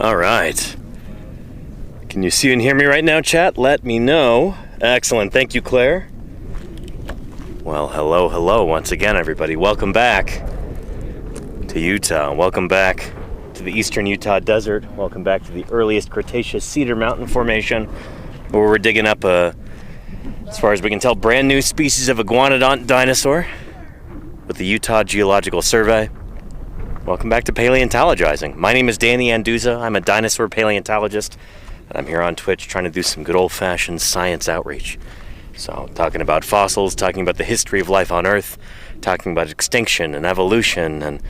All right. Can you see and hear me right now, chat? Let me know. Excellent. Thank you, Claire. Well, hello once again, everybody. Welcome back to Utah. Welcome back to the eastern Utah desert. Welcome back to the earliest Cretaceous Cedar Mountain Formation, where we're digging up a, as far as we can tell, brand new species of iguanodont dinosaur with the Utah Geological Survey. Welcome back to Paleontologizing. My name is Danny Anduza. I'm a dinosaur paleontologist, and I'm here on Twitch trying to do some good old-fashioned science outreach. So, talking about fossils, talking about the history of life on Earth, talking about extinction and evolution and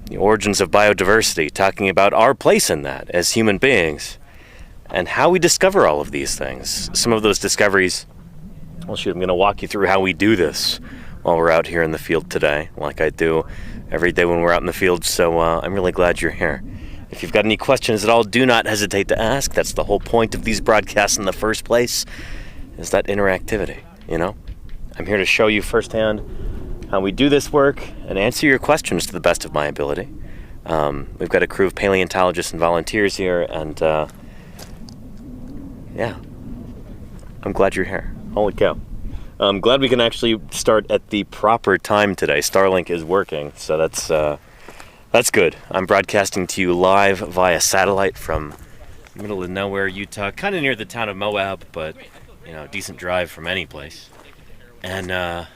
the origins of biodiversity, talking about our place in that as human beings and how we discover all of these things. Some of those discoveries, well, shoot, I'm going to walk you through how we do this while we're out here in the field today, like I do every day when we're out in the field, so I'm really glad you're here. If you've got any questions at all, do not hesitate to ask. That's the whole point of these broadcasts in the first place, is that interactivity, you know? I'm here to show you firsthand how we do this work and answer your questions to the best of my ability. We've got a crew of paleontologists and volunteers here, and yeah, I'm glad you're here. Holy cow. I'm glad we can actually start at the proper time today. Starlink is working, so that's good. I'm broadcasting to you live via satellite from middle of nowhere, Utah, kind of near the town of Moab, but you know, decent drive from any place. And yeah,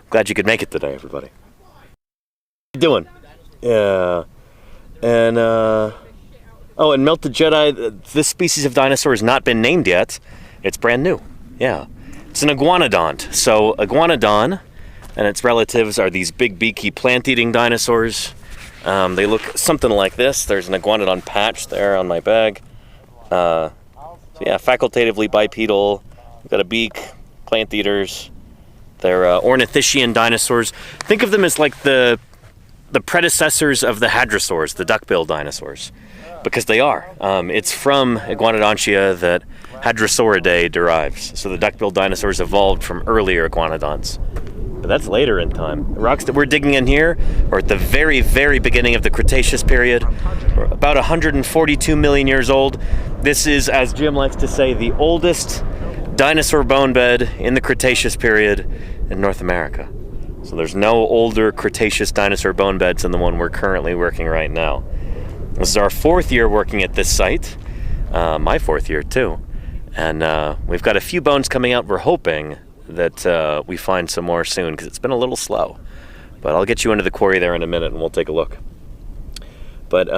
glad you could make it today, everybody. How you doing? Yeah, and oh, and Melted Jedi. This species of dinosaur has not been named yet. It's brand new. Yeah, it's an iguanodont. So iguanodon and its relatives are these big beaky plant-eating dinosaurs. They look something like this. There's an iguanodon patch there on my bag. So yeah, facultatively bipedal. We've got a beak, plant eaters. They're ornithischian dinosaurs. Think of them as like the predecessors of the hadrosaurs, the duck-billed dinosaurs, because they are. It's from Iguanodontia that Hadrosauridae derives. So the duck-billed dinosaurs evolved from earlier iguanodonts. But that's later in time. The rocks that we're digging in here are at the very, very beginning of the Cretaceous period. We're about 142 million years old. This is, as Jim likes to say, the oldest dinosaur bone bed in the Cretaceous period in North America. So there's no older Cretaceous dinosaur bone beds than the one we're currently working right now. This is our fourth year working at this site. My fourth year, too. And we've got a few bones coming out. We're hoping that we find some more soon, because it's been a little slow. But I'll get you into the quarry there in a minute, and we'll take a look. But,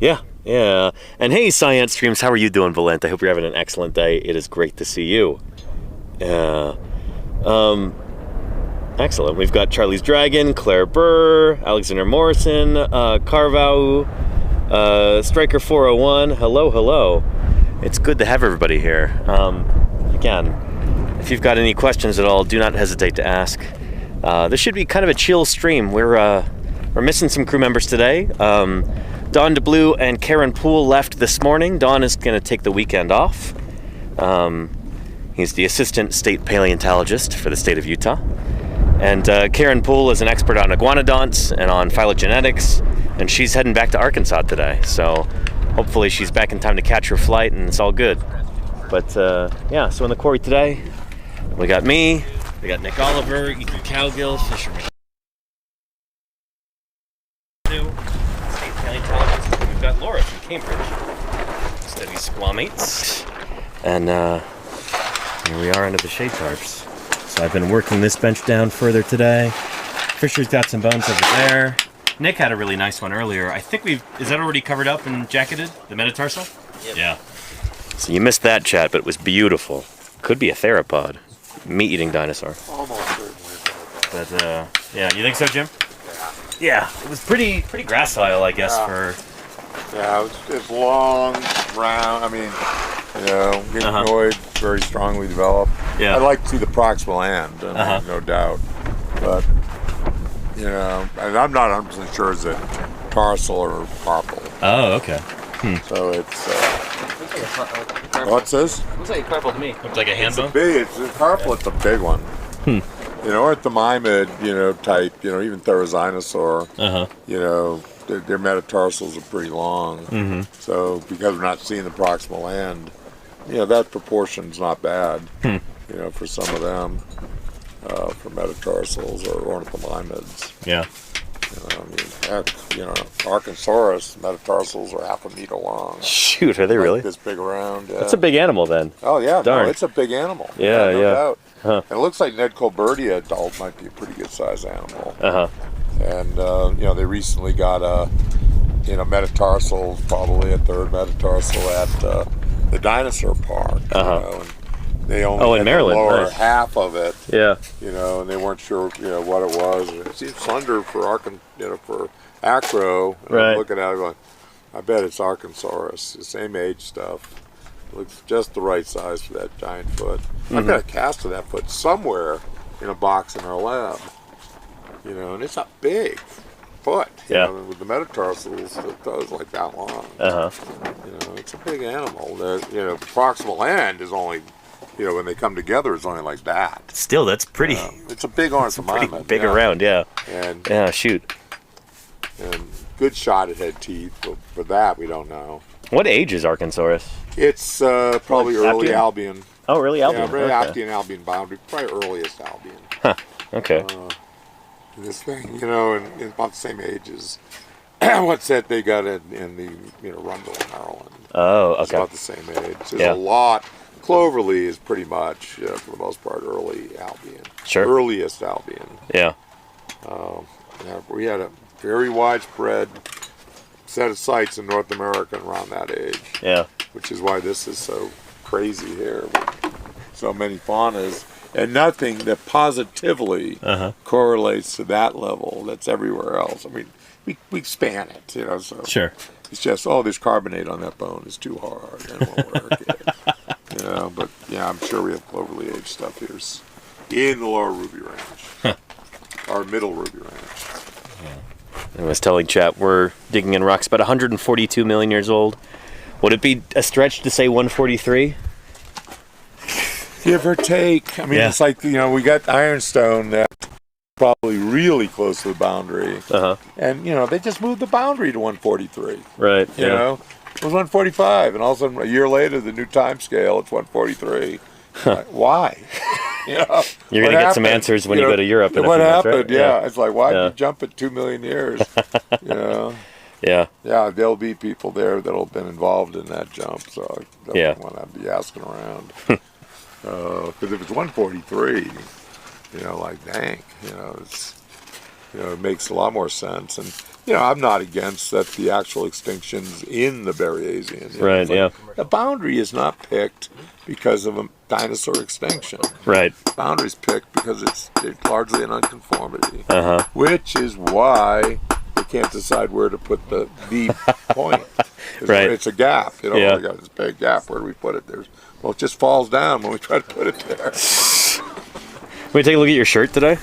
yeah. And hey, Science Streams, how are you doing, Valent? I hope you're having an excellent day. It is great to see you. Excellent. We've got Charlie's Dragon, Claire Burr, Alexander Morrison, Carvau, Striker 401. Hello. It's good to have everybody here. Again, if you've got any questions at all, do not hesitate to ask. This should be kind of a chill stream. We're missing some crew members today. Don DeBlue and Karen Poole left this morning. Don is going to take the weekend off. He's the assistant state paleontologist for the state of Utah. And Karen Poole is an expert on iguanodonts and on phylogenetics, and she's heading back to Arkansas today. So hopefully she's back in time to catch her flight, and it's all good. But yeah, so in the quarry today, we got me, we got Nick Oliver, Ethan Cowgill, Fisherman, state paleontologist, and we've got Laura from Cambridge, studies squamates. And here we are under the shade tarps. So I've been working this bench down further today. Fisher's got some bones over there. Nick had a really nice one earlier. I think is that already covered up and jacketed? The metatarsal? Yep. Yeah. So you missed that, chat, but it was beautiful. Could be a theropod. Meat-eating dinosaur. Almost certainly. But, yeah, you think so, Jim? Yeah. It was pretty gracile, I guess, for... Yeah, it's long, round, I mean, you know, giganoid, very strongly developed. Yeah. I'd like to see the proximal end, no doubt. But, you know, and I'm not 100% sure is it tarsal or carpal. Oh, okay. So it's, what's this? Looks like a carpal to me. Looks like a hand bone? It's a carpal, it's a big one. You know, or at the mimid, you know, type, you know, even Therizinosaur, you know, their metatarsals are pretty long. Mm-hmm. So because we're not seeing the proximal end, that proportion's not bad. For some of them, for metatarsals or ornithomimids. Yeah. Heck, Archosaurus metatarsals are 1/2 meter long. Shoot, are they really? This big around. Yeah. That's a big animal then. Oh yeah, Darn. no, it's a big animal. Yeah, no doubt. Huh. And it looks like Ned Colbertia adult might be a pretty good sized animal. Uh-huh. And they recently got a metatarsal, probably a third metatarsal at the dinosaur park. And they only in had Maryland, the lower nice. half of it. Yeah. And they weren't sure what it was. And it seemed slender for for acro. And Right. I'm looking at it going, I bet it's Archosaurus. The same age stuff. Looks just the right size for that giant foot. I've got a cast of that foot somewhere in a box in our lab. And it's a big foot. With the metatarsals, it does like that long. It's a big animal. The proximal end is only, when they come together, it's only like that. Still, that's pretty. It's a big ornithomimid. Pretty big around, yeah. And yeah, shoot. And good shot at head teeth, but for that we don't know. What age is Archosaurus? It's probably early Albion. Oh, early Albion. Yeah, really Albion boundary, probably earliest Albion. Huh. Okay. This thing, in about the same age as what's that they got in the Rundle in Maryland. Oh, okay. It's about the same age. There's a lot. Cloverleaf is pretty much, for the most part, early Albion. Sure. Earliest Albion. Yeah. We had a very widespread set of sites in North America around that age. Yeah. Which is why this is so crazy here. So many faunas. And nothing that positively correlates to that level that's everywhere else. I mean, we span it, so. Sure. It's just, there's carbonate on that bone. It's too hard. It won't work. But I'm sure we have cloverleaf age stuff here in the lower Ruby Range. Or middle Ruby Range. I was telling chat we're digging in rocks about 142 million years old. Would it be a stretch to say 143? Give or take. I mean, it's like, we got ironstone that's probably really close to the boundary. And, they just moved the boundary to 143. Right. You know? It was 145, and all of a sudden, a year later, the new time scale, it's 143. Like, why? You're going to get some answers when you go to Europe. What happened? Right? Yeah. It's like, why did you jump at 2 million years? Yeah. Yeah, there'll be people there that'll have been involved in that jump, so I don't want to be asking around. Because if it's 143, like, dang, it makes a lot more sense. And, I'm not against that the actual extinctions in the Berriasian. Right, The boundary is not picked because of a dinosaur extinction. Right. The boundary's picked because it's largely an unconformity. Which is why they can't decide where to put the point. Right. It's a gap. We got this big gap. Where do we put it? It just falls down when we try to put it there. Can we take a look at your shirt today?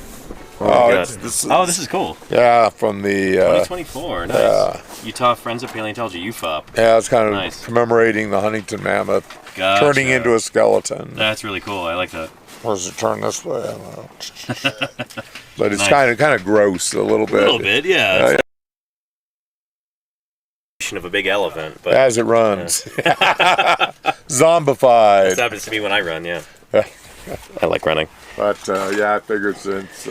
This is cool. Yeah, from the 2024. Nice. Utah Friends of Paleontology, UFOP. Yeah, it's kind of commemorating the Huntington mammoth turning into a skeleton. That's really cool. I like that. Or does it turn this way? I don't know. But it's kind of gross a little bit. A little bit, yeah. Of a big elephant, but as it runs, zombified. This happens to me when I run. Yeah, I like running. But I figured since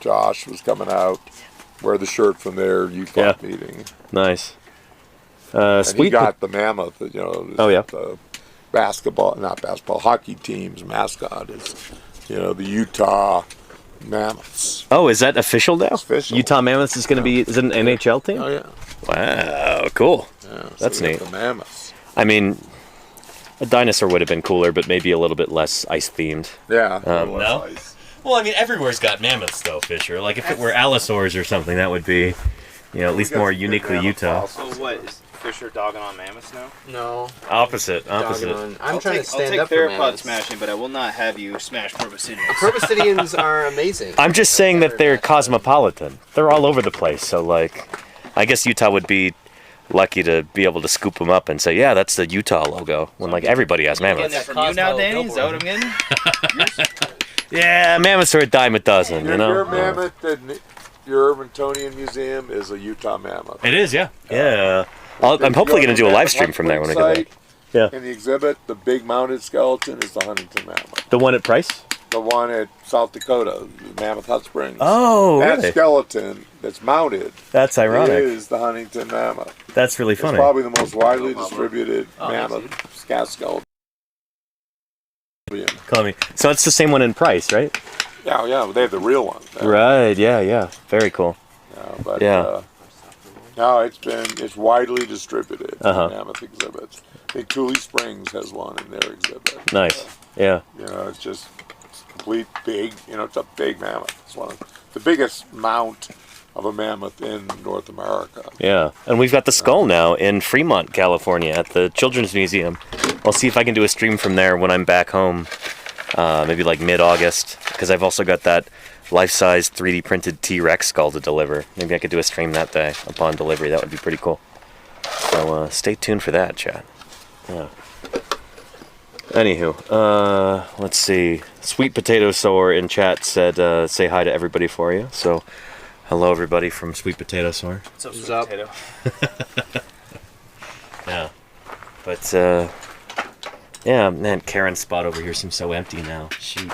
Josh was coming out, wear the shirt from their Utah meeting. Nice. And he got the mammoth. The hockey team's mascot is, the Utah Mammoths. Oh, is that official now? It's official. Utah Mammoths is going to be. Is it an NHL team? Oh yeah. Wow, cool. Yeah, that's neat. The Mammoths. I mean, a dinosaur would have been cooler, but maybe a little bit less ice themed. Yeah. No. Ice. Well, I mean, everywhere's got mammoths, though, Fisher. Like if it were allosaurs or something, that would be, at least more uniquely Utah. So what is Fisher dogging on mammoths now? No. Opposite. I'm trying to stand up for theropod mammoths. smashing, but I will not have you smash proboscideans. Proboscideans are amazing. I'm just saying that they're cosmopolitan. They're all over the place. So, I guess Utah would be lucky to be able to scoop them up and say, yeah, that's the Utah logo, when everybody has mammoths. Getting that from you now, Danny? Is that what I'm getting? Yeah, mammoths are a dime a dozen, Your mammoth your Irvingtonian Museum is a Utah mammoth. It is, yeah. Yeah. I'm hopefully going to do a live stream from there when I get back. Yeah. In the exhibit, the big mounted skeleton is the Huntington mammoth. The one at Price? The one at South Dakota, the Mammoth Hot Springs. Oh, that really? skeleton that's mounted. That's ironic. Is the Huntington mammoth. That's really funny. It's probably the most widely distributed mammoth cat skeleton. Call me. So it's the same one in Price, right? Yeah, they have the real one. Right. Yeah. Very cool. But no, it's widely distributed in mammoth exhibits. I think Cooley Springs has one in their exhibit. Nice. Yeah. It's just complete big. It's a big mammoth. It's one of the biggest mount of a mammoth in North America. Yeah, and we've got the skull now in Fremont, California, at the Children's Museum. I'll see if I can do a stream from there when I'm back home, maybe like mid-August, because I've also got that life-size 3D printed T-Rex skull to deliver. Maybe I could do a stream that day upon delivery. That would be pretty cool. So stay tuned for that, chat. Yeah. Anywho, let's see. Sweet Potato Soar in chat said, say hi to everybody for you. So, hello everybody from Sweet Potato Soar. What's up, Sweet Potato? Yeah. But, yeah, man, Karen's spot over here seems so empty now. Shoot.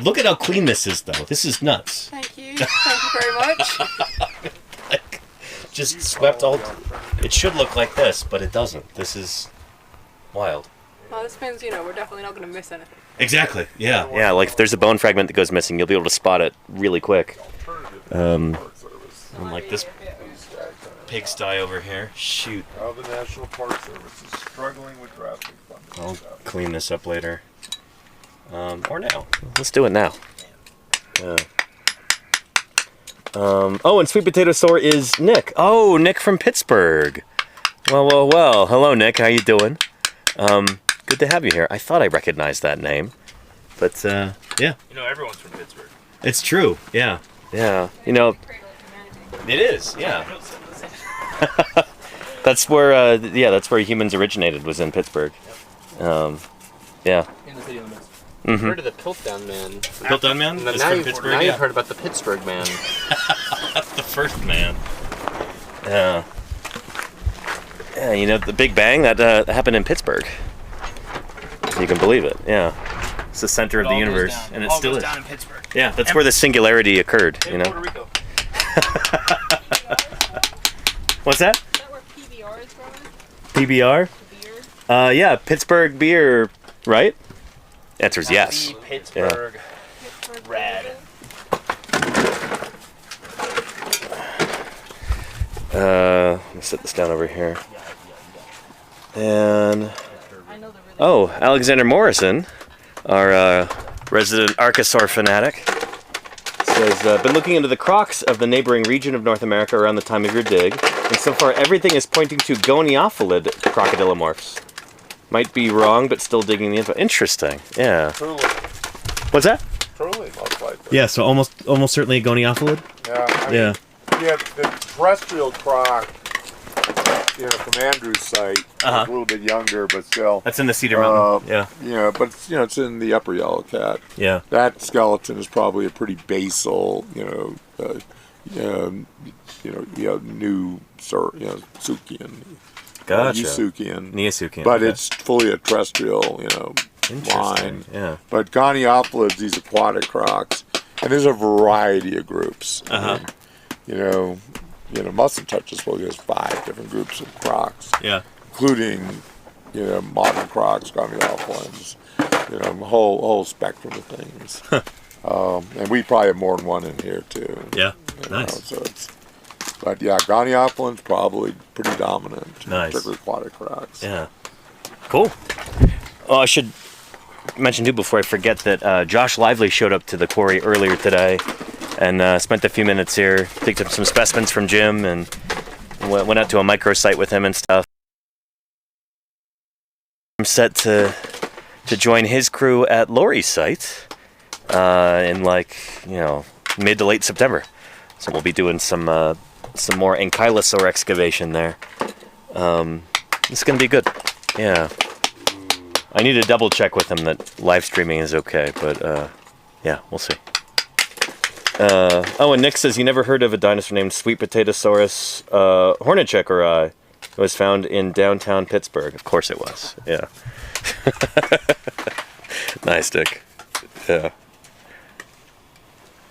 Look at how clean this is, though. This is nuts. Thank you. Thank you very much. Like, just swept all... It should look like this, but it doesn't. This is wild. Well, this means, we're definitely not going to miss anything. Exactly, yeah. Yeah, like if there's a bone fragment that goes missing, you'll be able to spot it really quick. And like this pigsty over here. Shoot. The National Park Service is struggling with drafting funding. I'll clean this up later. Or now. Let's do it now. Oh, and Sweet Potato Soar is Nick. Oh, Nick from Pittsburgh. Well. Hello, Nick. How you doing? Good to have you here. I thought I recognized that name. But, yeah. Everyone's from Pittsburgh. It's true. Yeah. Yeah. It is. Yeah. That's where, that's where humans originated, was in Pittsburgh. Yeah. In the city limits. Mm-hmm. Heard of the Piltdown Man. Piltdown Man? Now, now you've heard about the Pittsburgh Man. The first man. Yeah. Yeah, the Big Bang, that happened in Pittsburgh. You can believe it, yeah. It's the center of the universe, and it still is. Down in Pittsburgh. Yeah, that's where the singularity occurred, Puerto Rico. What's that? Is that where PBR is from? PBR? Beer? Yeah, Pittsburgh beer, right? Answer is yes. Pittsburgh. Pittsburgh Rad. Let me set this down over here. And Alexander Morrison, our resident Archosaur fanatic, says, been looking into the crocs of the neighboring region of North America around the time of your dig, and so far everything is pointing to goniophyllid crocodilomorphs. Might be wrong, but still digging the info. Interesting, yeah. Truly. What's that? Truly, most likely. Yeah, so almost certainly a goniophyllid? Yeah. The terrestrial croc, from Andrew's site, a little bit younger, but still. That's in the Cedar Mountain. Yeah, but it's in the upper yellow cat. Yeah. That skeleton is probably a pretty basal, new Suchian. Gotcha. Neosuchian. But it's fully a terrestrial, line. Yeah. But goniophilids, these aquatic crocs, and there's a variety of groups. Muscle Touches has 5 different groups of crocs. Yeah. Including, modern crocs, goniophyllins, a whole spectrum of things. And we probably have more than one in here too. Yeah. Nice. But yeah, goniophyllins probably pretty dominant. Nice. Particularly aquatic crocs. Yeah. Cool. Oh, I should mention too before I forget that Josh Lively showed up to the quarry earlier today and spent a few minutes here, picked up some specimens from Jim, and went out to a microsite with him and stuff. I'm set to join his crew at Lori's site in mid to late September. So we'll be doing some more ankylosaur excavation there. It's gonna be good. Yeah. I need to double check with him that live streaming is okay, but yeah, we'll see. Oh, and Nick says you never heard of a dinosaur named Sweet Potatosaurus hornachekari. It was found in downtown Pittsburgh. Of course it was. Yeah. Nice, Dick. Yeah.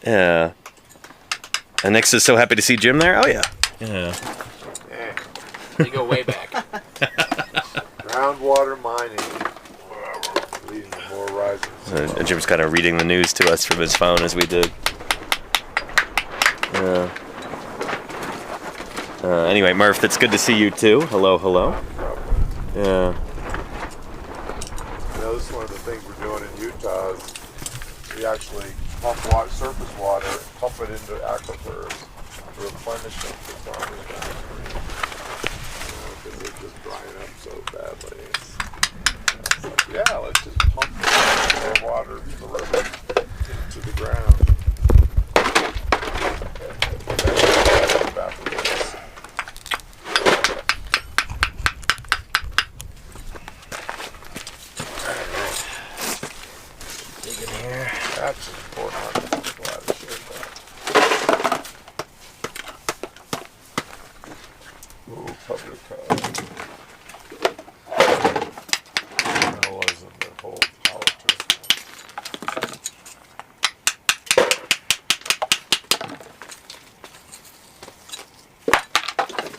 Yeah. And Nick is so happy to see Jim there. Oh yeah. Yeah. They go way back. Groundwater mining. Leading to more rising. Jim's kind of reading the news to us from his phone as we did. Yeah. Anyway, Murph, it's good to see you too. Hello, hello. Yeah. You know, this is one of the things we're doing in Utah is we actually pump water, surface water, pump it into aquifers to replenish them for farmers downstream. Because they're just drying up so badly. It's like, yeah, let's just pump more water to the river, into the ground. That's important. I'm glad to share that. Ooh, public that wasn't the whole politics.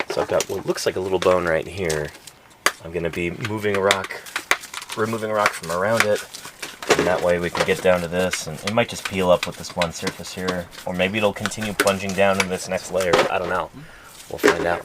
So I've got what looks like a little bone right here. I'm going to be removing a rock from around it. And that way we can get down to this, and it might just peel up with this one surface here, or maybe it'll continue plunging down in this next layer. I don't know. We'll find out.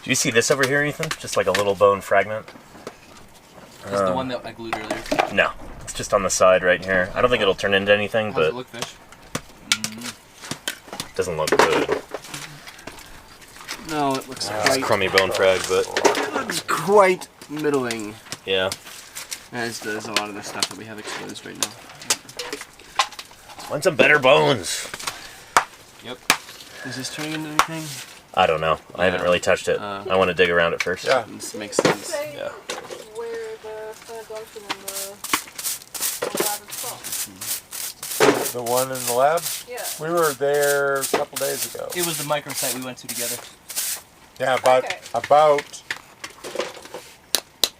Do you see this over here, Ethan? Just like a little bone fragment? Is the one that I glued earlier? No, it's just on the side right here. I don't think it'll turn into anything, How's but it look, Fish? it doesn't look good. No, it looks It's quite, crummy bone frag, but it looks quite middling, yeah. as does a lot of the stuff that we have exposed right now. Find some better bones. Yep. Is this turning into anything? I don't know. I haven't Yeah. really touched it. I want to dig around it first. Yeah. This makes sense. Say Yeah. where the phenodontium and the lab is from. The one in the lab? Yeah. We were there a couple days ago. It was the microsite we went to together. Yeah, about Okay. about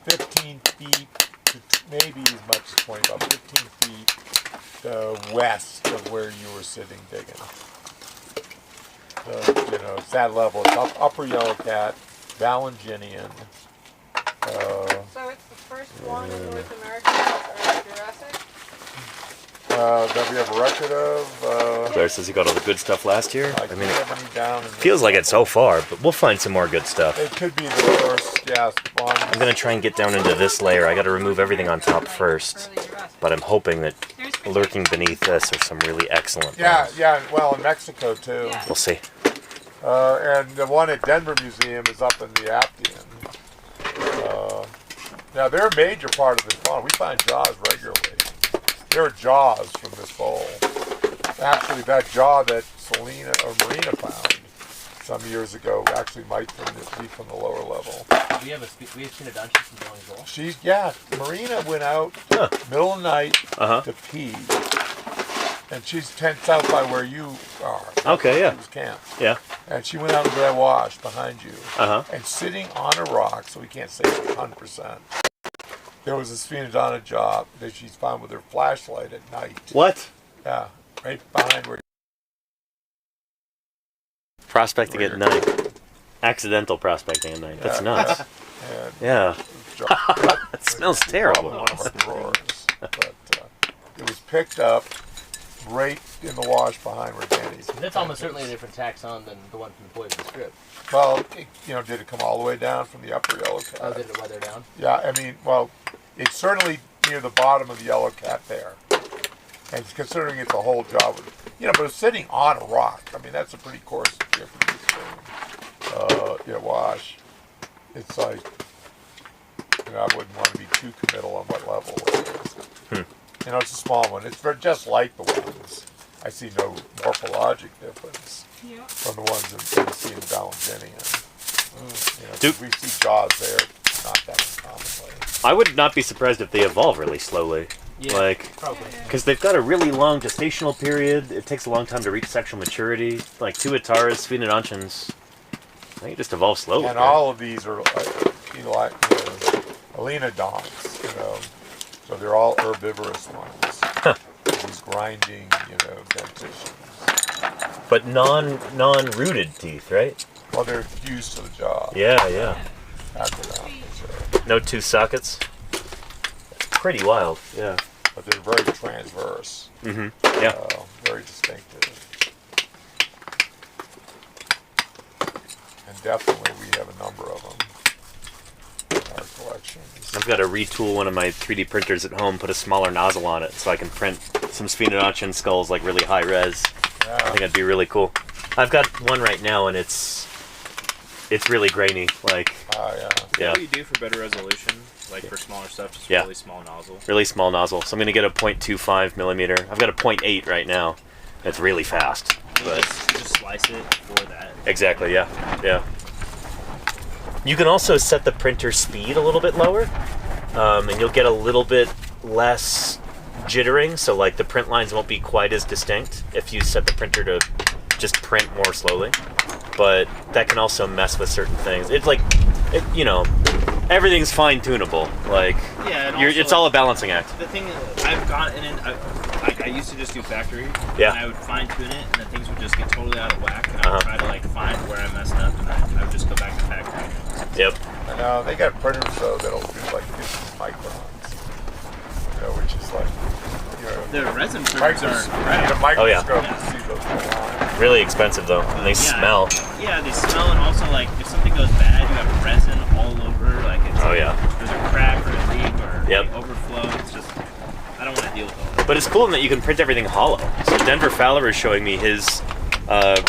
15 feet, to maybe as much as 20, about 15 feet west of where you were sitting digging. So, you know, it's that level. It's upper Yellow Cat, Valentinian. So it's the first one in North America that's early Jurassic? That we have a record of. Blair says he got all the good stuff last year. I I mean, can't it have any down in feels like it so far, but we'll find some more good stuff. It could be the first, yeah, spawn. I'm going to try and get down into this layer. I got to remove everything on top first, Early Jurassic. but I'm hoping that lurking beneath this are some really excellent Yeah, bones. yeah, well, in Mexico too. Yeah. We'll see. And the one at Denver Museum is up in the Aptian. Now, they're a major part of this fauna. We find jaws regularly. There are jaws from this bowl. Actually, that jaw that Selena or Marina found some years ago actually might be from the lower level. We have phenodontium from Johnny's Bowl. Marina went out Huh. middle of the night Uh-huh. to pee. And she's 10 south by where you are. Okay, yeah. It's camp. Yeah. And she went out into that wash behind you. Uh-huh. And sitting on a rock, so we can't say it's 100%, there was a sphenodonta jaw that she's found with her flashlight at night. What? Yeah, right behind where. Prospecting at night. Accidental prospecting at night. That's Yeah. nuts. And Yeah. jaw- That smells Probably terrible. one of her drawers. But it was picked up right in the wash behind where Danny's. That's almost certainly a different taxon than the one from the poison strip. Well, did it come all the way down from the upper yellow cat? Oh, did it weather down? Yeah, I mean, well, it's certainly near the bottom of the yellow cat there. And considering it's a whole job, but it's sitting on a rock. I mean, that's a pretty coarse Japanese thing. Wash. It's like, I wouldn't want to be too committal on what level it is. It's a small one. It's just like the ones. I see no morphologic difference from the ones that we see in Valentinian. We see jaws there, not that commonly. I would not be surprised if they evolve really slowly. Yeah, probably. Because they've got a really long gestational period. It takes a long time to reach sexual maturity. Like Tuataras, Sphenodontians, they just evolve slowly. And all of these are iguanodonts, so they're all herbivorous ones. These grinding, dentitions. But non-rooted teeth, right? Well, they're fused to the jaw. Yeah. After that, so. No tooth sockets. Pretty wild, yeah. But they're very transverse. Mm-hmm. Yeah. Very distinctive. And definitely we have a number of them in our collections. I've got to retool one of my 3D printers at home, put a smaller nozzle on it so I can print some Sphenodontian skulls like really high res. Yeah. I think that'd be really cool. I've got one right now and it's really grainy. Like, Yeah. What do you do for better resolution? Like for smaller stuff, just really small nozzle? Really small nozzle. So I'm going to get a 0.25 millimeter. I've got a 0.8 right now. It's really fast. But just slice it for that. Exactly, yeah. You can also set the printer speed a little bit lower, and you'll get a little bit less jittering, so like the print lines won't be quite as distinct if you set the printer to just print more slowly. But that can also mess with certain things. It's like, everything's fine-tunable. Like, it's all a balancing act. The thing is, I've gotten in, I used to just do factory, and I would fine-tune it, and then things would just get totally out of whack, and I would try to find where I messed up, and then I would just go back to factory. Yep. I know, they got printers though that'll do like 50 microns, which is like, the resin printers are a microscope to see those lines. Really expensive though, and they smell. Yeah, they smell, and also like if something goes bad, you have resin all over. Like it's there's a crack or a leak or overflow. It's just I don't want to deal with all that. But it's cool in that you can print everything hollow. So Denver Fowler is showing me his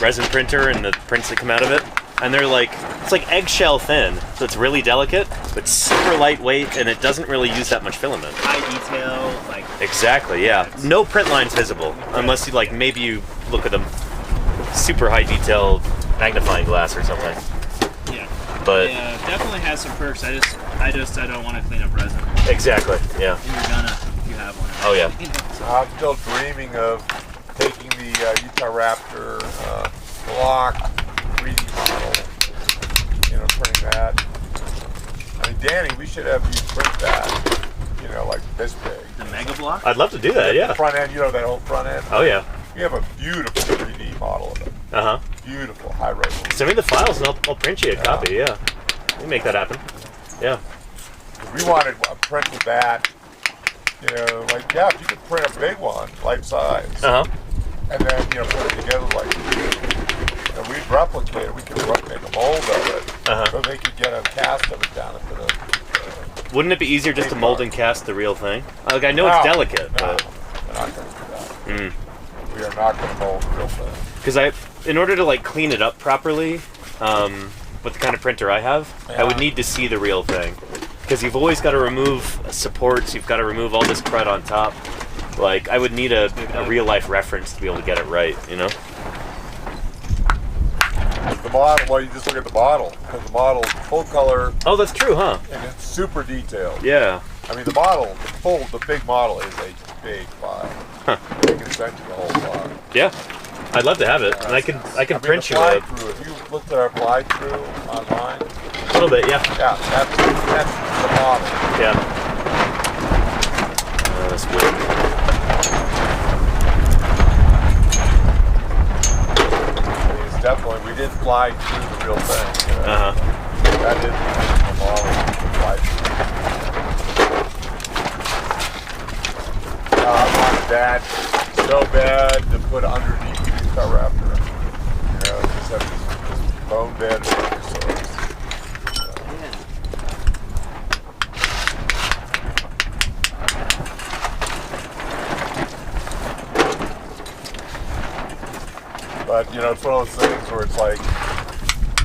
resin printer and the prints that come out of it, and they're like it's like eggshell thin, so it's really delicate, but super lightweight, and it doesn't really use that much filament. High detail, like exactly, yeah. No print lines visible unless you maybe you look at them super high detail magnifying glass or something. Yeah. But definitely has some perks. I don't want to clean up resin. Exactly. Yeah. And you're gonna if you have one. Oh yeah. So I'm still dreaming of taking the Utah Raptor block 3D model, printing that. I mean, Danny, we should have you print that, like this big. The Mega Block? I'd love to do that, yeah. The front end, that whole front end. Oh yeah. You have a beautiful 3D model of it. Uh-huh. Beautiful, high resolution. Send me the files and I'll print you a copy, yeah. We can make that happen. Yeah. We wanted a print of that, if you could print a big one, life size. Uh-huh. And then, put it together we'd replicate it. We could make a mold of it. So they could get a cast of it down into the... Wouldn't it be easier just to mold and cast the real thing? Like, I know it's delicate, but... We're not going to do that. We are not going to mold the real thing. Because in order to clean it up properly, with the kind of printer I have, I would need to see the real thing. Because you've always got to remove supports, you've got to remove all this crud on top. Like, I would need a real life reference to be able to get it right, The model, well, you just look at the model. Because the model's full color. Oh, that's true, huh? And it's super detailed. Yeah. I mean, the big model is a big file. Huh. They can send you the whole file. Yeah. I'd love to have it. And I can print you a... If you looked at our fly-through online... A little bit, yeah. Yeah, that's the model. Yeah. That's weird. It's definitely, we didn't fly through the real thing. Uh-huh. That is the model to fly through. I wanted that no bed to put underneath the Utah raptor. You know, just have this bone bed of Archosaurus. But, you know, it's one of those things where it's like,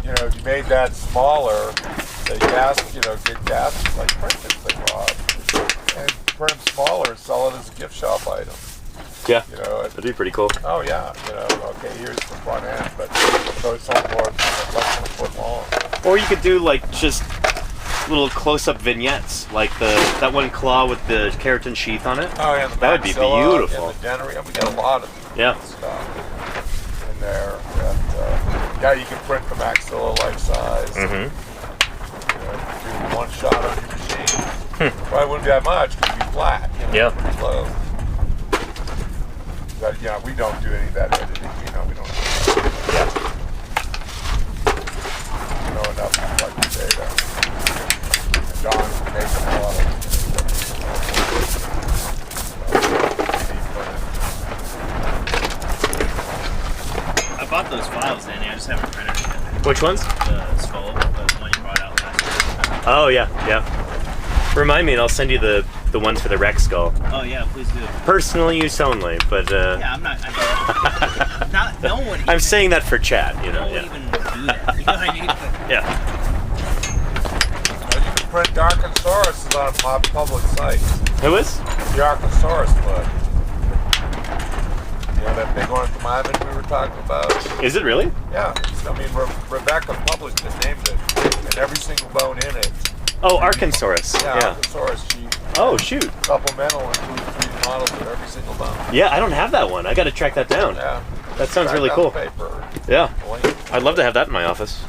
you know, if you made that smaller, they cast, you know, get cast, like print this thing off. And print them smaller and sell it as a gift shop item. Yeah, you know, that'd be pretty cool. Oh yeah, you know, okay, here's the front end, but so it's not more less than a foot long. Or you could do like just little close-up vignettes, like that one claw with the keratin sheath on it. Oh yeah, that would be beautiful. And the dentary, we got a lot of stuff in there. That, yeah, you can print the maxilla life size. Mm-hmm. You know, do one shot on your machine. Probably wouldn't be that much because it'd be flat. You know, yeah. Pretty low. But yeah, we don't do any of that editing. You know, we don't. Yeah. We know enough to collect the data. And Don makes a lot of. I bought those files, Danny. I just haven't printed it yet. Which ones? The skull, the one you brought out last year. Oh yeah, yeah. Remind me, and I'll send you the ones for the Rex skull. Oh yeah, please do. Personal use only, but yeah, I'm not. No one. I'm saying that for chat, you know. No one even do that. You know what I mean? Yeah. You can print the Archosaurus on a public site. Who is? The Archosaurus foot. You know that big one at the Myman we were talking about? Is it really? Yeah. I mean, Rebecca published it, named it, and every single bone in it. Oh, Archosaurus. Yeah. Archosaurus. Oh, shoot. Supplemental includes 3D models of every single bone. Yeah, I don't have that one. I got to track that down. Yeah. That sounds really cool. Paper. Yeah. I'd love to have that in my office.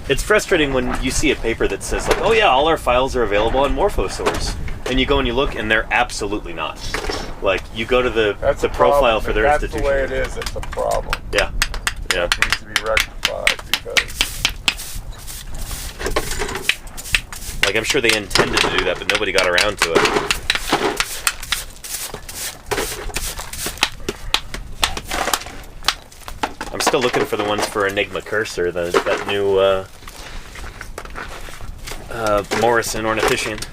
It's frustrating when you see a paper that says like, oh yeah, all our files are available on Morphosaurus. And you go and you look and they're absolutely not. Like you go to the profile for their institution. That's the way it is, it's a problem. Yeah. Yeah. It needs to be rectified because like I'm sure they intended to do that, but nobody got around to it. I'm still looking for the ones for Enigma Cursor, that new Morrison Ornithischian.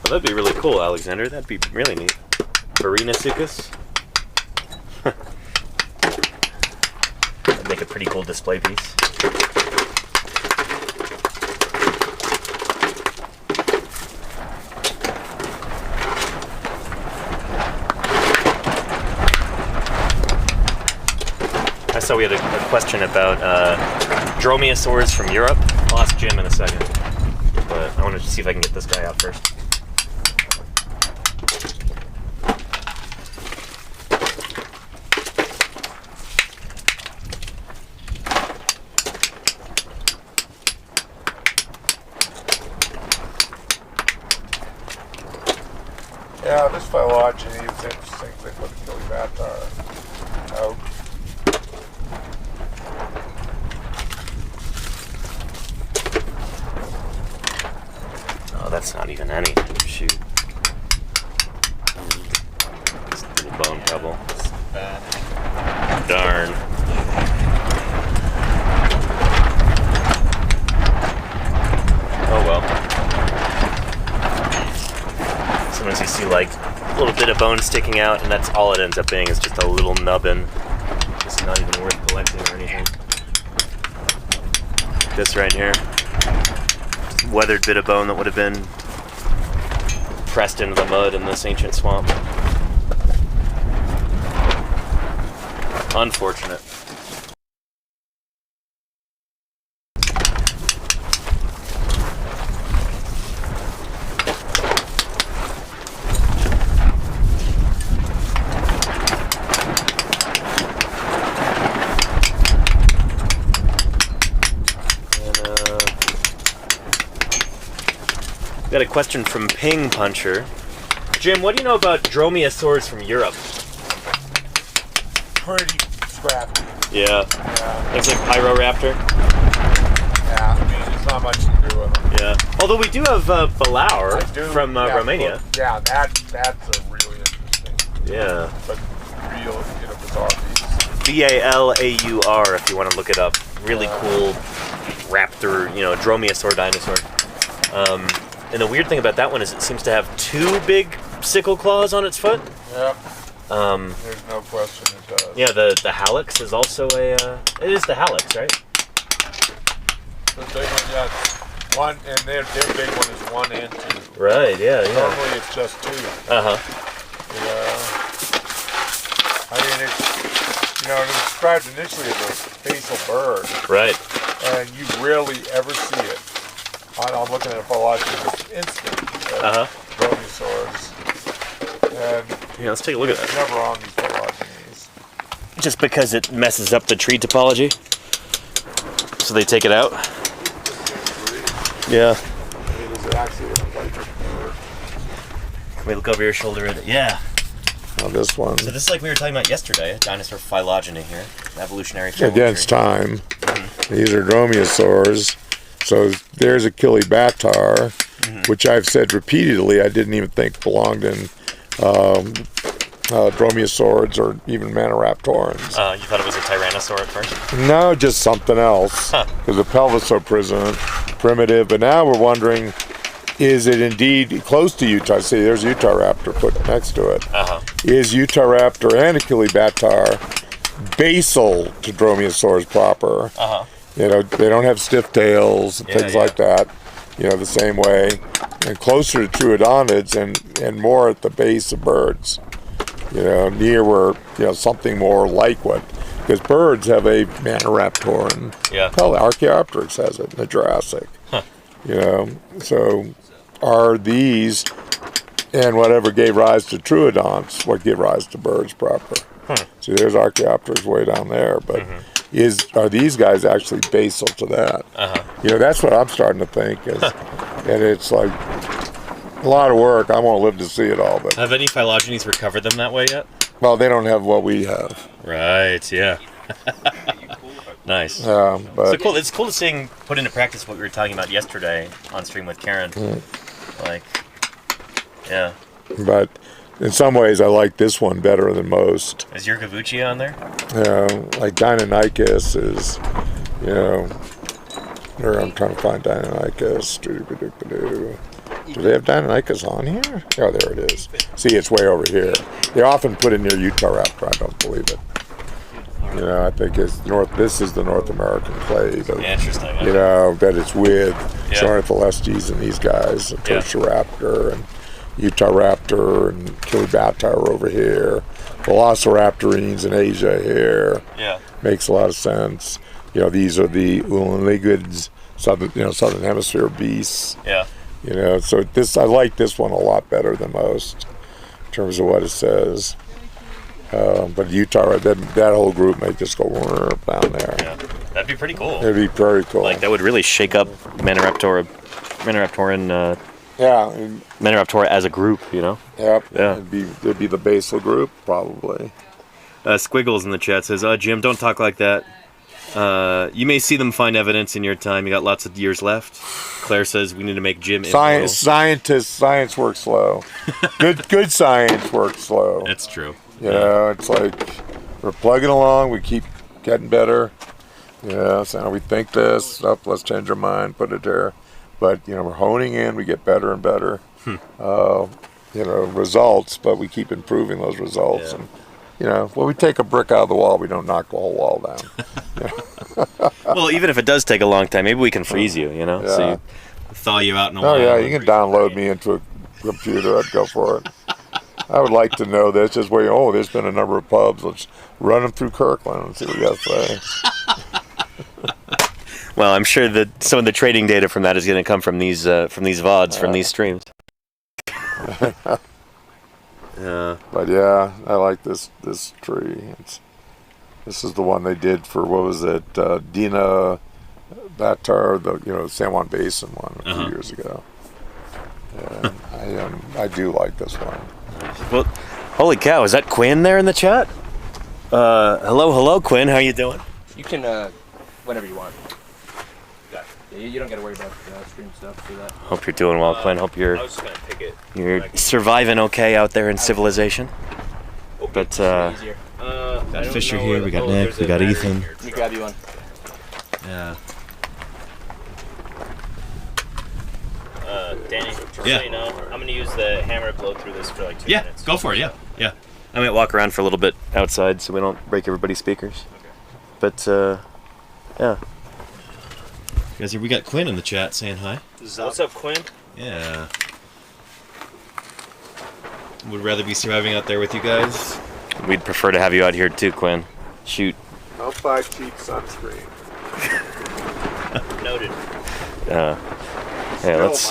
Well, that'd be really cool, Alexander. That'd be really neat. Varinasuchus. That'd make a pretty cool display piece. I saw we had a question about dromaeosaurs from Europe. I'll ask Jim in a second. But I wanted to see if I can get this guy out first. yeah, this phylogeny is interesting. They put Achillibatar out. Oh, that's not even anything. Shoot. This little bone pebble. Darn. Oh well. Sometimes you see like a little bit of bone sticking out, and that's all it ends up being is just a little nubbin. It's not even worth collecting or anything. This right here. Weathered bit of bone that would have been pressed into the mud in this ancient swamp. Unfortunate. Got a question from Ping Puncher. Jim, what do you know about dromaeosaurs from Europe? Pretty scrappy. Yeah. Things like Pyroraptor. Yeah, I mean, there's not much to do with them. Yeah. Although we do have Balaur from Romania. Yeah, that's a really interesting. Yeah. But real, bizarre piece. Balaur, if you want to look it up. Really cool raptor, dromaeosaur dinosaur. And the weird thing about that one is it seems to have 2 big sickle claws on its foot. Yep. There's no question it does. Yeah, the hallux is also it is the hallux, right? The big one, yeah. One, and their big one is 1 and 2. Right, yeah. Normally it's just 2. Uh-huh. I mean, it's, it was described initially as a basal bird. Right. And you rarely ever see it. I'm looking at a phylogeny this instant. Dromaeosaurs. And yeah, let's take a look at it's that. never on these phylogenies. Just because it messes up the tree topology? So they take it out? Yeah. I mean, is it actually a bird? Can we look over your shoulder at it? Yeah. On this one. So this is like we were talking about yesterday, a dinosaur phylogeny here, evolutionary phylogeny. Against time. These are dromaeosaurs. So there's Achillibatar, which I've said repeatedly I didn't even think belonged in dromaeosaurs or even Maniraptorans. You thought it was a tyrannosaur at first? No, just something else. Because the pelvis so primitive. But now we're wondering, is it indeed close to Utah? See, there's Utahraptor put next to it. Is Utahraptor and Achillibatar basal to dromaeosaurs proper? They don't have stiff tails and things like that. The same way, and closer to troodontids and more at the base of birds. Near where something more like what, because birds have a Maniraptoran. Yeah. Hell, Archaeopteryx has it in the Jurassic. So are these and whatever gave rise to troodonts what gave rise to birds proper? See, there's Archaeopteryx way down there, but. Are these guys actually basal to that? That's what I'm starting to think. And it's like a lot of work. I won't live to see it all. But have any phylogenies recovered them that way yet? Well, they don't have what we have. Right. Yeah. Nice. But so cool. It's cool to seeing put into practice what we were talking about yesterday on stream with Karen. Yeah. But in some ways, I like this one better than most. Is your Gavucci on there? Like Deinonychus is, I'm trying to find Deinonychus. Do they have Deinonychus on here? Oh, there it is. See, it's way over here. They often put it near Utahraptor. I don't believe it. I think this is the North American clade. Interesting. That it's with Ornitholestes and these guys, Tertioraptor and Utahraptor and Achillibatar over here, Velociraptorines in Asia here. Yeah, makes a lot of sense. These are the Ulanligids, southern hemisphere beasts. Yeah. So I like this one a lot better than most in terms of what it says. But Utah, that whole group may just go down there. Yeah, that'd be pretty cool. It'd be very cool. Like that would really shake up Maniraptoran. Maniraptora as a group, Yep. Yeah. It'd be the basal group, probably. Squiggles in the chat says, Jim, don't talk like that. You may see them find evidence in your time. You got lots of years left. Claire says we need to make Jim immortal. Science works slow. Good science works slow. That's true. It's like we're plugging along. We keep getting better. So we think this. Let's change our mind. Put it there. But we're honing in. We get better and better. Results. But we keep improving those results. And when we take a brick out of the wall, we don't knock the whole wall down. Well, even if it does take a long time, maybe we can freeze you. Yeah. So you thaw you out in a while. Oh yeah, you can download me into a computer. I'd go for it. I would like to know this. Just wait. There's been a number of pubs. Let's run them through Kirkland and see what you got to say. Well, I'm sure that some of the trading data from that is going to come from these VODs, from these streams. But yeah, I like this tree. This is the one they did for, what was it, Dina Batar, the San Juan Basin one a few years ago. And I do like this one. Well, holy cow, is that Quinn there in the chat? Hello, Quinn. How you doing? You can, whenever you want. You don't got to worry about stream stuff for that. Hope you're doing well, Quinn. Hope I was just gonna pick it. you're surviving okay out there in civilization. But Easier. got Fisher here. We got Nick. We got Ethan. Let me grab you one. Yeah. Danny, just so Yeah. you know, I'm gonna use the hammer to blow through this for like 2 Yeah. minutes. Go for it. Yeah. I might walk around for a little bit outside so we don't break everybody's speakers. Okay. But yeah. Guys, we got Quinn in the chat saying hi. What's up, Quinn? Yeah. Would rather be surviving out there with you guys. We'd prefer to have you out here too, Quinn. Shoot. Don't buy cheap sunscreen. Noted. Hey, let's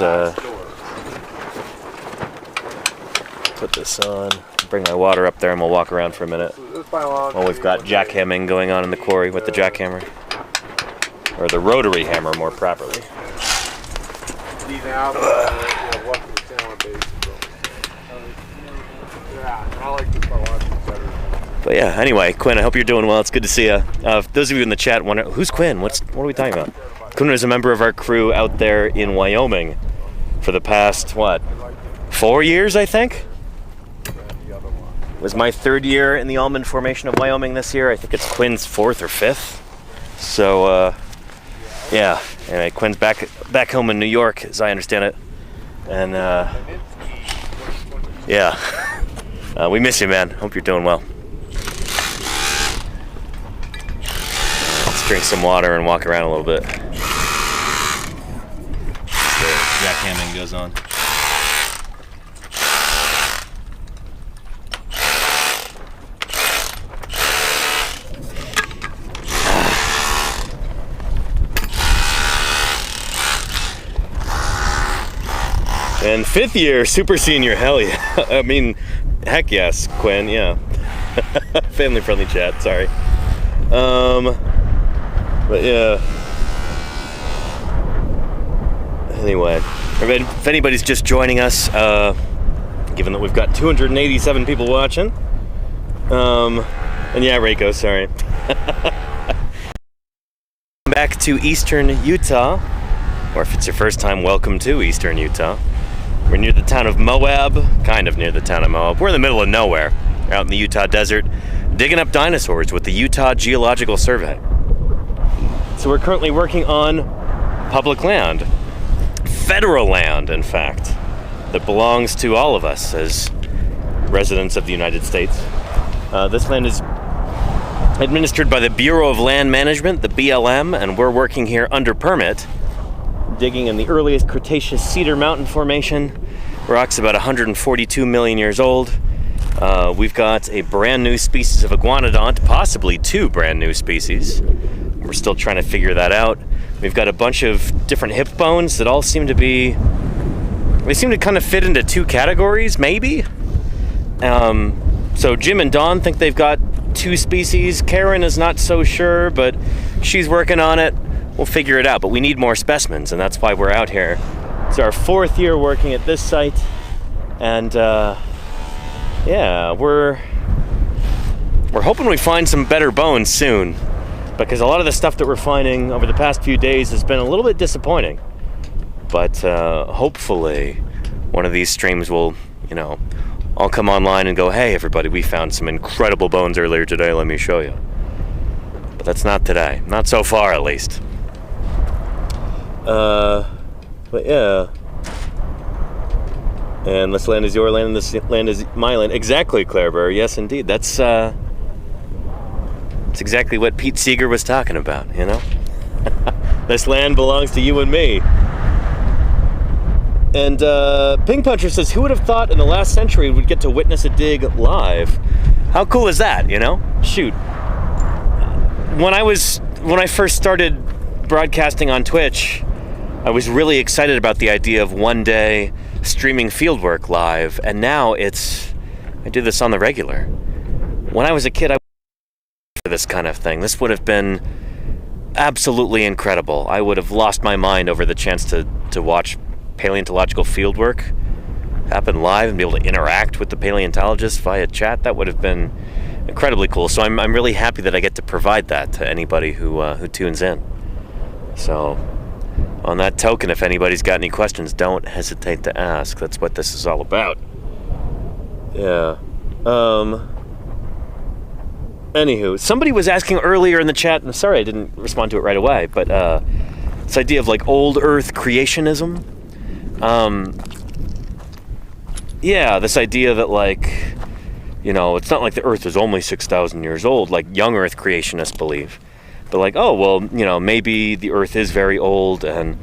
put this on. Bring my water up there and we'll walk around for a minute. Well, we've got jackhammering going on in the quarry with the jackhammer. Or the rotary hammer, more properly. But yeah, anyway, Quinn, I hope you're doing well. It's good to see you. Those of you in the chat wonder, who's Quinn? What are we talking about? Quinn was a member of our crew out there in Wyoming for the past, 4 years, I think? It was my 3rd year in the almond formation of Wyoming this year. I think it's Quinn's 4th or 5th. So, yeah, anyway, Quinn's back home in New York, as I understand it. And, yeah, we miss you, man. Hope you're doing well. Let's drink some water and walk around a little bit. The jackhammering goes on. And 5th year, super senior, hell yeah. I mean, heck yes, Quinn, yeah. Family friendly chat, sorry. But yeah. Anyway, if anybody's just joining us, given that we've got 287 people watching, and yeah, Reiko, sorry. Back to Eastern Utah, or if it's your first time, welcome to Eastern Utah. We're near the town of Moab, kind of near the town of Moab. We're in the middle of nowhere, out in the Utah desert, digging up dinosaurs with the Utah Geological Survey. So we're currently working on public land, federal land, in fact, that belongs to all of us as residents of the United States. This land is administered by the Bureau of Land Management, the BLM, and we're working here under permit, digging in the earliest Cretaceous Cedar Mountain Formation. Rock's about 142 million years old. We've got a brand new species of iguanodont, possibly 2 brand new species. We're still trying to figure that out. We've got a bunch of different hip bones that all seem to kind of fit into 2 categories, maybe. So Jim and Dawn think they've got 2 species. Karen is not so sure, but she's working on it. We'll figure it out, but we need more specimens, and that's why we're out here. It's our 4th year working at this site, and yeah, we're hoping we find some better bones soon, because a lot of the stuff that we're finding over the past few days has been a little bit disappointing. But hopefully, one of these streams will, all come online and go, hey, everybody, we found some incredible bones earlier today. Let me show you. But that's not today, not so far, at least. But yeah. And this land is your land, and this land is my land. Exactly, Claire Burr. Yes, indeed. That's exactly what Pete Seeger was talking about, This land belongs to you and me. And Ping Puncher says, who would have thought in the last century we'd get to witness a dig live? How cool is that, Shoot. When I first started broadcasting on Twitch, I was really excited about the idea of one day streaming fieldwork live, and now I do this on the regular. When I was a kid, I for this kind of thing. This would have been absolutely incredible. I would have lost my mind over the chance to watch paleontological fieldwork happen live and be able to interact with the paleontologists via chat, that would have been incredibly cool. So I'm really happy that I get to provide that to anybody who tunes in. So on that token, if anybody's got any questions, don't hesitate to ask. That's what this is all about. Yeah. Anywho, somebody was asking earlier in the chat, and sorry I didn't respond to it right away, but this idea of like old Earth creationism. Yeah, this idea that like, you know, it's not like the Earth is only 6,000 years old, like young Earth creationists believe. But like, oh, well, you know, maybe the Earth is very old, and,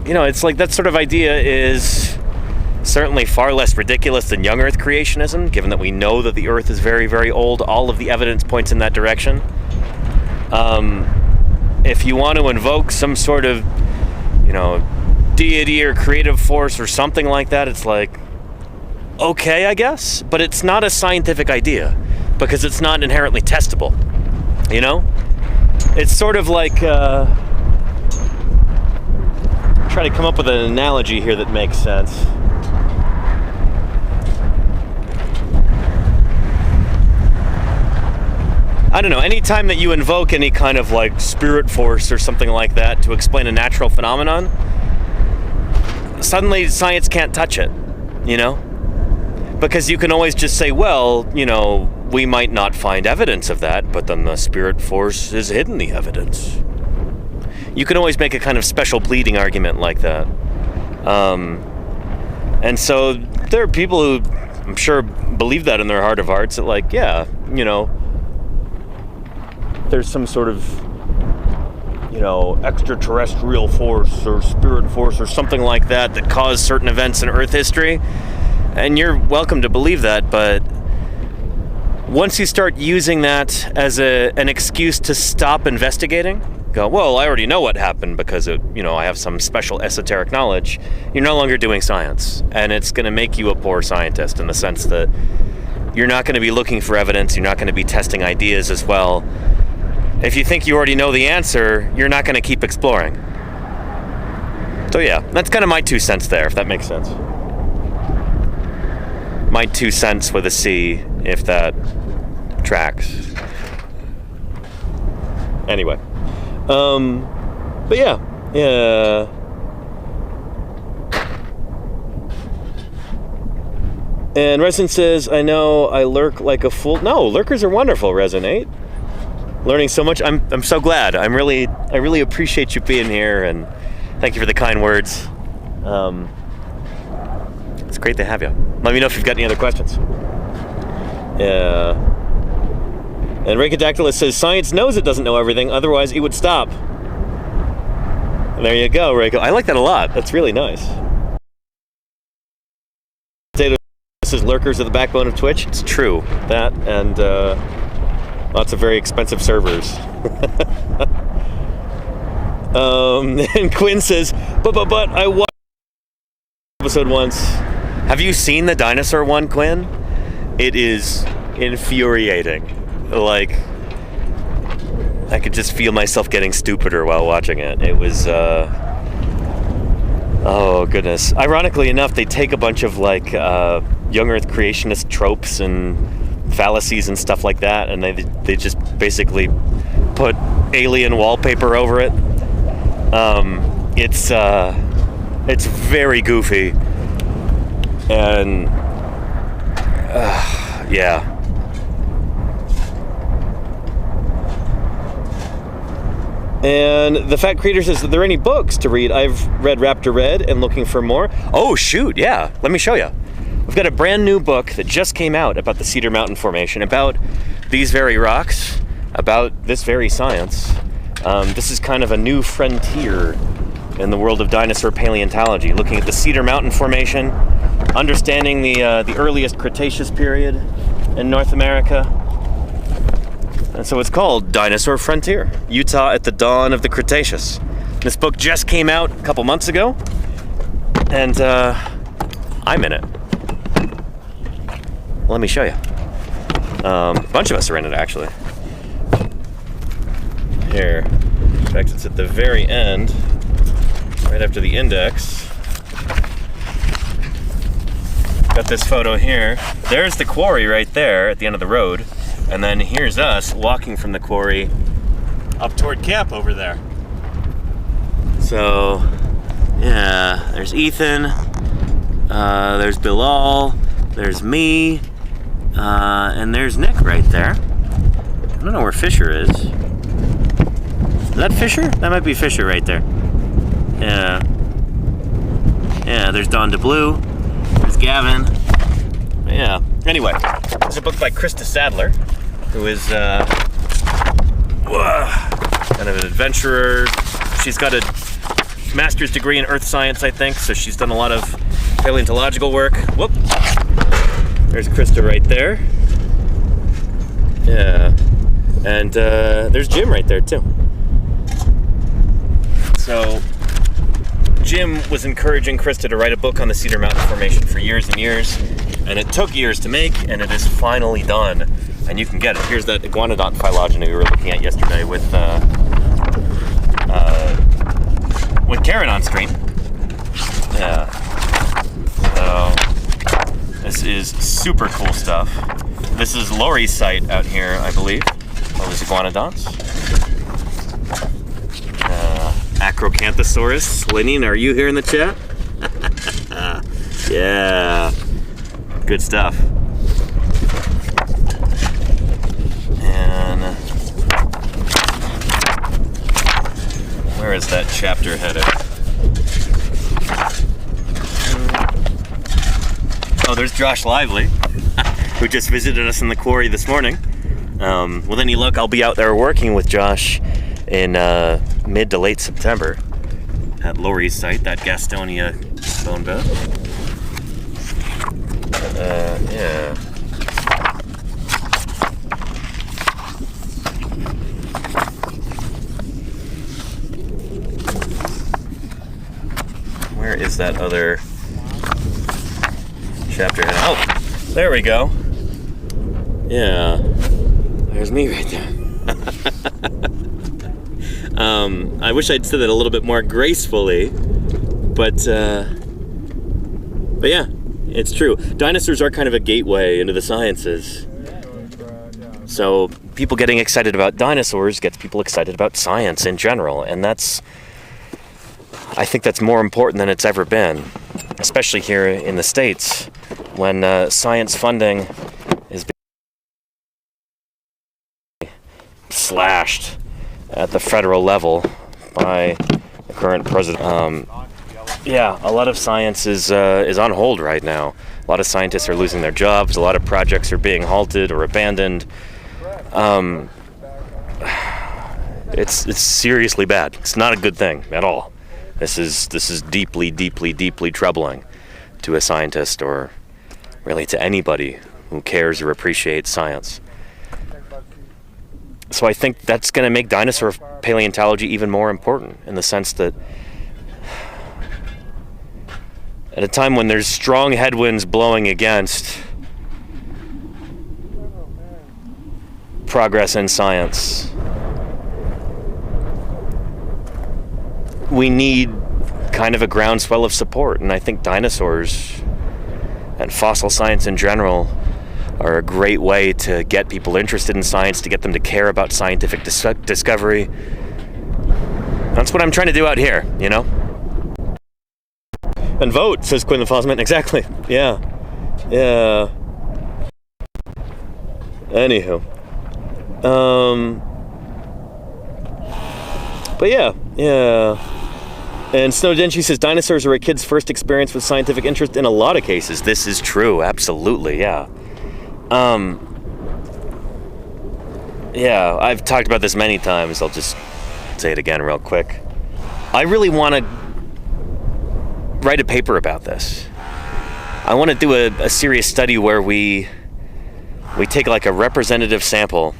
you know, it's like that sort of idea is certainly far less ridiculous than young Earth creationism, given that we know that the Earth is very, very old. All of the evidence points in that direction. If you want to invoke some sort of, you know, deity or creative force or something like that, it's like, okay, I guess, but it's not a scientific idea because it's not inherently testable, you know? It's sort of like, try to come up with an analogy here that makes sense. I don't know, anytime that you invoke any kind of like spirit force or something like that to explain a natural phenomenon, suddenly science can't touch it, you know? Because you can always just say, well, you know, we might not find evidence of that, but then the spirit force has hidden the evidence. You can always make a kind of special pleading argument like that. And so there are people who, I'm sure, believe that in their heart of hearts, that like, yeah, you know, there's some sort of, you know, extraterrestrial force or spirit force or something like that that caused certain events in Earth history. And you're welcome to believe that, but once you start using that as an excuse to stop investigating, go, well, I already know what happened because it, you know, I have some special esoteric knowledge, you're no longer doing science. And it's going to make you a poor scientist in the sense that you're not going to be looking for evidence, you're not going to be testing ideas as well. If you think you already know the answer, you're not going to keep exploring. So yeah, that's kind of my 2 cents there, if that makes sense. My 2 cents with a C, if that tracks. Anyway. But yeah. Yeah. And Resin says, I know I lurk like a fool. No, lurkers are wonderful, Resonate. Learning so much. I'm so glad. I really appreciate you being here, and thank you for the kind words. It's great to have you. Let me know if you've got any other questions. Yeah. And Rakadactylus says, science knows it doesn't know everything, otherwise it would stop. And there you go, Rako. I like that a lot. That's really nice. Potato says, lurkers are the backbone of Twitch. It's true. That and lots of very expensive servers. And Quinn says, but I watched episode once. Have you seen the dinosaur one, Quinn? It is infuriating. Like, I could just feel myself getting stupider while watching it. It was, oh goodness. Ironically enough, they take a bunch of like young Earth creationist tropes and fallacies and stuff like that, and they just basically put alien wallpaper over it. It's very goofy, and yeah. And the Fat Creator says, are there any books to read? I've read Raptor Red and looking for more. Oh shoot, yeah, let me show you. We've got a brand new book that just came out about the Cedar Mountain Formation, about these very rocks, about this very science. This is kind of a new frontier in the world of dinosaur paleontology, looking at the Cedar Mountain Formation, understanding the earliest Cretaceous period in North America. And so it's called Dinosaur Frontier, Utah at the Dawn of the Cretaceous. This book just came out a couple months ago, and I'm in it. Let me show you. A bunch of us are in it, actually. Here. In fact, it's at the very end. right after the index. Got this photo here. There's the quarry right there at the end of the road. And then here's us walking from the quarry up toward camp over there. So, yeah, there's Ethan, there's Bilal, there's me, and there's Nick right there. I don't know where Fisher is. Is that Fisher? That might be Fisher right there. Yeah. Yeah, there's Don DeBlue, there's Gavin. Yeah, anyway, there's a book by Krista Sadler, who is kind of an adventurer. She's got a master's degree in earth science, I think, so she's done a lot of paleontological work. Whoop! There's Krista right there. Yeah. And there's Jim right there, too. So, Jim was encouraging Krista to write a book on the Cedar Mountain Formation for years and years, and it took years to make, and it is finally done. And you can get it. Here's that iguanodont phylogeny we were looking at yesterday with Karen on screen. Yeah. So this is super cool stuff. This is Lori's site out here, I believe. All these iguanodonts. Acrocanthosaurus. Lenine, are you here in the chat? Yeah. Good stuff. And where is that chapter headed? Oh, there's Josh Lively, who just visited us in the quarry this morning. Well, then you look, I'll be out there working with Josh in mid to late September at Lori's site, that Gastonia bone bed. Yeah. Where is that other chapter? Oh, there we go. Yeah, there's me right there. I wish I'd said that a little bit more gracefully, but yeah, it's true. Dinosaurs are kind of a gateway into the sciences. So people getting excited about dinosaurs gets people excited about science in general, and I think that's more important than it's ever been, especially here in the States, when science funding is being slashed at the federal level by the current president. Yeah, a lot of science is on hold right now. A lot of scientists are losing their jobs. A lot of projects are being halted or abandoned. It's seriously bad. It's not a good thing at all. This is deeply, deeply, deeply troubling to a scientist, or really to anybody who cares or appreciates science. So I think that's going to make dinosaur paleontology even more important, in the sense that at a time when there's strong headwinds blowing against progress in science, we need kind of a groundswell of support. And I think dinosaurs and fossil science in general are a great way to get people interested in science, to get them to care about scientific discovery. That's what I'm trying to do out here, you know? And vote, says Quinn the Fosman. Exactly. Yeah. Yeah. Anywho. But yeah. And Snow Denchi says dinosaurs are a kid's first experience with scientific interest in a lot of cases. This is true, absolutely, yeah. Yeah, I've talked about this many times. I'll just say it again real quick. I really want to write a paper about this. I want to do a serious study where we take like a representative sample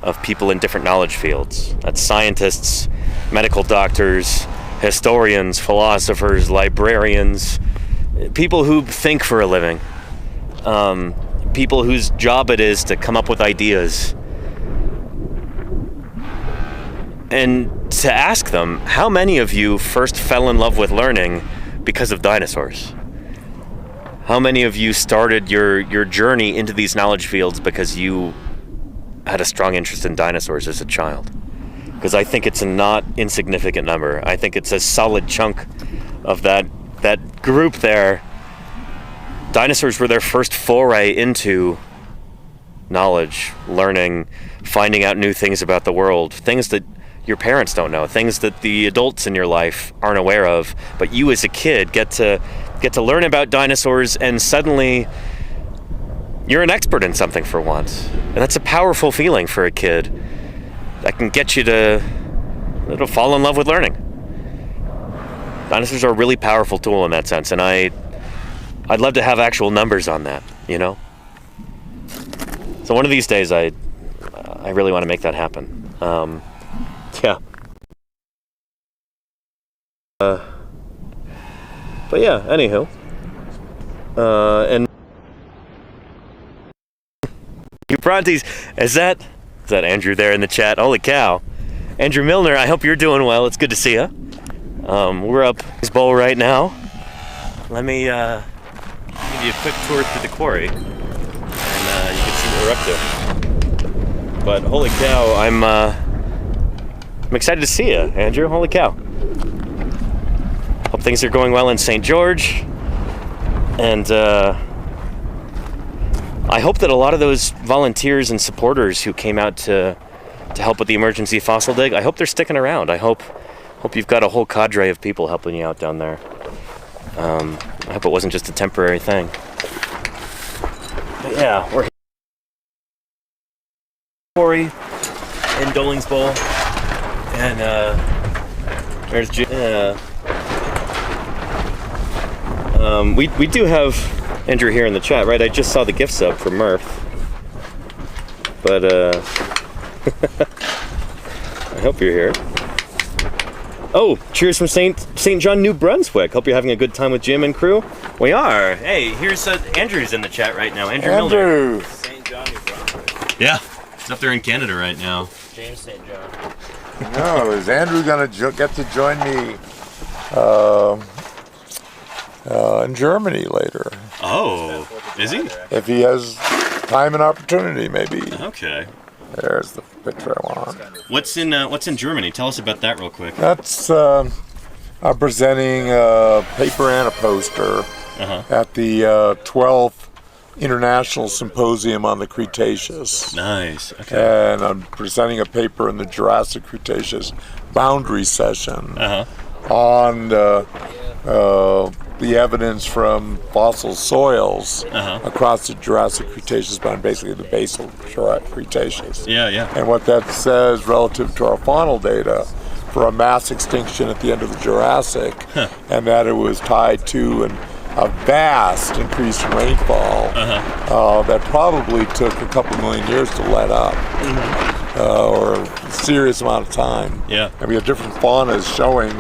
of people in different knowledge fields. That's scientists, medical doctors, historians, philosophers, librarians, people who think for a living, people whose job it is to come up with ideas. and to ask them, how many of you first fell in love with learning because of dinosaurs? How many of you started your journey into these knowledge fields because you had a strong interest in dinosaurs as a child? Because I think it's a not insignificant number. I think it's a solid chunk of that group there. Dinosaurs were their first foray into knowledge, learning, finding out new things about the world, things that your parents don't know, things that the adults in your life aren't aware of, but you as a kid get to learn about dinosaurs, and suddenly you're an expert in something for once. And that's a powerful feeling for a kid. That can get you to fall in love with learning. Dinosaurs are a really powerful tool in that sense, and I'd love to have actual numbers on that, you know? So one of these days, I really want to make that happen. Yeah. But yeah, anywho. And you Brontes, is that Andrew there in the chat? Holy cow. Andrew Milner, I hope you're doing well. It's good to see you. We're up this bowl right now. Let me give you a quick tour through the quarry, and you can see what we're up to. But holy cow, I'm excited to see you, Andrew. Holy cow. Hope things are going well in St. George, and I hope that a lot of those volunteers and supporters who came out to help with the emergency fossil dig, I hope they're sticking around. I hope you've got a whole cadre of people helping you out down there. I hope it wasn't just a temporary thing. But yeah, we're here. Quarry in Doling's Bowl, and there's we do have Andrew here in the chat, right? I just saw the gift sub from Murph, but I hope you're here. Oh, cheers from St. John, New Brunswick. Hope you're having a good time with Jim and crew. We are. Hey, here's Andrew's in the chat right now. Andrew Milner. St. John, New Brunswick. Yeah, he's up there in Canada right now. James St. John. No, is Andrew going to get to join me in Germany later? Oh, is he? If he has time and opportunity, maybe. Okay. There's the picture I want. What's in Germany? Tell us about that real quick. That's I'm presenting a paper and a poster at the 12th International Symposium on the Cretaceous. Nice. Okay. And I'm presenting a paper in the Jurassic Cretaceous boundary session on the evidence from fossil soils across the Jurassic Cretaceous boundary, basically the basal Cretaceous. Yeah. And what that says relative to our faunal data for a mass extinction at the end of the Jurassic, and that it was tied to a vast increase in rainfall that probably took a couple million years to let up, or a serious amount of time. Yeah. And we have different faunas showing,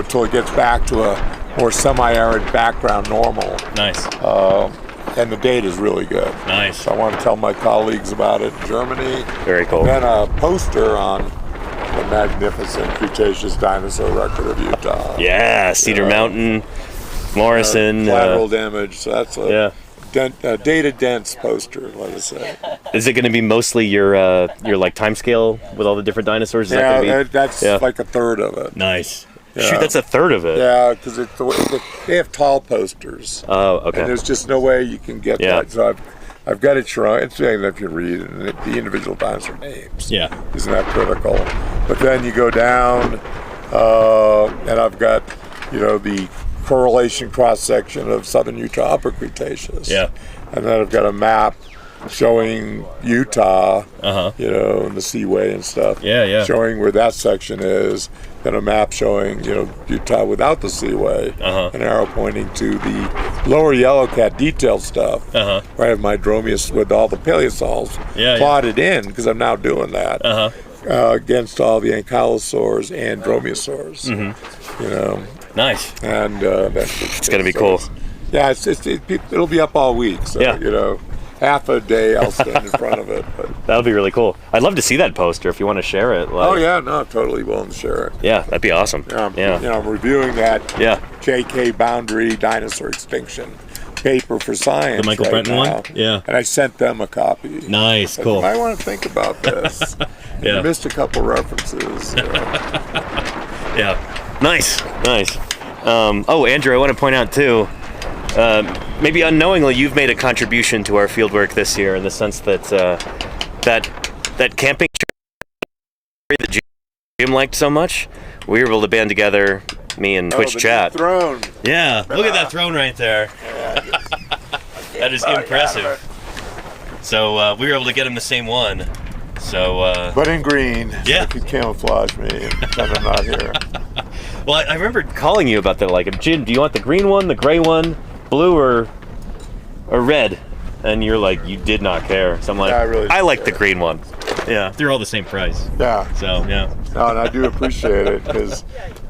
till it gets back to a more semi-arid background normal. Nice. And the data is really good. Nice. So I want to tell my colleagues about it in Germany. Very cool. And then a poster on the magnificent Cretaceous dinosaur record of Utah. Yeah, Cedar Mountain, Morrison. Collateral damage. So that's a data-dense poster, let us say. Is it going to be mostly your like time scale with all the different dinosaurs? Is that gonna be, that's like a third of it. Nice. Yeah. Shoot, that's a third of it. Yeah, because they have tall posters. Oh, okay. And there's just no way you can get that. So I've got it shrunk. It's if you read the individual dinosaur names. Yeah. Isn't that critical? But then you go down, and I've got, the correlation cross-section of southern Utah Upper Cretaceous. Yeah. And then I've got a map showing Utah, and the Seaway and stuff. Yeah. Showing where that section is. Then a map showing, Utah without the Seaway. An arrow pointing to the lower Yellowcat detailed stuff. Where I have my Dromius with all the paleosols plotted in, because I'm now doing that. Against all the ankylosaurs and dromaeosaurs. Nice. And it's going to be cool. Yeah, it'll be up all week. So, half a day I'll stand in front of it. But. That would be really cool. I'd love to see that poster if you want to share it. Like, Oh yeah, no, I'm totally willing to share it. Yeah, that'd be awesome. You know, I'm reviewing that Yeah. JK Boundary Dinosaur Extinction paper for science. The Michael right Brenton now. one? Yeah. And I sent them a copy. Nice, Like, cool. You might want to think about this. Yeah. You missed a couple references. Yeah. Nice. Oh, Andrew, I want to point out too, maybe unknowingly, you've made a contribution to our fieldwork this year in the sense that that camping tree that Jim liked so much, we were able to band together, me and Twitch the chat. new throne. Yeah, look at that throne right there. That is impressive. So we were able to get him the same one. So. But in green. Yeah. So it could camouflage me and pretend I'm not here. Well, I remember calling you about that. Like, Jim, do you want the green one, the gray one, blue, or red? And you're like, you did not care. So I'm like, Yeah, I like the green one. Yeah, they're all the same price. Yeah. So yeah. No, and I do appreciate it because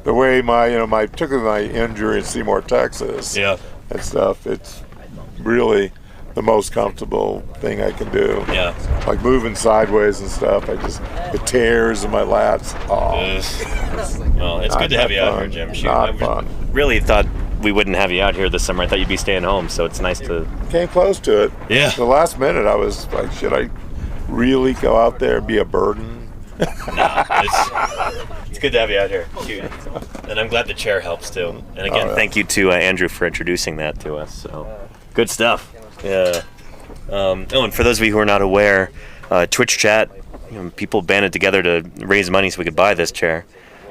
the way particularly my injury in Seymour, Texas, Yeah. and stuff, it's really the most comfortable thing I can do. Yeah. Like moving sideways and stuff, the tears in my lats. Oh, Well, it's good to have you out here, Jim. Shoot, Not I fun. really thought we wouldn't have you out here this summer. I thought you'd be staying home, so it's nice to. Came close to it. Yeah. The last minute, I was like, should I really go out there and be a burden? It's good to have you out here. Shoot. And I'm glad the chair helps too. And again, thank you to Andrew for introducing that to us. So good stuff. Yeah. And for those of you who are not aware, Twitch chat, people banded together to raise money so we could buy this chair.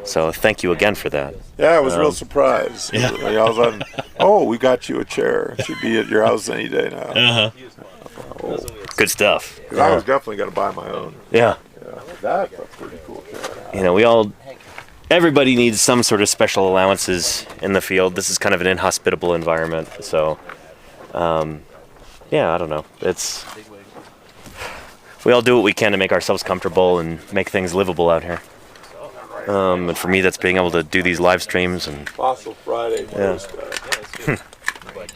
So thank you again for that. Yeah, I was real surprised. Yeah. Like, all of a sudden, oh, we got you a chair. It should be at your house any day now. Good stuff. 'Cause I was definitely going to buy my own. Yeah. That's a pretty cool chair. Everybody needs some sort of special allowances in the field. This is kind of an inhospitable environment. So, yeah, I don't know. We all do what we can to make ourselves comfortable and make things livable out here. And for me, that's being able to do these live streams. And Fossil Friday post.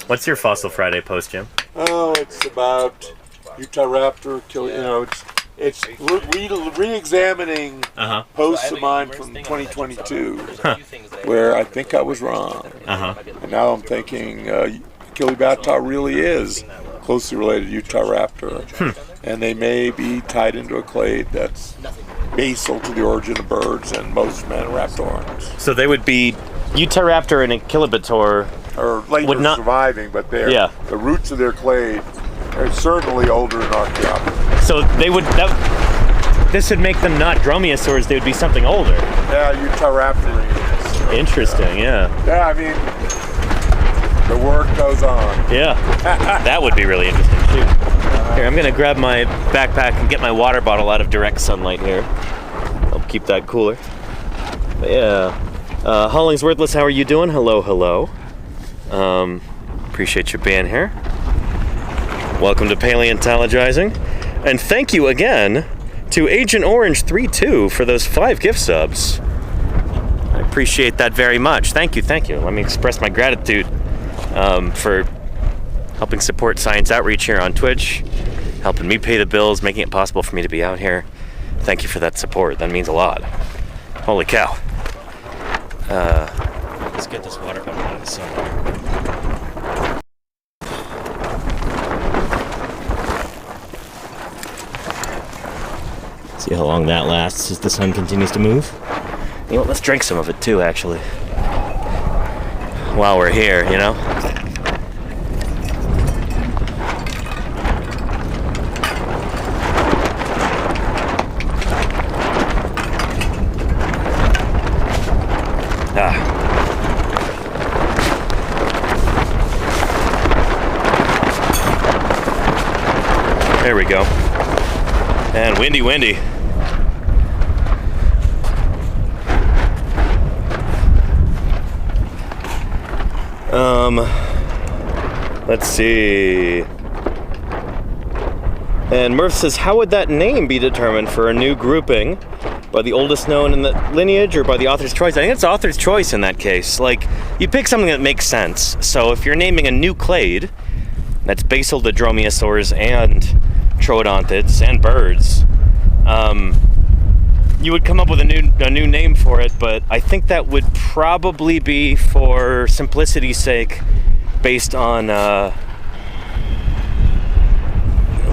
what's your Fossil Friday post, Jim? Oh, it's about Utah raptor killing. It's re-examining posts of mine from 2022, where I think I was wrong. And now I'm thinking Kilibata really is closely related to Utah raptor, and they may be tied into a clade that's basal to the origin of birds and most maniraptorans. So they would be Utahraptor and Kilibata Or later would not surviving, but Yeah. the roots of their clade are certainly older than Archaeopteryx. So they would. This would make them not dromaeosaurs. They would be something older. Yeah, Utahraptorines. Interesting. Yeah. Yeah, I mean, the work goes on. Yeah. That would be really interesting too. Here, I'm gonna grab my backpack and get my water bottle out of direct sunlight here. I'll keep that cooler. But yeah. Hollingsworthless, how are you doing? Hello. Appreciate you being here. Welcome to Paleontologizing. And thank you again to Agent Orange 32 for those 5 gift subs. I appreciate that very much. Thank you. Let me express my gratitude for helping support science outreach here on Twitch, helping me pay the bills, making it possible for me to be out here. Thank you for that support. That means a lot. Holy cow. Let's get this water bottle out of the sun. See how long that lasts as the sun continues to move. You know what, let's drink some of it too, actually. While we're here, you know? There we go. And windy. Let's see. And Murph says, how would that name be determined for a new grouping? By the oldest known in the lineage or by the author's choice? I think it's author's choice in that case. Like, you pick something that makes sense. So if you're naming a new clade, that's basal to dromaeosaurs and troodontids and birds, you would come up with a new name for it, but I think that would probably be, for simplicity's sake, based on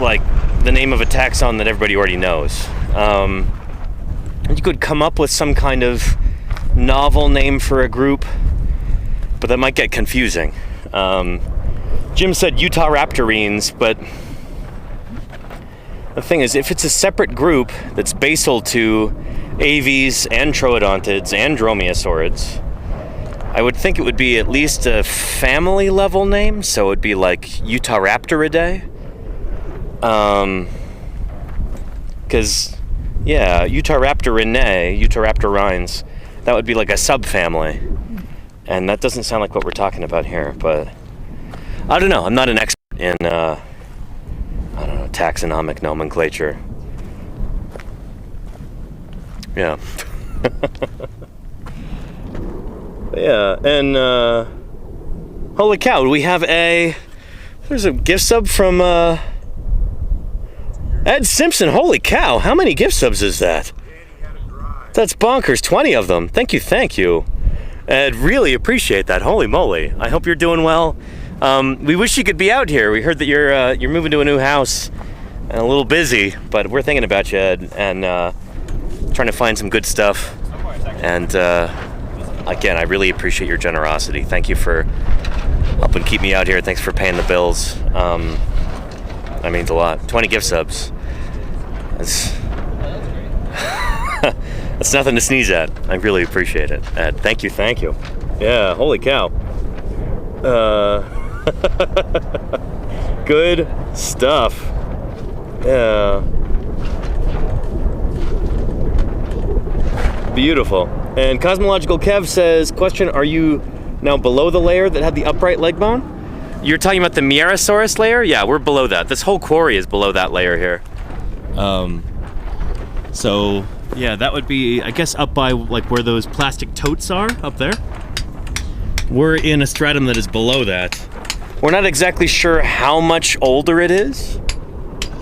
like the name of a taxon that everybody already knows. You could come up with some kind of novel name for a group, but that might get confusing. Jim said Utah raptorines, but the thing is, if it's a separate group that's basal to aves and troodontids and dromaeosaurids, I would think it would be at least a family level name, so it would be like Utah Raptoridae. Because, yeah, Utah Raptorinae, Utah Raptorines, that would be like a subfamily. And that doesn't sound like what we're talking about here, but I don't know. I'm not an expert in, I don't know, taxonomic nomenclature. Yeah. Yeah, and holy cow, we have there's a gift sub from Ed Simpson. Holy cow, how many gift subs is that? That's bonkers, 20 of them. Thank you. Ed, really appreciate that. Holy moly. I hope you're doing well. We wish you could be out here. We heard that you're moving to a new house and a little busy, but we're thinking about you, Ed, and trying to find some good stuff. And again, I really appreciate your generosity. Thank you for helping keep me out here. Thanks for paying the bills. That means a lot. 20 gift subs. That's nothing to sneeze at. I really appreciate it. Ed, thank you. Yeah, holy cow. Good stuff. Yeah. Beautiful. And Cosmological Kev says, question, are you now below the layer that had the upright leg bone? You're talking about the Mierosaurus layer? Yeah, we're below that. This whole quarry is below that layer here. So, yeah, that would be, I guess, up by like where those plastic totes are, up there. We're in a stratum that is below that. We're not exactly sure how much older it is.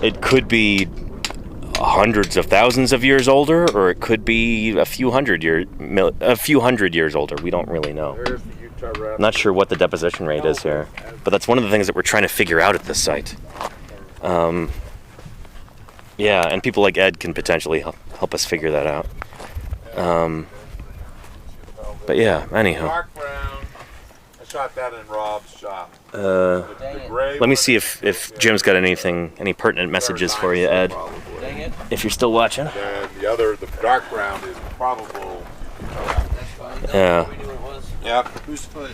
It could be hundreds of thousands of years older, or it could be a few hundred years older. We don't really know. I'm not sure what the deposition rate is here, but that's one of the things that we're trying to figure out at this site. Yeah, and people like Ed can potentially help us figure that out. But yeah, anyhow. Dark brown. I shot that in Rob's shop. Let me see if Jim's got any pertinent messages for you, Ed. If you're still watching. And the dark brown is probable. Yeah. Yep. Whose foot?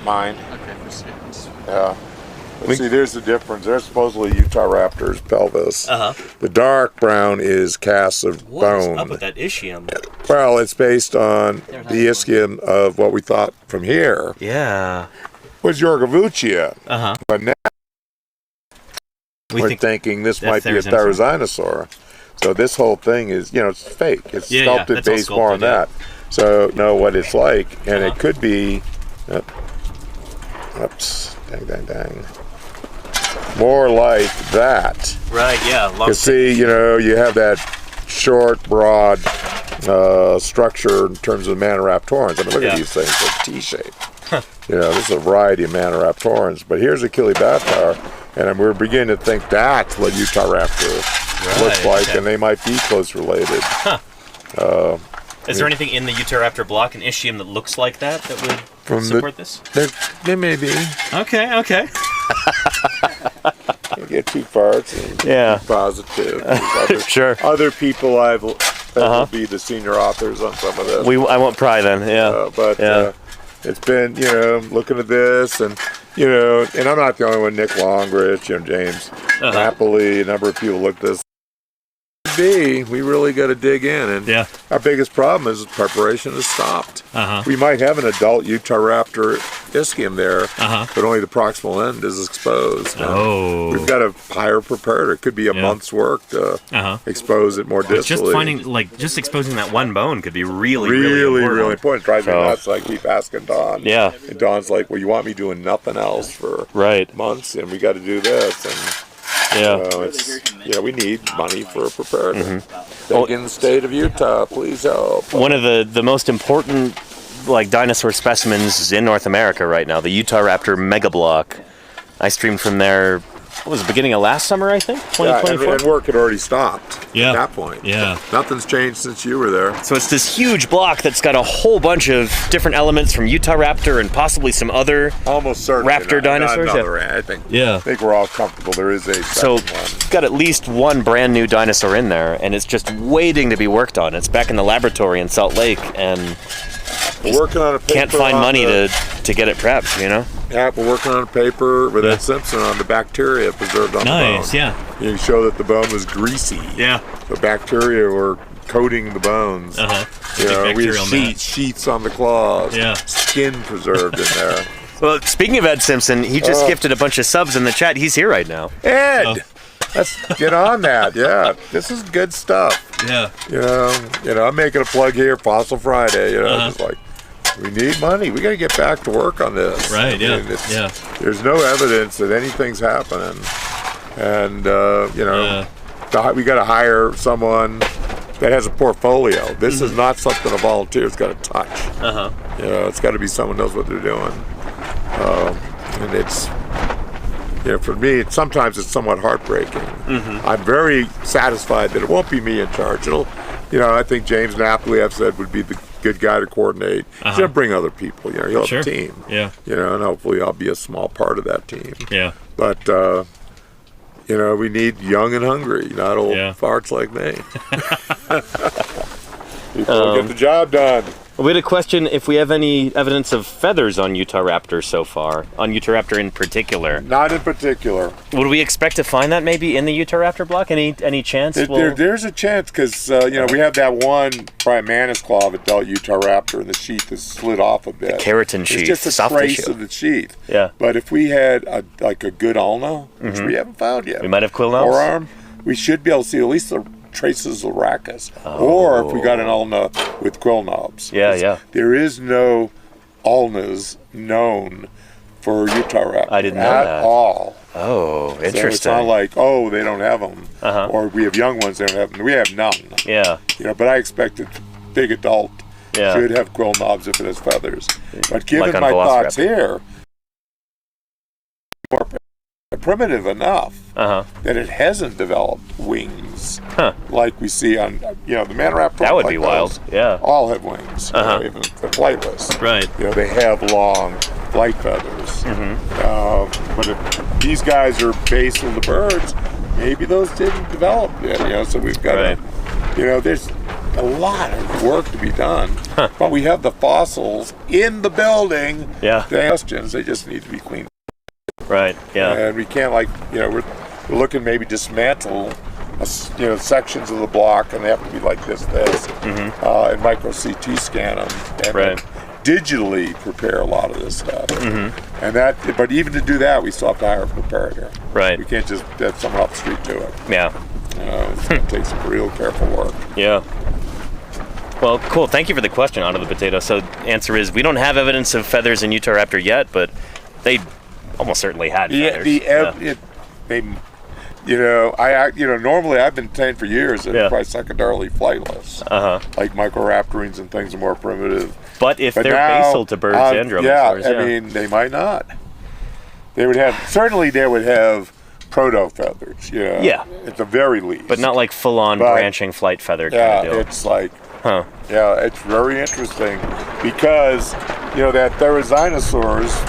Mine. Okay, for Yeah. But see, there's the difference. They're supposedly Utah Raptors pelvis. The dark brown is casts of bone. What's up with that ischium? Well, it's based on the ischium of what we thought from here Yeah. was Yorgavuchia. But now we're think thinking this that's might be a Therizinosaur. So this whole thing is, it's fake. It's sculpted that's all based more on that. So know what it's like, and it could be. Oops! Dang! More like that. Right. Yeah. You see, you have that short, broad structure in terms of Maniraptorans. I mean, look at these things, they're T-shaped. This is a variety of Maniraptorans, but here's Achillibatar, and we're beginning to think that's what Utah Raptor looks like, and they might be close related. Is there anything in the Utah Raptor block, an ischium that looks like that would support this? There may be. Okay. You get two parts and be positive. Sure. Other people will be the senior authors on some of this. I won't pry then. Yeah. It's been looking at this and and I'm not the only one. Nick Longrich, James Napoli, a number of people looked at this. be. We really got to dig in. And Yeah. our biggest problem is preparation is stopped. Uh-huh. We might have an adult Utahraptor ischium there, Uh-huh. but only the proximal end is exposed. And Oh. we've got to hire a preparator. It could be a month's work to expose it more distally. Just exposing that one bone could be really important. Drives me nuts. So I keep asking Don. Yeah. And Don's like, well, you want me doing nothing else for months, and we got to do this. And we need money for a preparator. Big in the state of Utah, please help. One of the most important dinosaur specimens in North America right now, the Utahraptor megablock. I streamed from there. What was it, beginning of last summer, I think? 2024? And work had already stopped at that point. Yeah. Nothing's changed since you were there. So it's this huge block that's got a whole bunch of different elements from Utahraptor and possibly some other raptor dinosaurs. I think we're all comfortable. There is a second one. Got at least one brand new dinosaur in there, and it's just waiting to be worked on. It's back in the laboratory in Salt Lake, and we're working on a paper. Can't find money to get it prepped, you know? Yeah, we're working on a paper with Ed Simpson on the bacteria preserved on the bone. Nice, yeah. You show that the bone was greasy. Yeah. The bacteria were coating the bones. We have sheets on the claws. Yeah. Skin preserved in there. Well, speaking of Ed Simpson, he just gifted a bunch of subs in the chat. He's here right now. Ed! Let's get on that. Yeah, this is good stuff. Yeah. I'm making a plug here, Fossil Friday. Just like, we need money. We got to get back to work on this. Right. There's no evidence that anything's happening, and we got to hire someone that has a portfolio. This is not something a volunteer's got to touch. It's got to be someone who knows what they're doing, and it's. For me, sometimes it's somewhat heartbreaking. I'm very satisfied that it won't be me in charge. I think James Napoli, I've said, would be the good guy to coordinate. He's going to bring other people. He'll have a team. Yeah. And hopefully I'll be a small part of that team. Yeah. But, we need young and hungry, not old farts like me. People get the job done. We had a question if we have any evidence of feathers on Utahraptor so far, on Utahraptor in particular. Not in particular. Would we expect to find that maybe in the Utahraptor block? Any chance? There's a chance because we have that one probably mantis claw of adult Utahraptor, and the sheath is slid off a bit. The keratin sheath, it's just a trace of the sheath. Yeah. But if we had a good ulna, which we haven't found yet, we might have quill knobs. Forearm, we should be able to see at least the traces of rachis, or if we got an ulna with quill knobs. There is no ulnas known for Utahraptor. I didn't know at that. all. Oh, interesting. So it's not like, they don't have them, or we have young ones, they don't have them. We have none. Yeah. But I expected big adult should have quill knobs if it has feathers. But given my thoughts here, primitive enough that it hasn't developed wings like we see on the Maniraptor. That would be wild. Yeah, all have wings. Even the flightless. Right. They have long flight feathers. But if these guys are basal to birds, maybe those didn't develop yet. So we've got to, there's a lot of work to be done. But we have the fossils in the building. Yeah. The questions, they just need to be cleaned. Right. Yeah. And we can't we're looking maybe dismantle sections of the block, and they have to be like this, and micro CT scan them, and digitally prepare a lot of this stuff. And but even to do that, we still have to hire a preparator. Right. We can't just have someone off the street do it. Yeah. It's going to take some real careful work. Yeah. Well, cool. Thank you for the question, Out of the Potato. So, answer is we don't have evidence of feathers in Utahraptor yet, but they almost certainly had feathers. Normally I've been trained for years that probably secondarily flightless. Like microraptorines and things are more primitive. But if they're basal to birds and dromaeosaurs, I mean, they might not. They would have, certainly they would have proto feathers, at the very least. But not like full-on branching flight feather kind of deal. It's like, it's very interesting because, that Therizinosaurs,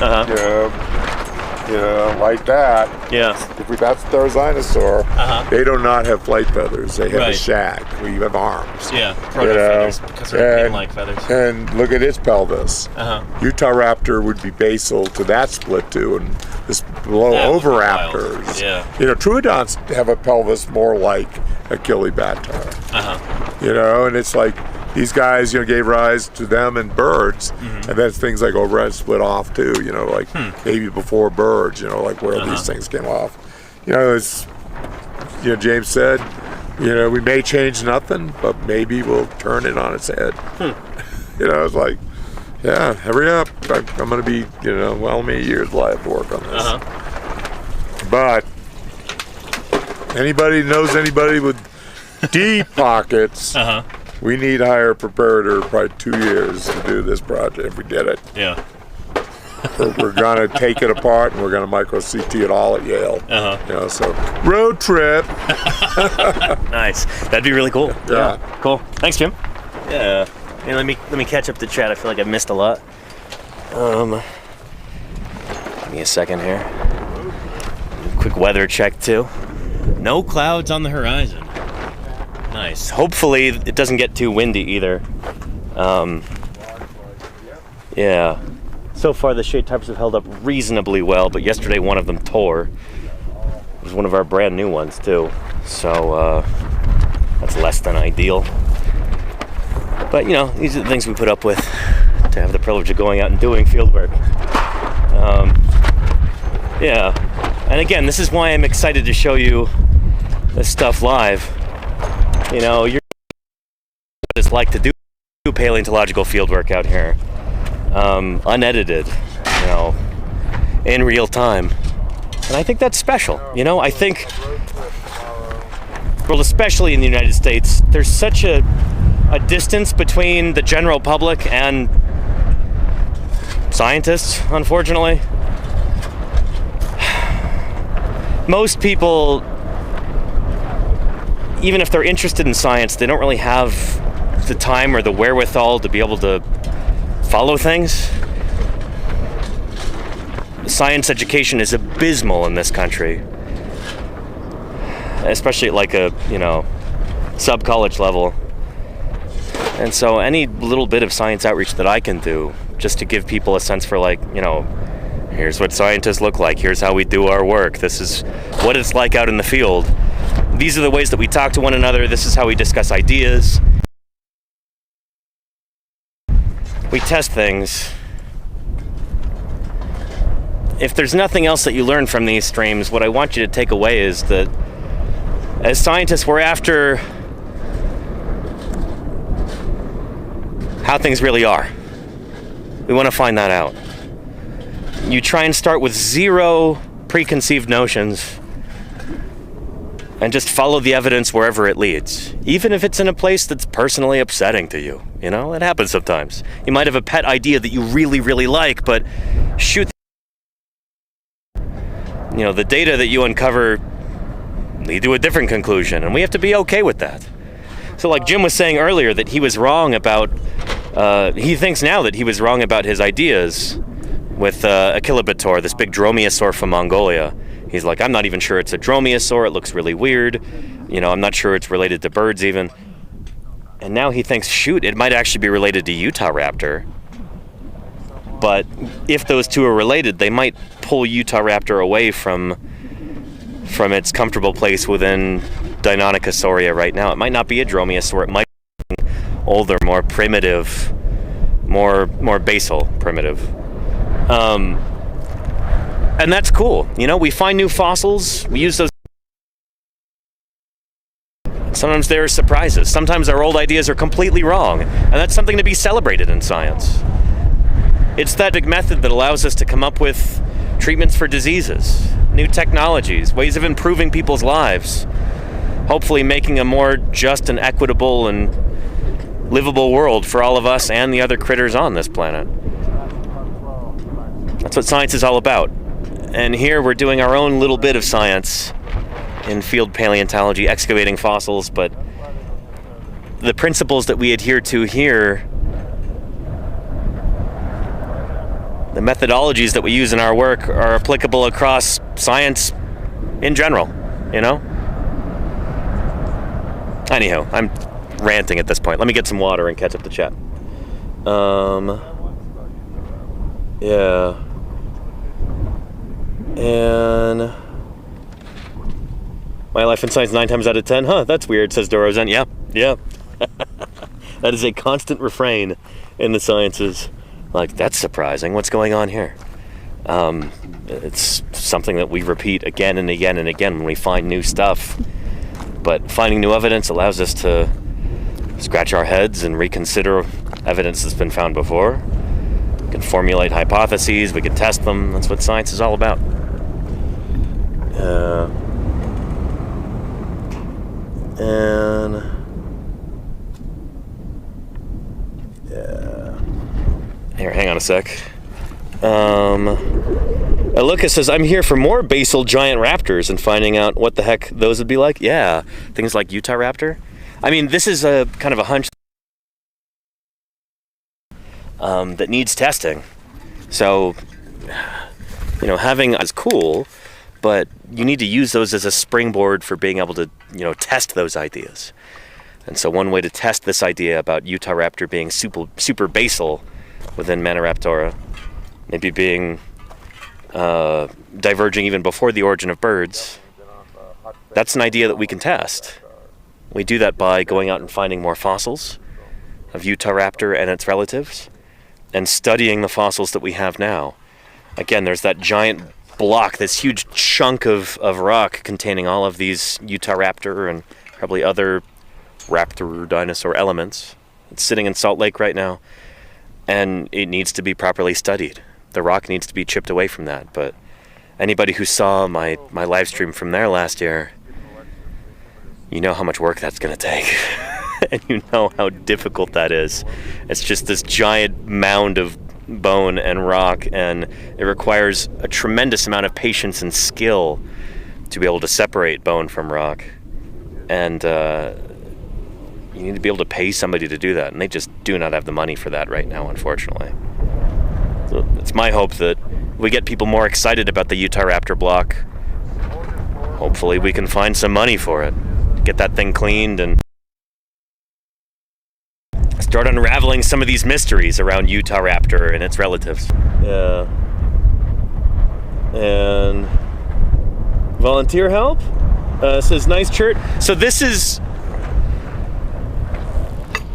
like that. Yeah. If that's Therizinosaur, they do not have flight feathers. They have a shag. We have arms. Yeah, proto feathers, because they're pin-like feathers. And look at its pelvis. Utahraptor would be basal to that split too, and this below oviraptors. Yeah. Troodonts have a pelvis more like Achilibacter. You know, and it's like these guys, you know, gave rise to them and birds, and then things like overhead split off too. You know, like maybe before birds. You know, like where these things came off. You know, it's, you know, James said, you know, we may change nothing, but maybe we'll turn it on its head. You know, it's like, yeah, hurry up. I'm going to be, you know, well, many years will I have to work on this. But anybody knows anybody with deep pockets, we need to hire a preparator probably 2 years to do this project if we did it. Yeah. We're going to take it apart and we're going to micro CT it all at Yale. You know, so road trip. Nice. That'd be really cool. Yeah. Cool. Thanks, Jim. Yeah. Hey, let me catch up the chat. I feel like I missed a lot. Give me a second here. Quick weather check too. No clouds on the horizon. Nice. Hopefully it doesn't get too windy either. Yeah. So far the shade tarps have held up reasonably well, but yesterday one of them tore. It was one of our brand new ones too. So that's less than ideal. But you know, these are the things we put up with to have the privilege of going out and doing field work. Yeah. And again, this is why I'm excited to show you this stuff live. You know, you're what it's like to do paleontological field work out here. Unedited, you know, in real time. And I think that's special. You know, I think, well, especially in the United States, there's such a distance between the general public and scientists, unfortunately. Most people, even if they're interested in science, they don't really have the time or the wherewithal to be able to follow things. Science education is abysmal in this country, especially at like a, you know, sub-college level. And so any little bit of science outreach that I can do, just to give people a sense for, like, you know, here's what scientists look like, here's how we do our work, this is what it's like out in the field, these are the ways that we talk to one another, this is how we discuss ideas. We test things. If there's nothing else that you learn from these streams, what I want you to take away is that as scientists, we're after how things really are. We want to find that out. You try and start with zero preconceived notions and just follow the evidence wherever it leads, even if it's in a place that's personally upsetting to you. You know, it happens sometimes. You might have a pet idea that you really, really like, but shoot, you know, the data that you uncover lead to a different conclusion, and we have to be okay with that. So like Jim was saying earlier that he was wrong about, he thinks now that he was wrong about his ideas with Achilibacter, this big dromaeosaur from Mongolia. He's like, I'm not even sure it's a dromaeosaur, it looks really weird. You know, I'm not sure it's related to birds even. And now he thinks, shoot, it might actually be related to Utah raptor. But if those two are related, they might pull Utah raptor away from its comfortable place within Deinonychosauria right now. It might not be a dromaeosaur, it might be older, more primitive, more basal primitive. And that's cool. You know, we find new fossils, we use those. Sometimes there are surprises. Sometimes our old ideas are completely wrong, and that's something to be celebrated in science. It's that big method that allows us to come up with treatments for diseases, new technologies, ways of improving people's lives, hopefully making a more just and equitable and livable world for all of us and the other critters on this planet. That's what science is all about. And here we're doing our own little bit of science in field paleontology, excavating fossils, but the principles that we adhere to here, the methodologies that we use in our work are applicable across science in general, you know? Anyhow, I'm ranting at this point. Let me get some water and catch up the chat. Yeah. And My life in science 9 times out of 10. Huh, that's weird, says Dorozen. Yeah, yeah. That is a constant refrain in the sciences. Like, that's surprising. What's going on here? It's something that we repeat again and again and again when we find new stuff. But finding new evidence allows us to scratch our heads and reconsider evidence that's been found before. We can formulate hypotheses, we can test them. That's what science is all about. Here, hang on a sec. Aluka says, I'm here for more basal giant raptors and finding out what the heck those would be like. Yeah, things like Utah raptor. I mean, this is a kind of a hunch that needs testing. So, you know, having is cool, but you need to use those as a springboard for being able to, you know, test those ideas. And so one way to test this idea about Utah raptor being super basal within Maniraptora, maybe being diverging even before the origin of birds, that's an idea that we can test. We do that by going out and finding more fossils of Utah raptor and its relatives and studying the fossils that we have now. Again, there's that giant block, this huge chunk of rock containing all of these Utah raptor and probably other raptor dinosaur elements. It's sitting in Salt Lake right now, and it needs to be properly studied. The rock needs to be chipped away from that. But anybody who saw my live stream from there last year, you know how much work that's going to take. And you know how difficult that is. It's just this giant mound of bone and rock, and it requires a tremendous amount of patience and skill to be able to separate bone from rock. And you need to be able to pay somebody to do that, and they just do not have the money for that right now, unfortunately. So it's my hope that we get people more excited about the Utah raptor block. Hopefully we can find some money for it, get that thing cleaned, and start unraveling some of these mysteries around Utah raptor and its relatives. Yeah. And volunteer help says nice shirt. So this is,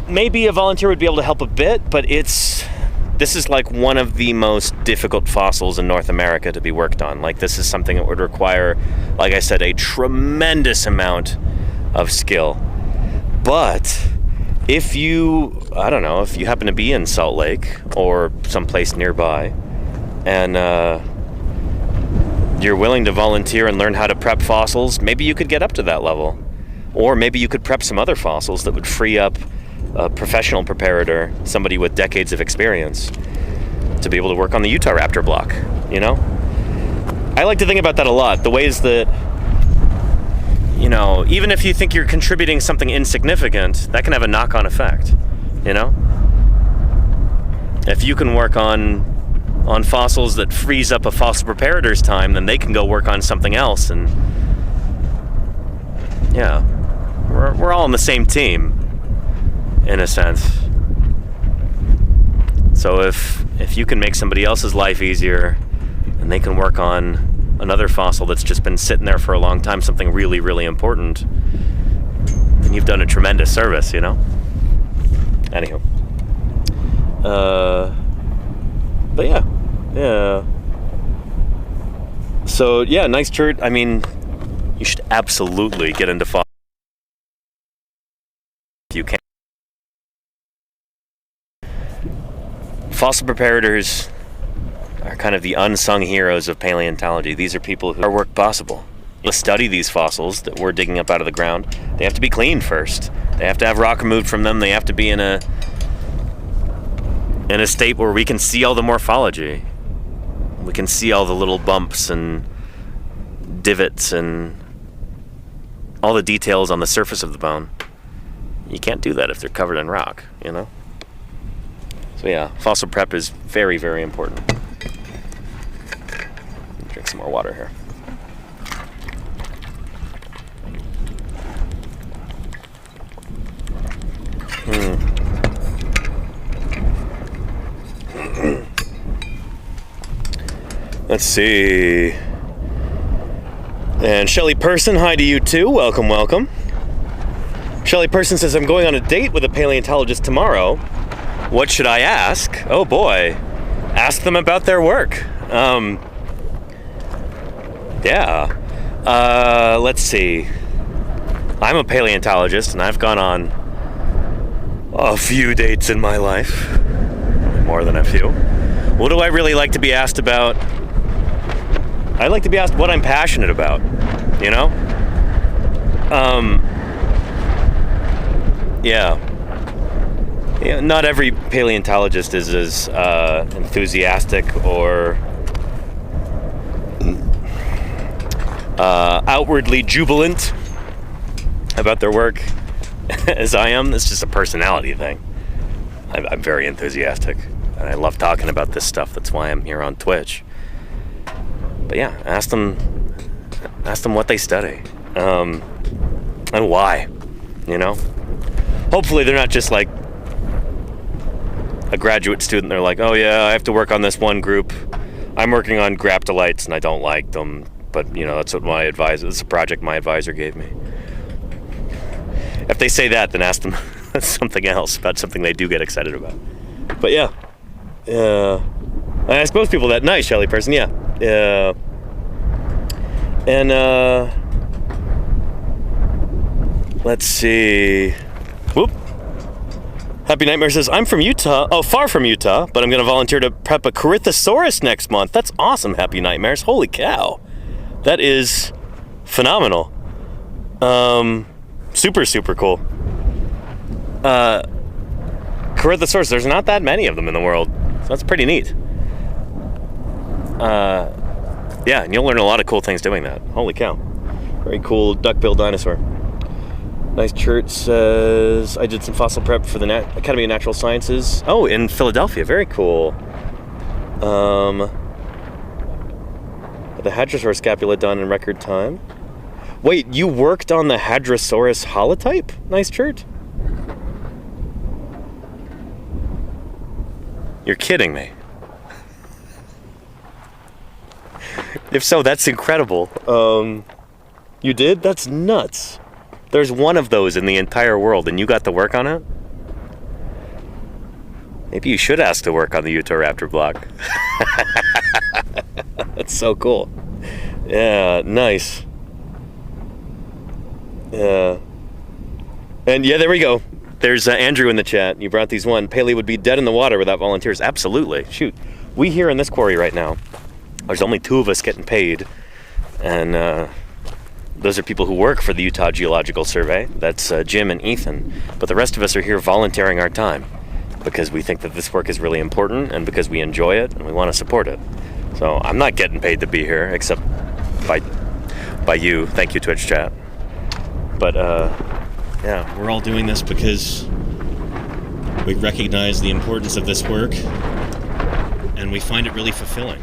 maybe a volunteer would be able to help a bit, but this is like one of the most difficult fossils in North America to be worked on. Like, this is something that would require, like I said, a tremendous amount of skill. But if you, I don't know, if you happen to be in Salt Lake or someplace nearby, and you're willing to volunteer and learn how to prep fossils, maybe you could get up to that level. Or maybe you could prep some other fossils that would free up a professional preparator, somebody with decades of experience, to be able to work on the Utah raptor block, you know? I like to think about that a lot. The ways that, you know, even if you think you're contributing something insignificant, that can have a knock-on effect, you know? If you can work on fossils that frees up a fossil preparator's time, then they can go work on something else, and yeah, we're all on the same team, in a sense. So if you can make somebody else's life easier and they can work on another fossil that's just been sitting there for a long time, something really, really important, then you've done a tremendous service, you know? Anywho. But yeah. So yeah, nice shirt. I mean, you should absolutely get into fossils if you can. Fossil preparators are kind of the unsung heroes of paleontology. These are people who are work possible. To study these fossils that we're digging up out of the ground, they have to be cleaned first. They have to have rock removed from them. They have to be in a state where we can see all the morphology. We can see all the little bumps and divots and all the details on the surface of the bone. You can't do that if they're covered in rock, you know? So yeah, fossil prep is very, very important. Drink some more water here. Let's see. And Shelly Person, hi to you too. Welcome, welcome. Shelly Person says, I'm going on a date with a paleontologist tomorrow. What should I ask? Oh boy. Ask them about their work. Let's see. I'm a paleontologist and I've gone on a few dates in my life. More than a few. What do I really like to be asked about? I like to be asked what I'm passionate about, you know? Yeah, not every paleontologist is as enthusiastic or outwardly jubilant about their work as I am. It's just a personality thing. I'm very enthusiastic, and I love talking about this stuff. That's why I'm here on Twitch. But yeah, ask them what they study, and why, you know? Hopefully they're not just like a graduate student. They're like, oh yeah, I have to work on this one group. I'm working on graptolites and I don't like them, but you know, that's what it's a project my advisor gave me. If they say that, then ask them something else about something they do get excited about. But yeah, I ask most people that. Nice, Shelly Person, yeah. And let's see. Whoop. Happy Nightmare says, I'm from Utah. Oh, far from Utah, but I'm going to volunteer to prep a Corythosaurus next month. That's awesome, Happy Nightmares. Holy cow. That is phenomenal. Super, super cool. Corythosaurus, there's not that many of them in the world. So that's pretty neat. Yeah, and you'll learn a lot of cool things doing that. Holy cow. Very cool duck-billed dinosaur. Nice Church says, I did some fossil prep for the Academy of Natural Sciences. Oh, in Philadelphia. Very cool. The Hadrosaurus scapula done in record time. Wait, you worked on the Hadrosaurus holotype? Nice Church. You're kidding me. If so, that's incredible. You did? That's nuts. There's one of those in the entire world, and you got to work on it? Maybe you should ask to work on the Utah Raptor block. That's so cool. Yeah, nice. Yeah. And yeah, there we go. There's Andrew in the chat. You brought these one. Paley would be dead in the water without volunteers. Absolutely. Shoot. We here in this quarry right now, there's only 2 of us getting paid. And those are people who work for the Utah Geological Survey. That's Jim and Ethan. But the rest of us are here volunteering our time because we think that this work is really important and because we enjoy it and we want to support it. So I'm not getting paid to be here except by you. Thank you, Twitch chat. But yeah, we're all doing this because we recognize the importance of this work and we find it really fulfilling.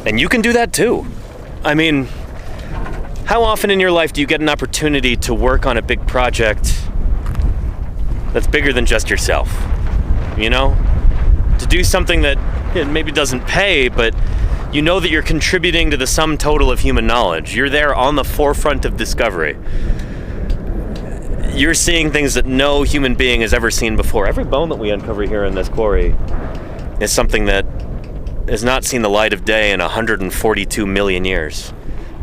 And you can do that too. I mean, how often in your life do you get an opportunity to work on a big project that's bigger than just yourself? You know? To do something that maybe doesn't pay, but you know that you're contributing to the sum total of human knowledge. You're there on the forefront of discovery. You're seeing things that no human being has ever seen before. Every bone that we uncover here in this quarry is something that has not seen the light of day in 142 million years.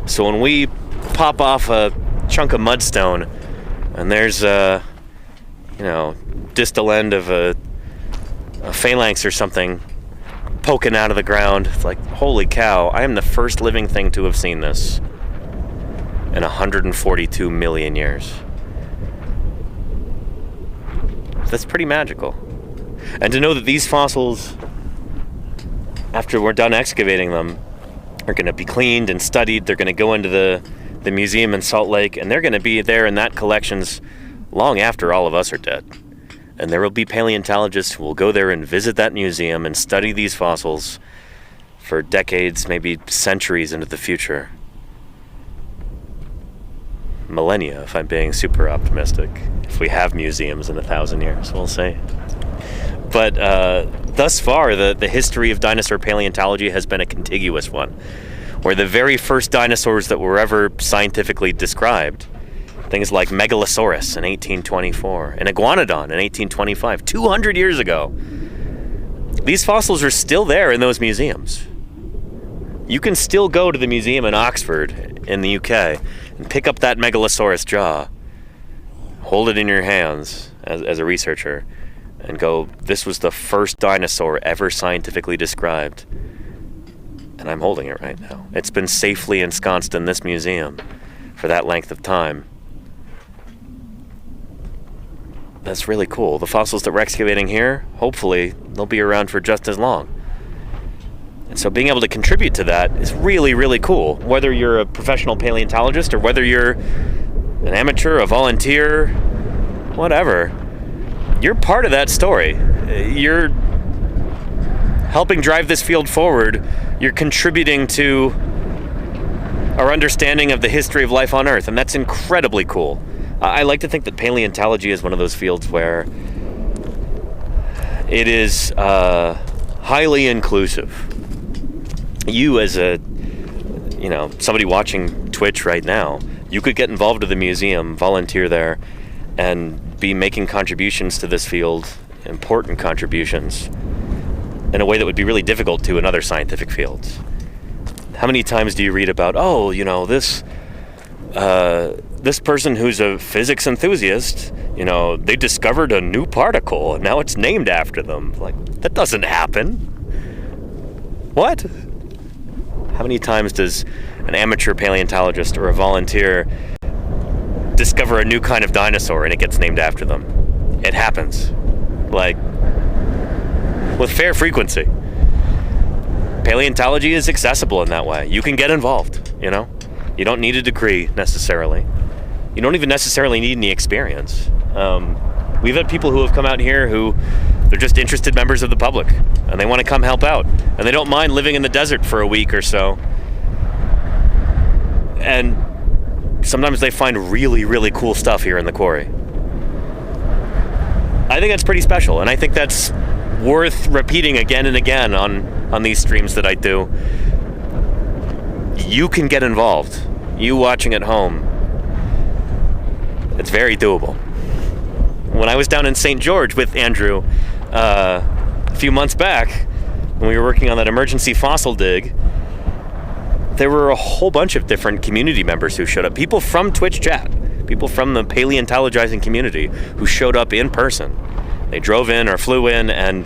So when we pop off a chunk of mudstone and there's distal end of a phalanx or something poking out of the ground, it's like, holy cow, I am the first living thing to have seen this in 142 million years. That's pretty magical. And to know that these fossils, after we're done excavating them, are going to be cleaned and studied. They're going to go into the museum in Salt Lake, and they're going to be there in that collections long after all of us are dead. And there will be paleontologists who will go there and visit that museum and study these fossils for decades, maybe centuries into the future. Millennia, if I'm being super optimistic. If we have museums in 1,000 years, we'll see. But thus far, the history of dinosaur paleontology has been a contiguous one. where the very first dinosaurs that were ever scientifically described, things like Megalosaurus in 1824 and iguanodont in 1825, 200 years ago, these fossils are still there in those museums. You can still go to the museum in Oxford in the UK and pick up that Megalosaurus jaw, hold it in your hands as a researcher, and go, this was the first dinosaur ever scientifically described. And I'm holding it right now. It's been safely ensconced in this museum for that length of time. That's really cool. The fossils that we're excavating here, hopefully, they'll be around for just as long. And so being able to contribute to that is really, really cool. Whether you're a professional paleontologist or whether you're an amateur, a volunteer, whatever, you're part of that story. You're helping drive this field forward. You're contributing to our understanding of the history of life on Earth, and that's incredibly cool. I like to think that paleontology is one of those fields where it is highly inclusive. You as somebody watching Twitch right now, you could get involved with the museum, volunteer there, and be making contributions to this field, important contributions, in a way that would be really difficult to in other scientific fields. How many times do you read about, this person who's a physics enthusiast, they discovered a new particle and now it's named after them. Like, that doesn't happen. What? How many times does an amateur paleontologist or a volunteer discover a new kind of dinosaur and it gets named after them? It happens. Like, with fair frequency. Paleontology is accessible in that way. You can get involved, You don't need a degree, necessarily. You don't even necessarily need any experience. We've had people who have come out here who, they're just interested members of the public, and they want to come help out. And they don't mind living in the desert for a week or so. And sometimes they find really, really cool stuff here in the quarry. I think that's pretty special, and I think that's worth repeating again and again on these streams that I do. You can get involved. You watching at home, it's very doable. When I was down in St. George with Andrew a few months back, when we were working on that emergency fossil dig, there were a whole bunch of different community members who showed up. People from Twitch chat, people from the Paleontologizing community who showed up in person. They drove in or flew in, and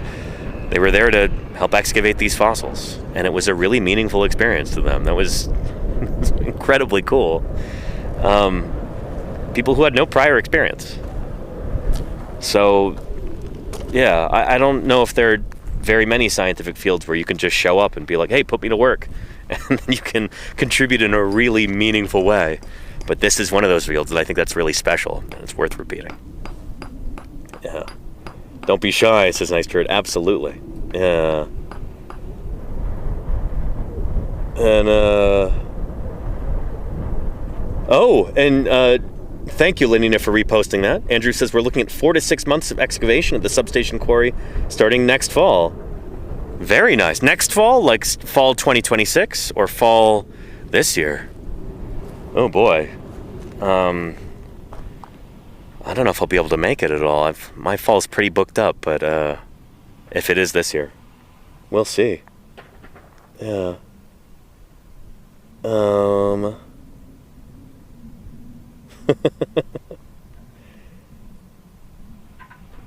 they were there to help excavate these fossils. And it was a really meaningful experience to them. That was incredibly cool. People who had no prior experience. So, yeah, I don't know if there are very many scientific fields where you can just show up and be like, hey, put me to work. And you can contribute in a really meaningful way. But this is one of those fields that I think that's really special, and it's worth repeating. Yeah. Don't be shy, says Nice Turd. Absolutely. Yeah. And, thank you, Lenina, for reposting that. Andrew says we're looking at 4 to 6 months of excavation at the substation quarry starting next fall. Very nice. Next fall? Like fall 2026 or fall this year? Oh, boy. I don't know if I'll be able to make it at all. My fall's pretty booked up, but if it is this year, we'll see. Yeah.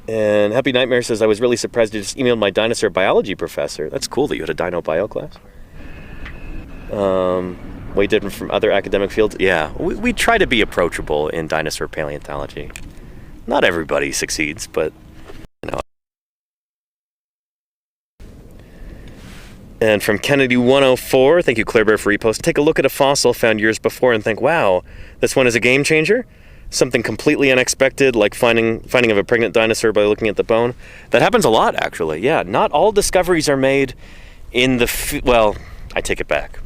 And Happy Nightmare says, I was really surprised you just emailed my dinosaur biology professor. That's cool that you had a dino bio class. Way different from other academic fields. Yeah, we try to be approachable in dinosaur paleontology. Not everybody succeeds, but, And from Kennedy 104, thank you, Claire Bear, for repost. Take a look at a fossil found years before and think, wow, this one is a game changer? Something completely unexpected, like finding of a pregnant dinosaur by looking at the bone. That happens a lot, actually. Yeah, not all discoveries are made in the well, I take it back.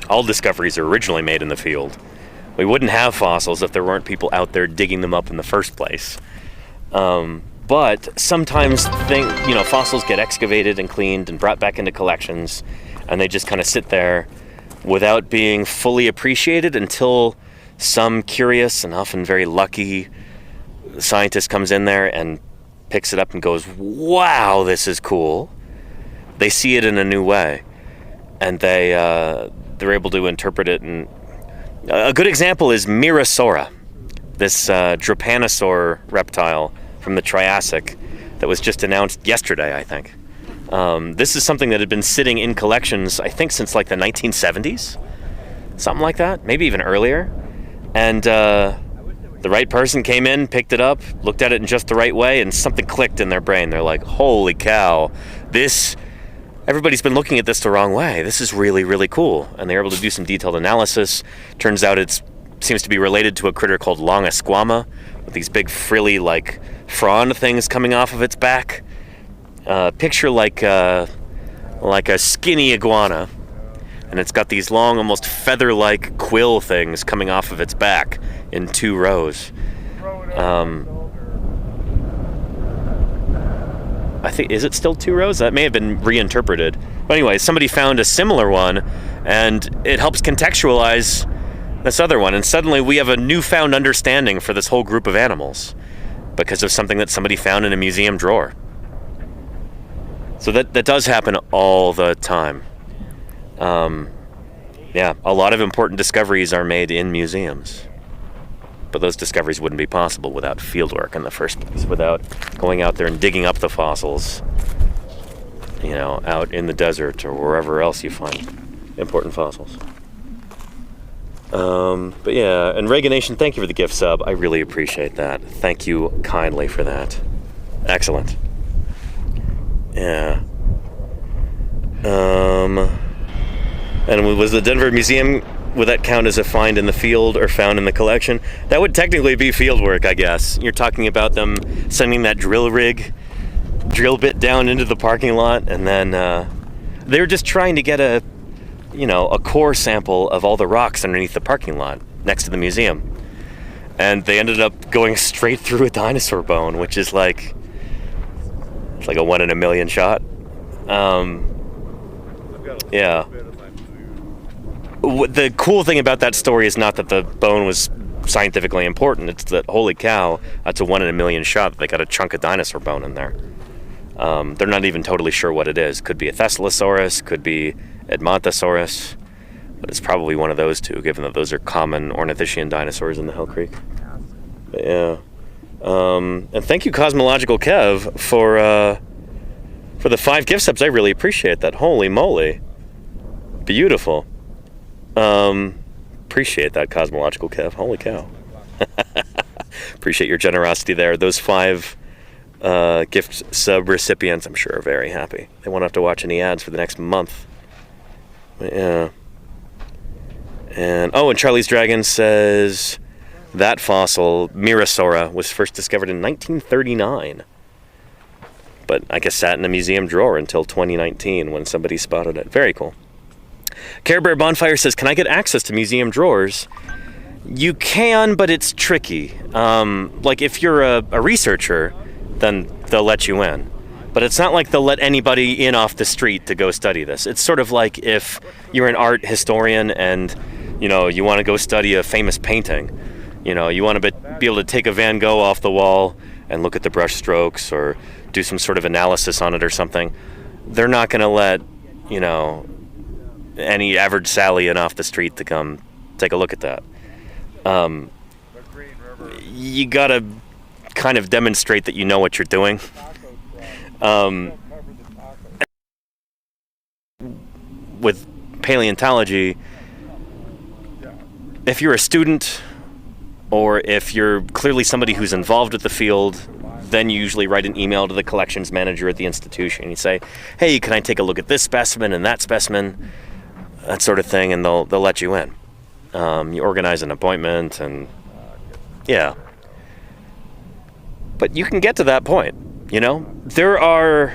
All discoveries are originally made in the field. We wouldn't have fossils if there weren't people out there digging them up in the first place. But sometimes fossils get excavated and cleaned and brought back into collections, and they just kind of sit there without being fully appreciated until some curious and often very lucky scientist comes in there and picks it up and goes, wow, this is cool. They see it in a new way, and they're able to interpret it. And a good example is Mirasaura, this drepanosaur reptile from the Triassic that was just announced yesterday, I think. This is something that had been sitting in collections, I think, since like the 1970s, something like that, maybe even earlier. And the right person came in, picked it up, looked at it in just the right way, and something clicked in their brain. They're like, holy cow, everybody's been looking at this the wrong way. This is really, really cool. And they're able to do some detailed analysis. Turns out it seems to be related to a critter called Longisquama, with these big frilly, like, frond things coming off of its back. Picture like a skinny iguana, and it's got these long, almost feather-like quill things coming off of its back in 2 rows. I think, is it still 2 rows? That may have been reinterpreted. But anyway, somebody found a similar one, and it helps contextualize this other one, and suddenly we have a newfound understanding for this whole group of animals because of something that somebody found in a museum drawer. So that does happen all the time. Yeah, a lot of important discoveries are made in museums. But those discoveries wouldn't be possible without fieldwork in the first place, without going out there and digging up the fossils, out in the desert or wherever else you find important fossils. But yeah, and Reagan Nation, thank you for the gift sub. I really appreciate that. Thank you kindly for that. Excellent. Yeah. And was the Denver Museum, would that count as a find in the field or found in the collection? That would technically be field work, I guess. You're talking about them sending that drill bit down into the parking lot, and then they were just trying to get a core sample of all the rocks underneath the parking lot next to the museum. And they ended up going straight through a dinosaur bone, which is like a 1 in a million shot. Yeah. The cool thing about that story is not that the bone was scientifically important. It's that, holy cow, that's a 1 in a million shot. They got a chunk of dinosaur bone in there. They're not even totally sure what it is. Could be a Thescelosaurus, could be Edmontosaurus, but it's probably one of those two, given that those are common ornithischian dinosaurs in the Hell Creek. But yeah. And thank you, Cosmological Kev, for the 5 gift subs. I really appreciate that. Holy moly. Beautiful. Appreciate that, Cosmological Kev. Holy cow. Appreciate your generosity there. Those 5 gift sub recipients, I'm sure, are very happy. They won't have to watch any ads for the next month. But yeah. And Charlie's Dragon says that fossil, Mirasaura, was first discovered in 1939. But I guess sat in a museum drawer until 2019 when somebody spotted it. Very cool. Care Bear Bonfire says, can I get access to museum drawers? You can, but it's tricky. Like if you're a researcher, then they'll let you in. But it's not like they'll let anybody in off the street to go study this. It's sort of like if you're an art historian and, you want to go study a famous painting. You want to be able to take a Van Gogh off the wall and look at the brush strokes or do some sort of analysis on it or something. They're not going to let, any average Sally in off the street to come take a look at that. You got to kind of demonstrate that you know what you're doing. With paleontology, if you're a student or if you're clearly somebody who's involved with the field, then you usually write an email to the collections manager at the institution. You say, hey, can I take a look at this specimen and that specimen, that sort of thing, and they'll let you in. You organize an appointment, and yeah. But you can get to that point, There are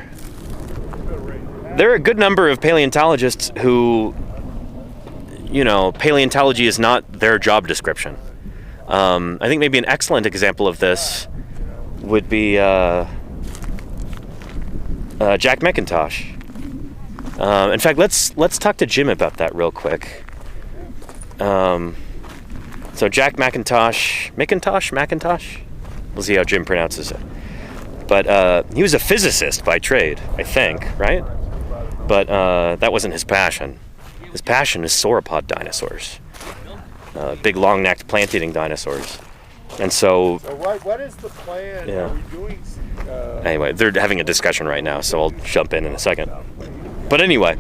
a good number of paleontologists who, paleontology is not their job description. I think maybe an excellent example of this would be Jack McIntosh. In fact, let's talk to Jim about that real quick. So Jack McIntosh? We'll see how Jim pronounces it. But he was a physicist by trade, I think, right? But that wasn't his passion. His passion is sauropod dinosaurs. Big long-necked plant-eating dinosaurs. And so what is the plan? Yeah. Are we doing? Anyway, they're having a discussion right now, so I'll jump in a second. But anyway,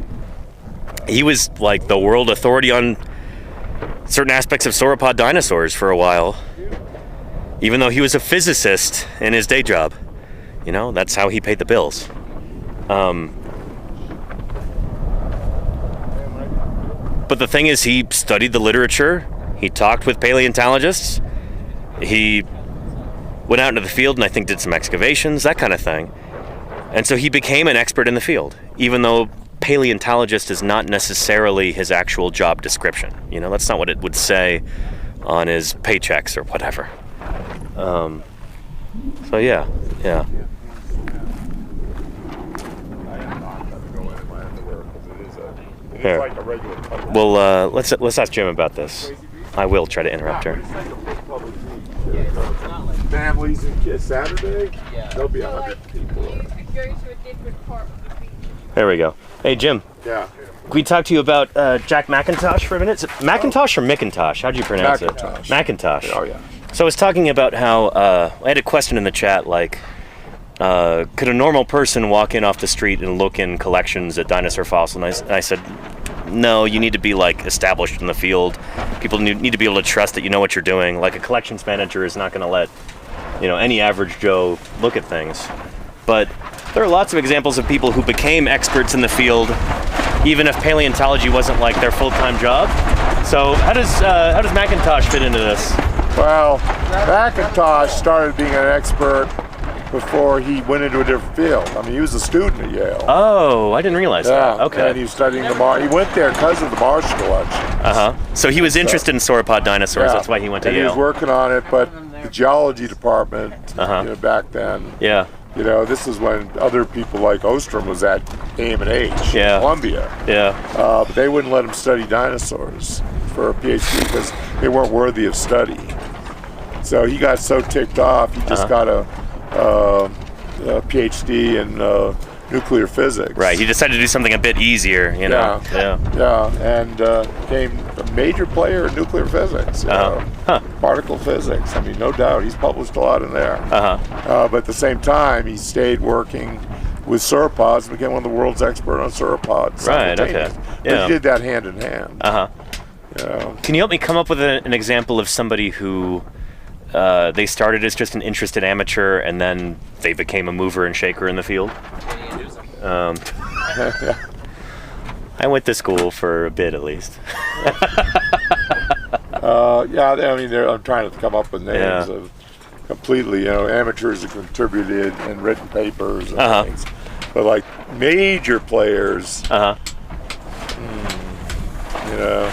he was like the world authority on certain aspects of sauropod dinosaurs for a while, even though he was a physicist in his day job. You know, that's how he paid the bills. But the thing is, he studied the literature, he talked with paleontologists, he went out into the field and I think did some excavations, that kind of thing. And so he became an expert in the field, even though paleontologist is not necessarily his actual job description. You know, that's not what it would say on his paychecks or whatever. So yeah. Here. Well, let's ask Jim about this. I will try to interrupt her. Families and kids Saturday? Yeah. There'll be So 100 like, people. you go to a different part of the beach. There we go. Hey, Jim. Yeah. Can we talk to you about Jack McIntosh for a minute? Is it McIntosh or McIntosh? How'd you pronounce McIntosh. it? McIntosh. Oh yeah. So I was talking about how I had a question in the chat, like, could a normal person walk in off the street and look in collections at dinosaur fossils? And I said, no, you need to be like established in the field. People need to be able to trust that you know what you're doing. Like a collections manager is not going to let, you know, any average Joe look at things. But there are lots of examples of people who became experts in the field, even if paleontology wasn't like their full-time job. So how does McIntosh fit into this? Well, McIntosh started being an expert before he went into a different field. I mean, he was a student at Yale. Oh, I didn't realize that. Okay. And he was studying the Marsh. He went there because of the Marsh collection. So he was interested in sauropod dinosaurs. Yeah. That's why he went to and Yale. He was working on it, but the geology department, you know, back then, Yeah. you know, this is when other people like Ostrom was at AM&H, Yeah. Columbia. Yeah. But they wouldn't let him study dinosaurs for a PhD because they weren't worthy of study. So he got so ticked off, he just got a PhD in nuclear physics. Right. He decided to do something a bit easier, you know. Yeah, and became a major player in nuclear physics, you know, particle physics. I mean, no doubt, he's published a lot in there. But at the same time, he stayed working with sauropods and became one of the world's expert on sauropods. Right. Okay. But he did that hand in hand. You know. Can you help me come up with an example of somebody who they started as just an interested amateur and then they became a mover and shaker in the field? I went to school for a bit at least. Yeah, I mean, I'm trying to come up with names of completely, you know, amateurs who contributed and written papers and things. But like major players, you know.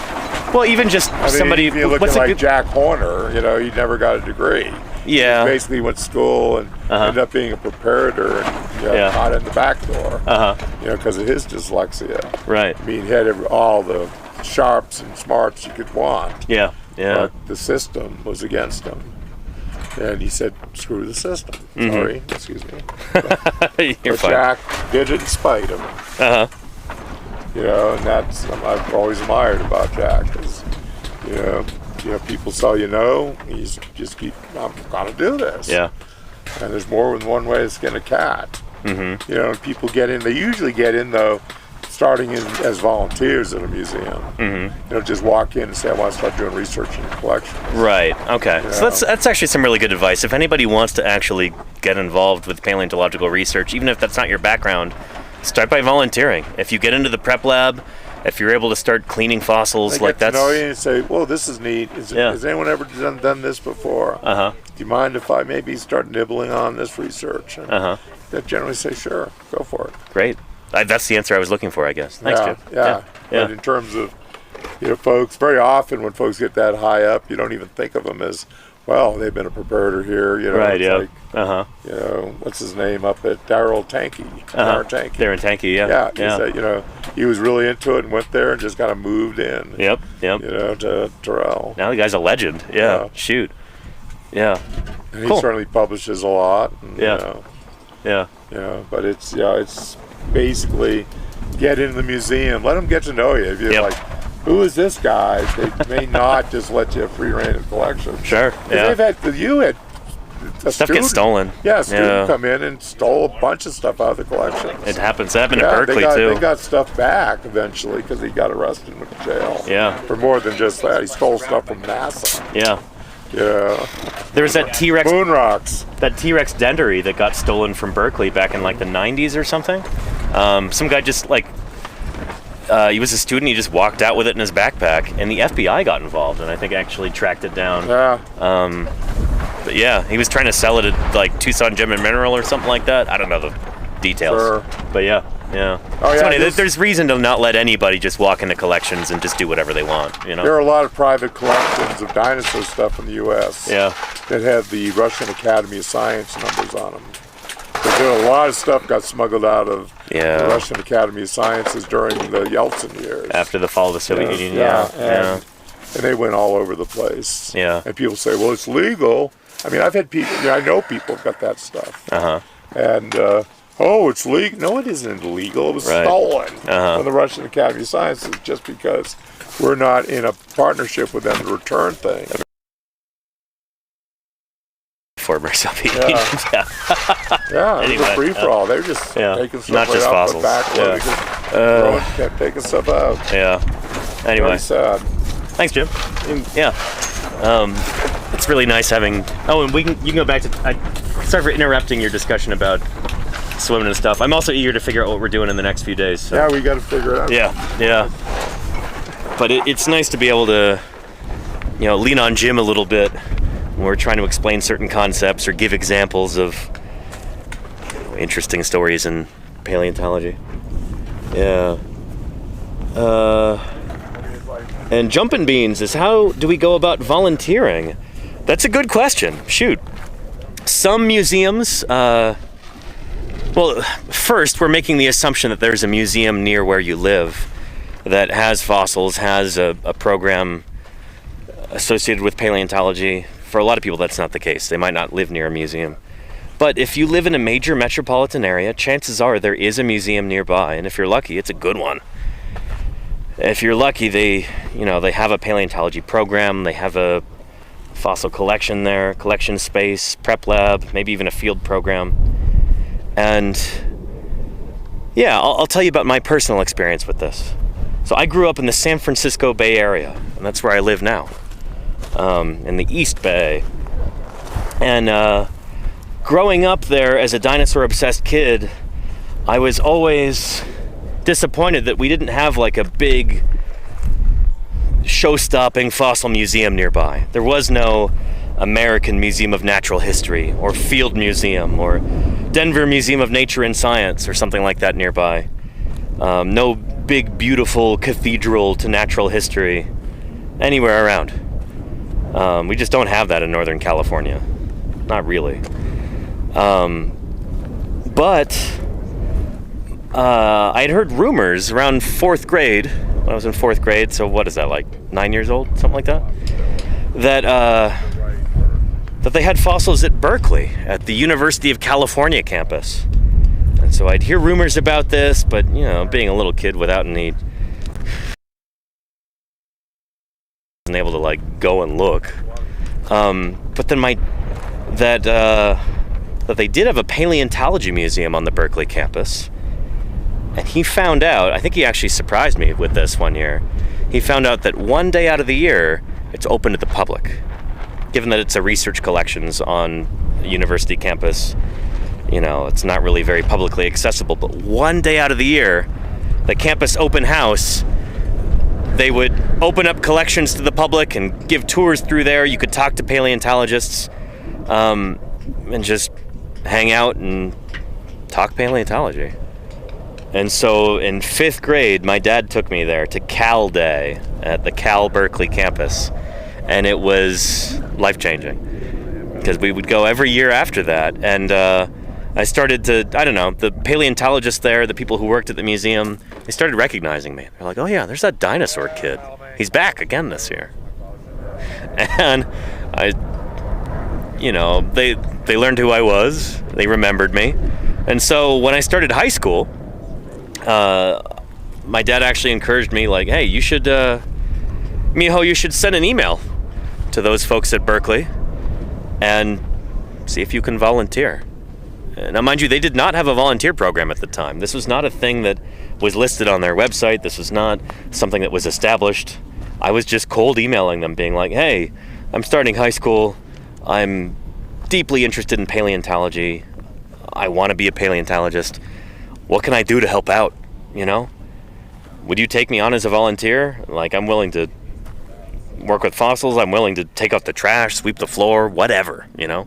Well, even just somebody. If you look at like Jack Horner, you know, he never got a degree. Yeah. He basically went to school and ended up being a preparator and got in the back door. You know, because of his dyslexia. Right. I mean, he had all the sharps and smarts you could want. Yeah. But the system was against him. And he said, screw the system. Sorry, excuse me. You're fine. Jack did it in spite of him. You know, and that's I've always admired about Jack is, you know, people saw, you know, he's just I'm gonna do this. Yeah. And there's more than one way to skin a cat. You know, and people get in. They usually get in though, starting in as volunteers at a museum. You know, just walk in and say, I want to start doing research in your collection. Right. Okay. So that's actually some really good advice. If anybody wants to actually get involved with paleontological research, even if that's not your background, start by volunteering. If you get into the prep lab, if you're able to start cleaning fossils, like that's. You know, you say, well, this is neat. Has anyone ever done this before? Do you mind if I maybe start nibbling on this research? They generally say, sure, go for it. Great. That's the answer I was looking for, I guess. Thanks, Jim. Yeah. But in terms of, you know, folks, very often when folks get that high up, you don't even think of them as well, they've been a preparator here, you know. Right, it's yeah. like, you know, what's his name up at Darryl Tanky? Darryl Tanky. They're in Tanky, yeah. Yeah, he said, you know, he was really into it and went there and just kind of moved in. Yep. You know, to Terrell. Now the guy's a legend. Yeah. Shoot. Yeah. And he certainly publishes a lot. And, Yeah. You know, Yeah. but it's basically get into the museum, let them get to know you. If you're like, who is this guy? They may not just let you have free reign of collection. Sure. Yeah. They've had a Stuff student, gets stolen. Yeah, a student come in and stole a bunch of stuff out of the collection. It happens. That happened in Berkeley too. They got stuff back eventually because he got arrested and went to jail. Yeah. For more than just that, he stole stuff from NASA. Yeah. Yeah. There was that T-Rex. Moon rocks. That T-Rex dendary that got stolen from Berkeley back in like the 90s or something. Some guy just like. He was a student. He just walked out with it in his backpack, and the FBI got involved, and I think actually tracked it down. Yeah. But yeah, he was trying to sell it at like Tucson Gem and Mineral or something like that. I don't know the details. Sure. But yeah. Oh, it's yeah, funny. There's reason to not let anybody just walk into collections and just do whatever they want. You know. There are a lot of private collections of dinosaur stuff in the U.S. Yeah. That have the Russian Academy of Science numbers on them. Because a lot of stuff got smuggled out of the Russian Academy of Sciences during the Yeltsin years. After the fall of the Soviet Union. And they went all over the place. Yeah. And people say, well, it's legal. I mean, I've had people, I know people who've got that stuff. And, it's legal. No, it isn't illegal. It was stolen from the Russian Academy of Sciences just because we're not in a partnership with them to return things. Former Soviet Union. Yeah, it was Anyway, a free-for-all. They were just taking stuff not just out fossils. back. Just kept taking stuff out. Yeah. Anyway. Very sad. Thanks, Jim. Yeah. It's really nice having. Oh, and you can go back to. Sorry for interrupting your discussion about swimming and stuff. I'm also eager to figure out what we're doing in the next few days. So. Yeah, we got to figure it out. Yeah. But it's nice to be able to, lean on Jim a little bit when we're trying to explain certain concepts or give examples of interesting stories in paleontology. Yeah. And Jumpin' Beans is, how do we go about volunteering? That's a good question. Shoot. Some museums, first we're making the assumption that there's a museum near where you live that has fossils, has a program associated with paleontology. For a lot of people, that's not the case. They might not live near a museum. But if you live in a major metropolitan area, chances are there is a museum nearby, and if you're lucky, it's a good one. If you're lucky, they have a paleontology program, they have a fossil collection there, collection space, prep lab, maybe even a field program. And yeah, I'll tell you about my personal experience with this. So I grew up in the San Francisco Bay Area, and that's where I live now, in the East Bay. And growing up there as a dinosaur-obsessed kid, I was always disappointed that we didn't have like a big show-stopping fossil museum nearby. There was no American Museum of Natural History or Field Museum or Denver Museum of Nature and Science or something like that nearby. No big beautiful cathedral to natural history anywhere around. We just don't have that in Northern California. Not really. But I had heard rumors around 4th grade, when I was in 4th grade, so what is that, like 9 years old, something like that? That they had fossils at Berkeley, at the University of California campus. And so I'd hear rumors about this, but, being a little kid without any... wasn't able to, like, go and look. But then that they did have a paleontology museum on the Berkeley campus. And he found out, I think he actually surprised me with this one year, he found out that one day out of the year, it's open to the public. Given that it's a research collections on a university campus, it's not really very publicly accessible, but one day out of the year, the campus open house, they would open up collections to the public and give tours through there. You could talk to paleontologists and just hang out and talk paleontology. And so in 5th grade, my dad took me there to Cal Day at the Cal Berkeley campus. And it was life-changing. Because we would go every year after that, and I started to, I don't know, the paleontologists there, the people who worked at the museum, they started recognizing me. They're like, oh yeah, there's that dinosaur kid. He's back again this year. And they learned who I was. They remembered me. And so when I started high school, my dad actually encouraged me, like, hey, you should, Miho, you should send an email to those folks at Berkeley and see if you can volunteer. Now, mind you, they did not have a volunteer program at the time. This was not a thing that was listed on their website. This was not something that was established. I was just cold emailing them, being like, hey, I'm starting high school. I'm deeply interested in paleontology. I want to be a paleontologist. What can I do to help out, you know? Would you take me on as a volunteer? Like, I'm willing to work with fossils. I'm willing to take out the trash, sweep the floor, whatever, you know?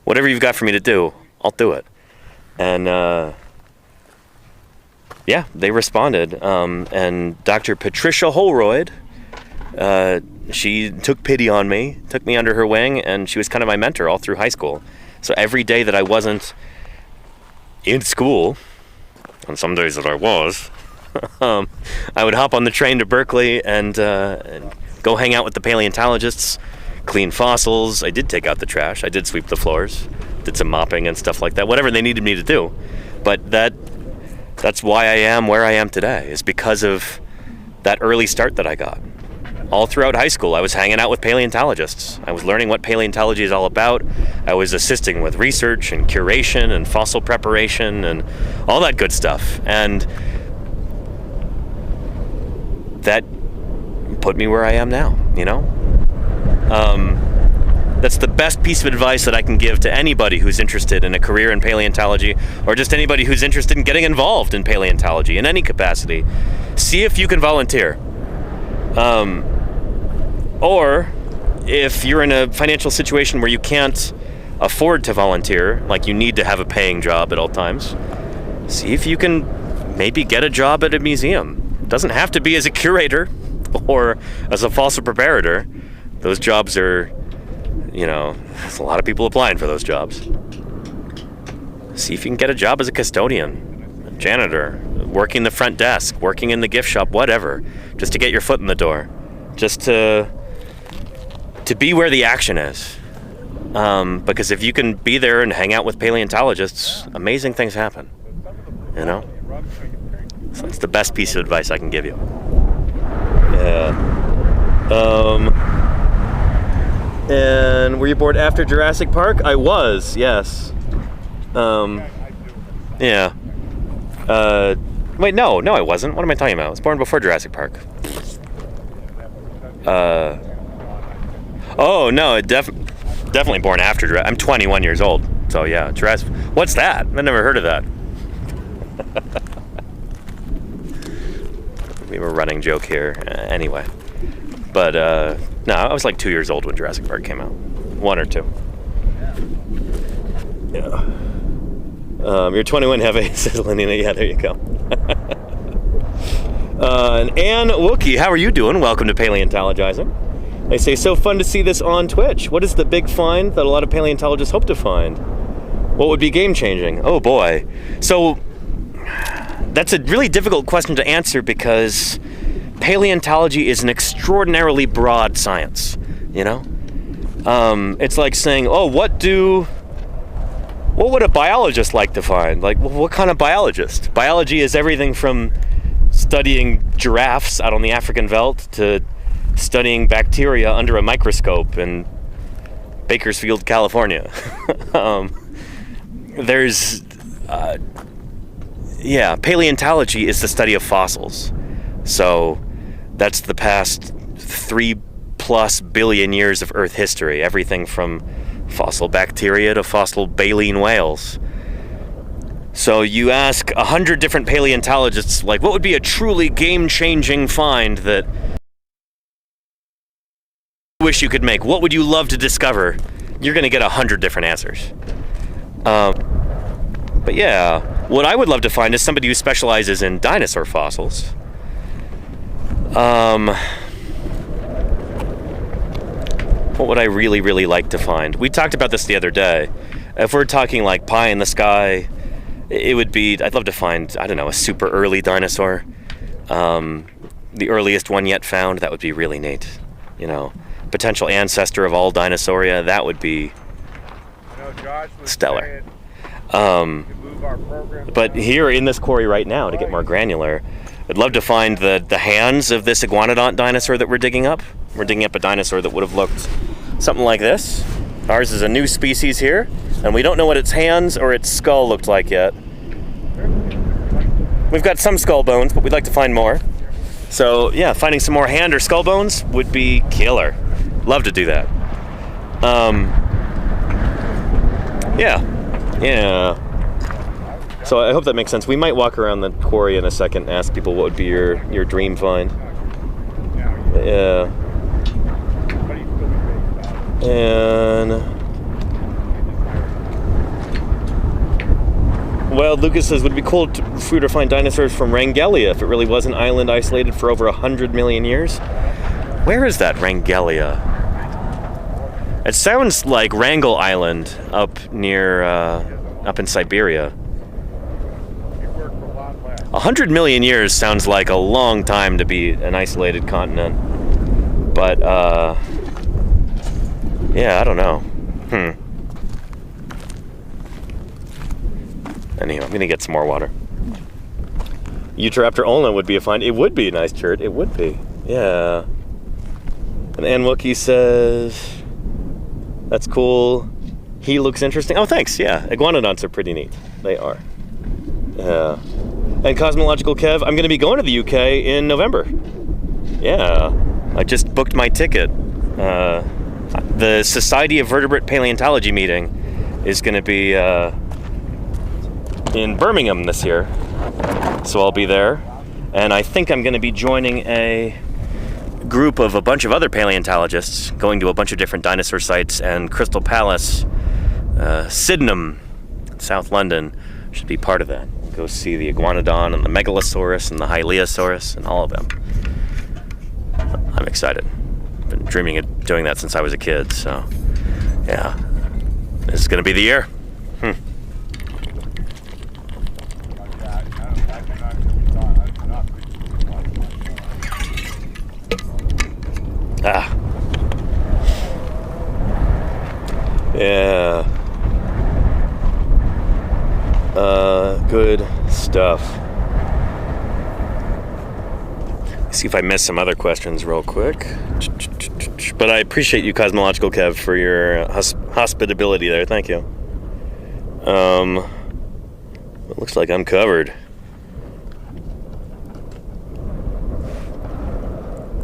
Whatever you've got for me to do, I'll do it. And yeah, they responded. And Dr. Patricia Holroyd, she took pity on me, took me under her wing, and she was kind of my mentor all through high school. So every day that I wasn't in school, on some days that I was, I would hop on the train to Berkeley and go hang out with the paleontologists, clean fossils. I did take out the trash. I did sweep the floors, did some mopping and stuff like that, whatever they needed me to do. But that's why I am where I am today, is because of that early start that I got. All throughout high school, I was hanging out with paleontologists. I was learning what paleontology is all about. I was assisting with research and curation and fossil preparation and all that good stuff. And that put me where I am now, you know? That's the best piece of advice that I can give to anybody who's interested in a career in paleontology, or just anybody who's interested in getting involved in paleontology in any capacity. See if you can volunteer. Or if you're in a financial situation where you can't afford to volunteer, like you need to have a paying job at all times, see if you can maybe get a job at a museum. It doesn't have to be as a curator or as a fossil preparator. Those jobs are, you know, there's a lot of people applying for those jobs. See if you can get a job as a custodian, a janitor, working the front desk, working in the gift shop, whatever, just to get your foot in the door, just to be where the action is. Because if you can be there and hang out with paleontologists, amazing things happen, you know? So that's the best piece of advice I can give you. Yeah. And were you born after Jurassic Park? I was, yes. Yeah. Wait, no, I wasn't. What am I talking about? I was born before Jurassic Park. Oh, no, definitely born after Jurassic. I'm 21 years old, so yeah, Jurassic. What's that? I never heard of that. We have a running joke here, anyway. But no, I was like 2 years old when Jurassic Park came out, 1 or 2. Yeah. You're 21, Heavy, says Lenina. Yeah, there you go. And Ann Wookie, how are you doing? Welcome to Paleontologizing. They say, so fun to see this on Twitch. What is the big find that a lot of paleontologists hope to find? What would be game-changing? Oh boy. So that's a really difficult question to answer because paleontology is an extraordinarily broad science, you know? It's like saying, oh, what would a biologist like to find? Like, what kind of biologist? Biology is everything from studying giraffes out on the African veldt to studying bacteria under a microscope in Bakersfield, California. Paleontology is the study of fossils. So that's the past 3+ billion years of Earth history, everything from fossil bacteria to fossil baleen whales. So you ask 100 different paleontologists, like, what would be a truly game-changing find that you wish you could make? What would you love to discover? You're going to get 100 different answers. But yeah, what I would love to find is somebody who specializes in dinosaur fossils. What would I really, really like to find? We talked about this the other day. If we're talking like pie in the sky, it would be, I'd love to find, I don't know, a super early dinosaur. The earliest one yet found, that would be really neat. You know, potential ancestor of all dinosauria, that would be stellar. But here in this quarry right now, to get more granular, I'd love to find the hands of this iguanodont dinosaur that we're digging up. We're digging up a dinosaur that would have looked something like this. Ours is a new species here, and we don't know what its hands or its skull looked like yet. We've got some skull bones, but we'd like to find more. So yeah, finding some more hand or skull bones would be killer. Love to do that. Yeah. So I hope that makes sense. We might walk around the quarry in a second and ask people what would be your dream find. Yeah. And well, Lucas says, would it be cool for you to find dinosaurs from Rangelia if it really was an island isolated for over 100 million years? Where is that, Rangelia? It sounds like Wrangel Island up near, up in Siberia. 100 million years sounds like a long time to be an isolated continent. But, yeah, I don't know. Anyhow, I'm gonna get some more water. Utahraptor ulna would be a find. It would be a nice shirt. It would be. Yeah. And Ann Wookie says, that's cool. He looks interesting. Oh, thanks. Yeah. Iguanodonts are pretty neat. They are. Yeah. And Cosmological Kev, I'm gonna be going to the UK in November. Yeah. I just booked my ticket. The Society of Vertebrate Paleontology meeting is gonna be, in Birmingham this year, so I'll be there, and I think I'm going to be joining a group of a bunch of other paleontologists going to a bunch of different dinosaur sites, and Crystal Palace, Sydenham, South London, should be part of that. Go see the iguanodon and the megalosaurus and the hylaeosaurus and all of them. I'm excited. I've been dreaming of doing that since I was a kid, so yeah, this is going to be the year. Yeah. Good stuff. See if I missed some other questions real quick. But I appreciate you, Cosmological Kev, for your hospitability there. Thank you. It looks like I'm covered.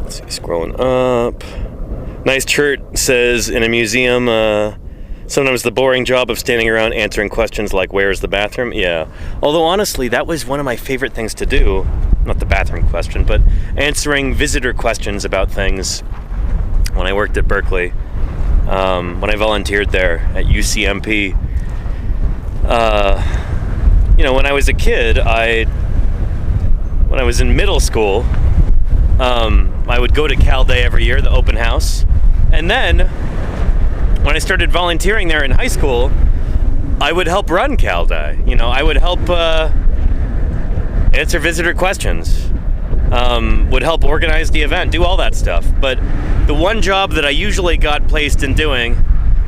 Let's see, scrolling up. Nice shirt says, in a museum, sometimes the boring job of standing around answering questions like, where's the bathroom? Yeah. Although, honestly, that was one of my favorite things to do. Not the bathroom question, but answering visitor questions about things when I worked at Berkeley. When I volunteered there at UCMP. You know, when I was a kid, when I was in middle school, I would go to Cal Day every year, the open house. And then, when I started volunteering there in high school, I would help run Cal Day. You know, I would help answer visitor questions, would help organize the event, do all that stuff. But the one job that I usually got placed in doing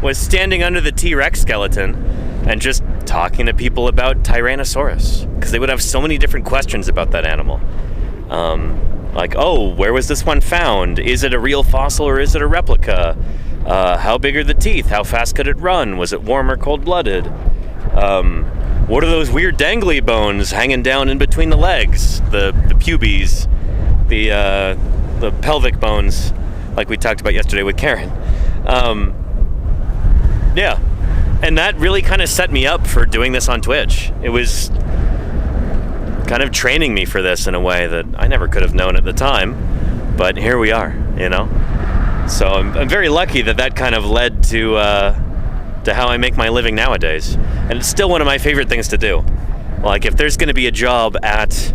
was standing under the T-Rex skeleton and just talking to people about Tyrannosaurus, because they would have so many different questions about that animal. Like, oh, where was this one found? Is it a real fossil or is it a replica? How big are the teeth? How fast could it run? Was it warm or cold-blooded? What are those weird dangly bones hanging down in between the legs? The pubes, the pelvic bones, like we talked about yesterday with Karen. Yeah, and that really kind of set me up for doing this on Twitch. It was kind of training me for this in a way that I never could have known at the time, but here we are, you know? So I'm very lucky that kind of led to how I make my living nowadays. And it's still one of my favorite things to do. Like, if there's gonna be a job at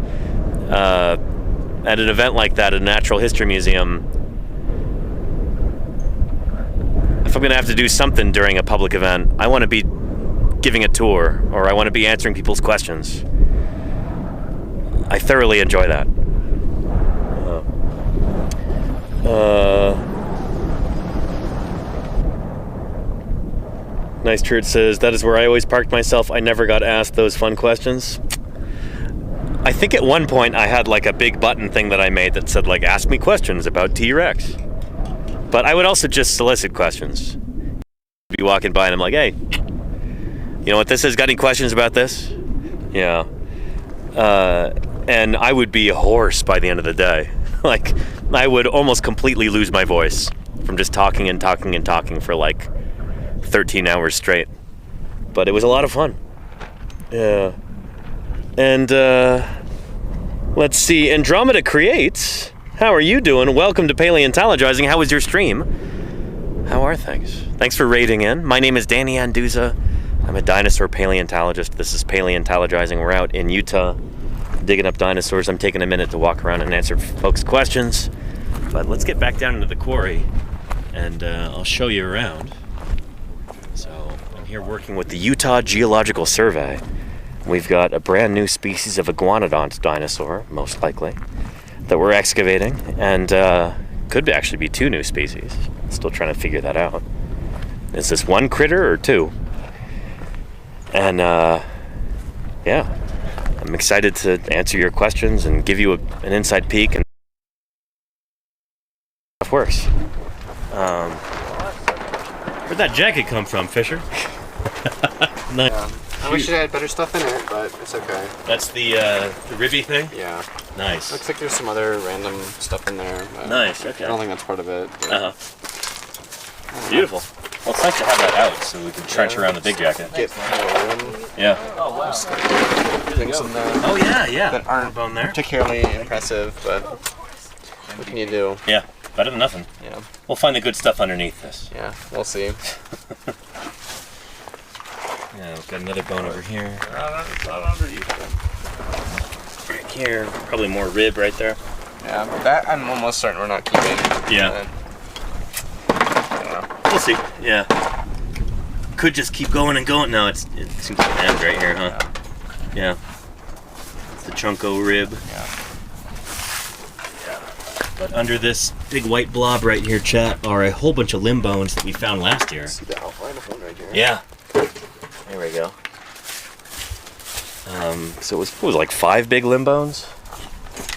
an event like that at a natural history museum, if I'm going to have to do something during a public event, I want to be giving a tour, or I want to be answering people's questions. I thoroughly enjoy that. Nice Church says, that is where I always parked myself. I never got asked those fun questions. I think at one point I had like a big button thing that I made that said like, ask me questions about T-Rex. But I would also just solicit questions. Be walking by and I'm like, hey, you know what this is? Got any questions about this? Yeah. And I would be hoarse by the end of the day. Like, I would almost completely lose my voice from just talking and talking and talking for like 13 hours straight. But it was a lot of fun. Yeah. And let's see, Andromeda Creates. How are you doing? Welcome to Paleontologizing. How was your stream? How are things? Thanks for raiding in. My name is Danny Anduza. I'm a dinosaur paleontologist. This is Paleontologizing. We're out in Utah digging up dinosaurs. I'm taking a minute to walk around and answer folks' questions. But let's get back down into the quarry and I'll show you around. So I'm here working with the Utah Geological Survey. We've got a brand new species of iguanodont dinosaur, most likely, that we're excavating, and could actually be 2 new species. Still trying to figure that out. Is this 1 critter or 2? And yeah, I'm excited to answer your questions and give you an inside peek and stuff works. Where'd that jacket come from, Fisher? Nice. I wish it had better stuff in it, but it's okay. That's the ribby thing? Yeah. Nice. Looks like there's some other random stuff in there. But Nice, okay. I don't think that's part of it. Uh-huh. Beautiful. Well, it's nice to have that out so we can trench around the big jacket. Get more room. Yeah. Things in there Oh, yeah. that aren't Bone there. particularly impressive, but what can you do? Yeah, better than nothing. Yeah. We'll find the good stuff underneath this. Yeah, we'll see. Yeah, we've got another bone over here. It's not underneath. Right here. Probably more rib right there. Yeah, that I'm almost certain we're not keeping. Yeah. We'll see. Yeah. Could just keep going and going. No, it seems to end right here, huh? Yeah. It's the chunko rib. Yeah. But under this big white blob right here, chat, are a whole bunch of limb bones that we found last year. See the outline of one right here? Yeah. There we go. So it was like 5 big limb bones?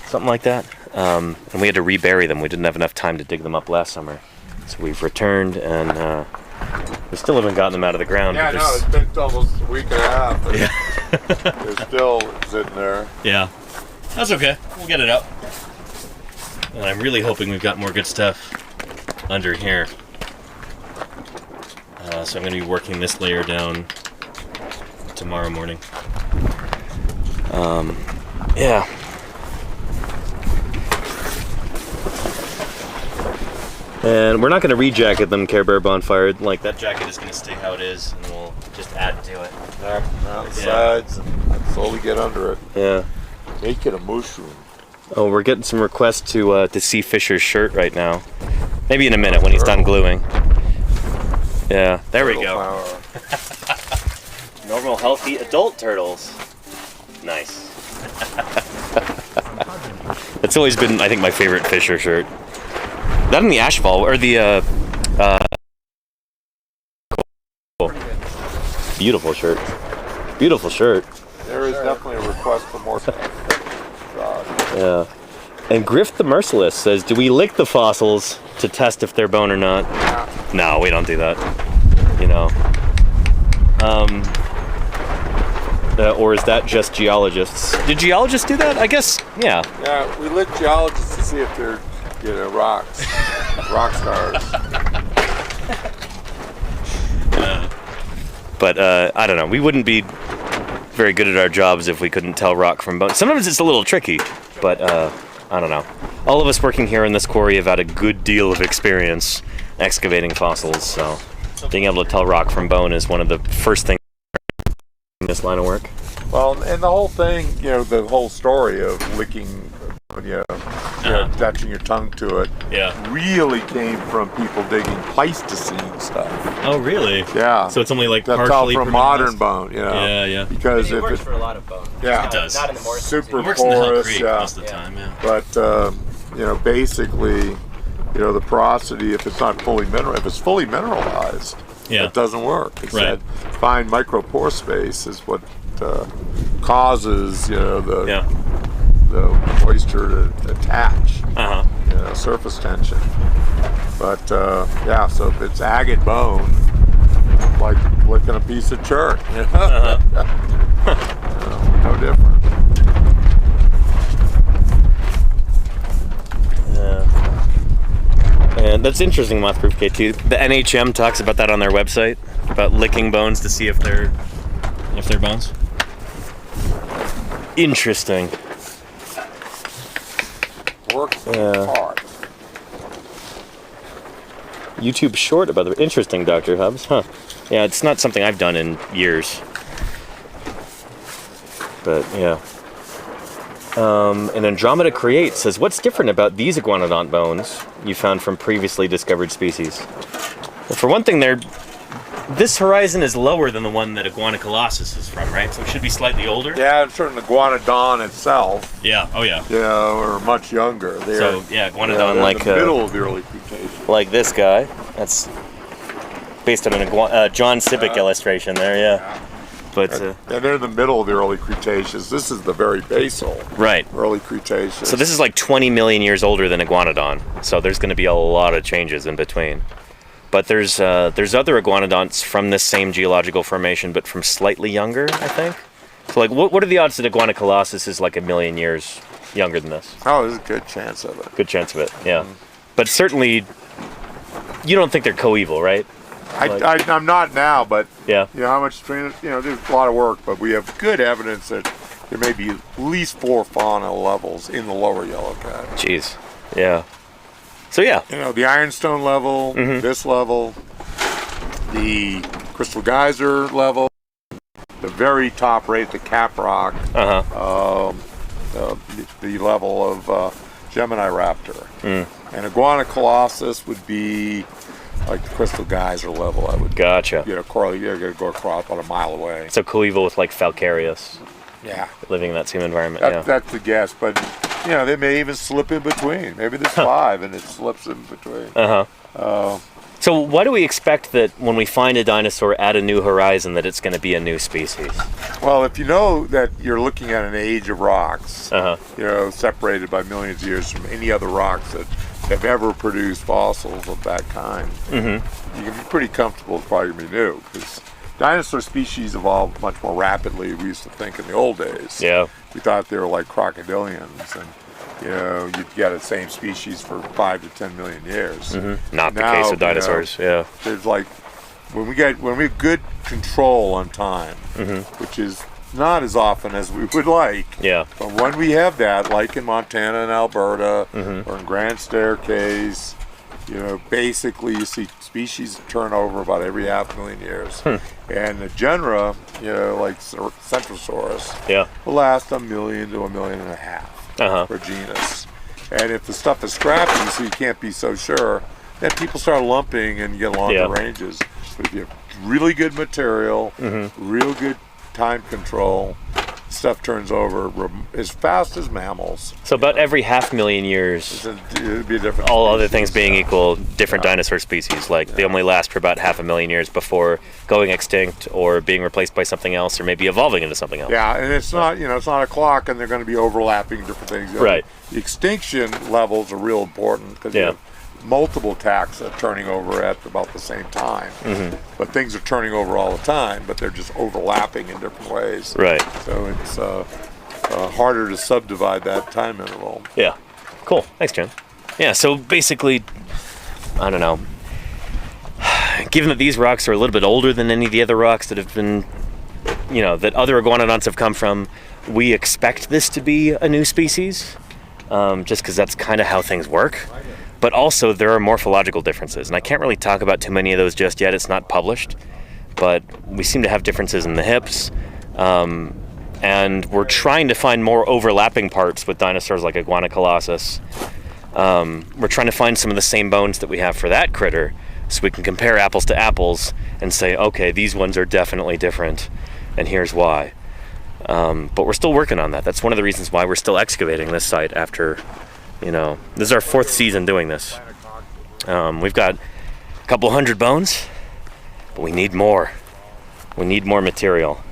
Something like that. And we had to rebury them. We didn't have enough time to dig them up last summer. So we've returned and we still haven't gotten them out of the ground. Yeah, no, it's been almost a week and a half. But Yeah. they're still sitting there. Yeah. That's okay. We'll get it up. And I'm really hoping we've got more good stuff under here. So I'm going to be working this layer down tomorrow morning. Yeah. And we're not going to rejacket them, Care Bear Bonfire. Like, that jacket is going to stay how it is, and we'll just add to it. Around the sides and slowly get under it. Yeah. Make it a mushroom. Oh, we're getting some requests to see Fisher's shirt right now. Maybe in a minute when he's done gluing. Yeah, there we go. Normal, healthy adult turtles. Nice. It's always been, I think, my favorite Fisher shirt. That in the ashfall, or the, beautiful shirt. Beautiful shirt. There is definitely a request for more. Yeah. And Griff the Merciless says, do we lick the fossils to test if they're bone or not? No, we don't do that. You know. Or is that just geologists? Did geologists do that? I guess, yeah. Yeah, we lick geologists to see if they're, rocks. Rock stars. But I don't know. We wouldn't be very good at our jobs if we couldn't tell rock from bone. Sometimes it's a little tricky, but I don't know. All of us working here in this quarry have had a good deal of experience excavating fossils, so being able to tell rock from bone is one of the first things in this line of work. Well, and the whole thing, the whole story of licking attaching your tongue to it, really came from people digging Pleistocene stuff. Oh, really? Yeah. So it's only like that's partially all from modern bone, Yeah. Because it if works for a lot of bone. yeah, it does. Not in the Morris. super It works in the Hell porous, Creek most of the time, But basically, the porosity, if it's not fully if it's fully mineralized, it doesn't work. It's that fine micropore space is what causes the moisture to attach. Surface tension. But so if it's agate bone, like licking a piece of chert, no different. And that's interesting, Mothproof K2. The NHM talks about that on their website, about licking bones to see if they're bones. Interesting. Works hard. YouTube short about the interesting, Dr. Hubbs. Huh. Yeah, it's not something I've done in years. But yeah. And Andromeda Create says, what's different about these iguanodont bones you found from previously discovered species? Well, for one thing, this horizon is lower than the one that Iguanacolossus is from, right? So it should be slightly older. Yeah, and certainly iguanodont itself. Yeah. Oh yeah. Or much younger. Iguanodont like in the middle of the early Cretaceous. Like this guy. That's based on a John Sibbick illustration there. Yeah. But and they're in the middle of the early Cretaceous. This is the very basal early Cretaceous. So this is like 20 million years older than Iguanodon. So there's going to be a lot of changes in between. But there's other iguanodonts from this same geological formation, but from slightly younger, I think. So like, what are the odds that Iguanacolossus is like 1 million years younger than this? Oh, there's a good chance of it. Good chance of it, yeah. But certainly, you don't think they're coeval, right? I'm not now, but yeah. How much training? There's a lot of work, but we have good evidence that there may be at least 4 fauna levels in the lower Yellow Cat. Jeez, yeah. So yeah, the ironstone level, this level, the crystal geyser level, the very top rate, the cap rock, the level of Gemini Raptor, and Iguanacolossus would be like the crystal geyser level. I would gotcha. You're gonna go across about a mile away. So coeval with like Falcarius. Yeah, living in that same environment. That's the guess, but they may even slip in between. Maybe there's 5 and it slips in between. So why do we expect that when we find a dinosaur at a new horizon that it's going to be a new species? Well, if you know that you're looking at an age of rocks, separated by millions of years from any other rocks that have ever produced fossils of that kind, you can be pretty comfortable it's probably going to be new, because dinosaur species evolved much more rapidly we used to think in the old days. Yeah. We thought they were like crocodilians, and you'd get the same species for 5 to 10 million years. Not the case with dinosaurs. There's like when we have good control on time, which is not as often as we would like. Yeah. But when we have that, like in Montana and Alberta, or in Grand Staircase, basically you see species turn over about every 500,000 years. And the genera, like Centrosaurus, will last 1 million to 1.5 million per genus. And if the stuff is scrappy, so you can't be so sure, then people start lumping and get longer ranges. But if you have really good material, real good time control, stuff turns over as fast as mammals. So about every 500,000 years, it'd be a different all species. other things being equal, different dinosaur species, like they only last for about 500,000 years before going extinct or being replaced by something else, or maybe evolving into something else. Yeah, and it's not, it's not a clock, and they're going to be overlapping different things. Right. The extinction levels are real important, because you have multiple taxa turning over at about the same time. But things are turning over all the time, but they're just overlapping in different ways. Right. So it's harder to subdivide that time interval. Yeah. Cool. Thanks, Jen. Yeah, so basically, I don't know. Given that these rocks are a little bit older than any of the other rocks that have been, that other iguanodonts have come from, we expect this to be a new species, just because that's kind of how things work. But also, there are morphological differences, and I can't really talk about too many of those just yet. It's not published, but we seem to have differences in the hips. and we're trying to find more overlapping parts with dinosaurs like Iguanocolossus. We're trying to find some of the same bones that we have for that critter, so we can compare apples to apples and say, okay, these ones are definitely different, and here's why. But we're still working on that. That's one of the reasons why we're still excavating this site after, this is our 4th season doing this. We've got a couple hundred bones, but we need more. We need more material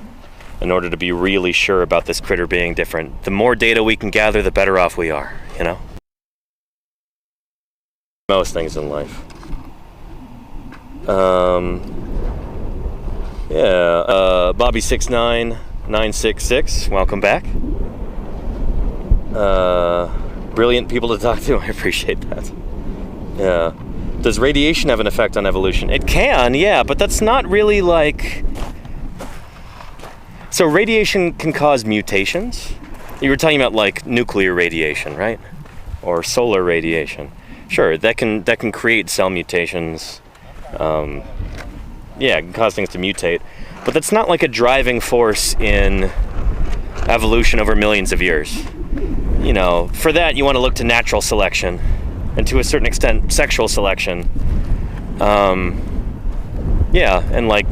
in order to be really sure about this critter being different. The more data we can gather, the better off we are, Most things in life. Bobby69966, welcome back. Brilliant people to talk to, I appreciate that. Yeah. Does radiation have an effect on evolution? It can, yeah, but that's not really like... So radiation can cause mutations. You were talking about like nuclear radiation, right? Or solar radiation. Sure, that can create cell mutations. It can cause things to mutate. But that's not like a driving force in evolution over millions of years. For that you want to look to natural selection, and to a certain extent sexual selection. And like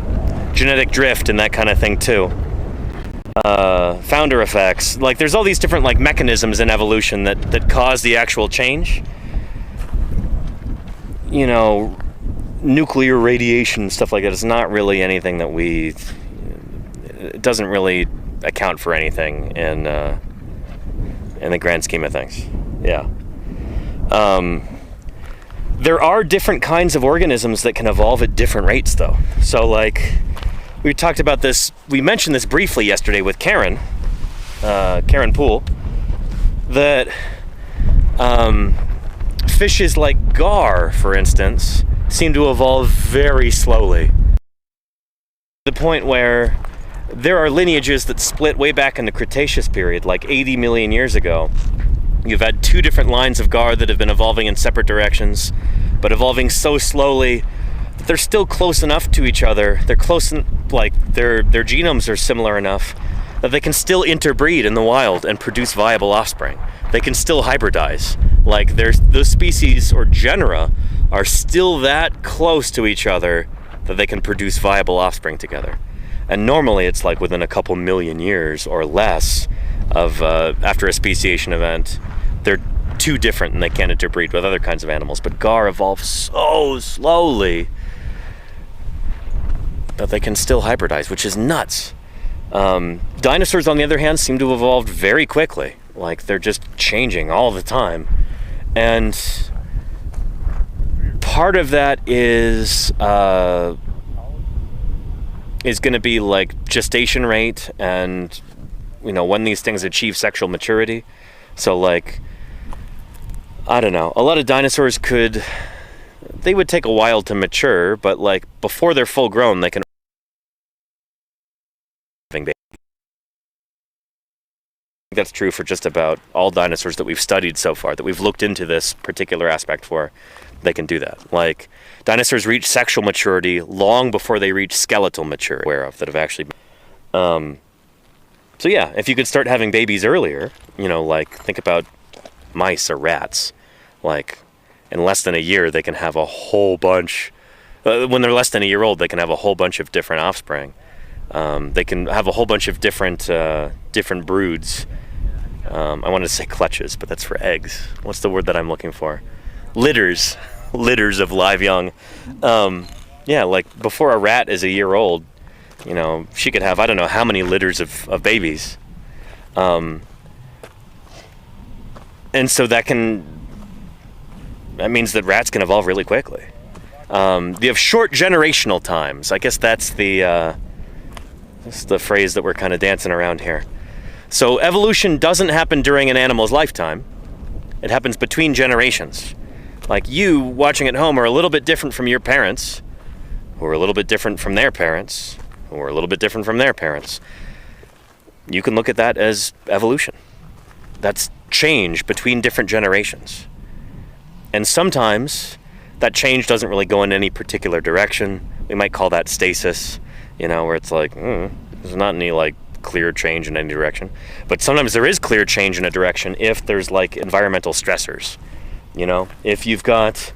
genetic drift and that kind of thing too. Founder effects. Like there's all these different like mechanisms in evolution that cause the actual change. Nuclear radiation, stuff like that is not really anything that it doesn't really account for anything in the grand scheme of things. Yeah. There are different kinds of organisms that can evolve at different rates though. So like we talked about this, we mentioned this briefly yesterday with Karen Poole, that fishes like gar, for instance, seem to evolve very slowly. To the point where there are lineages that split way back in the Cretaceous period, like 80 million years ago. You've had 2 different lines of gar that have been evolving in separate directions, but evolving so slowly that they're still close enough to each other. They're close, like their genomes are similar enough that they can still interbreed in the wild and produce viable offspring. They can still hybridize. Like those species or genera are still that close to each other that they can produce viable offspring together. And normally it's like within a couple million years or less of after a speciation event, they're too different and they can't interbreed with other kinds of animals. But gar evolve so slowly that they can still hybridize, which is nuts. Dinosaurs, on the other hand, seem to have evolved very quickly. Like they're just changing all the time. And part of that is going to be like gestation rate and when these things achieve sexual maturity. So like, I don't know, a lot of dinosaurs they would take a while to mature, but like before they're full grown they can that's true for just about all dinosaurs that we've studied so far, that we've looked into this particular aspect for. They can do that. Like dinosaurs reach sexual maturity long before they reach skeletal maturity, aware of, that have actually so yeah, if you could start having babies earlier, like think about mice or rats, like in less than a year they can have a whole bunch, when they're less than a year old they can have a whole bunch of different offspring. They can have a whole bunch of different broods. I wanted to say clutches, but that's for eggs. What's the word that I'm looking for? Litters of live young. Like before a rat is a year old, she could have I don't know how many litters of babies. And so that means that rats can evolve really quickly. They have short generational times. I guess that's the phrase that we're kind of dancing around here. So evolution doesn't happen during an animal's lifetime. It happens between generations. Like you watching at home are a little bit different from your parents, who are a little bit different from their parents, who are a little bit different from their parents. You can look at that as evolution. That's change between different generations. And sometimes that change doesn't really go in any particular direction. We might call that stasis, where it's like, there's not any like clear change in any direction. But sometimes there is clear change in a direction if there's like environmental stressors. You know, if you've got,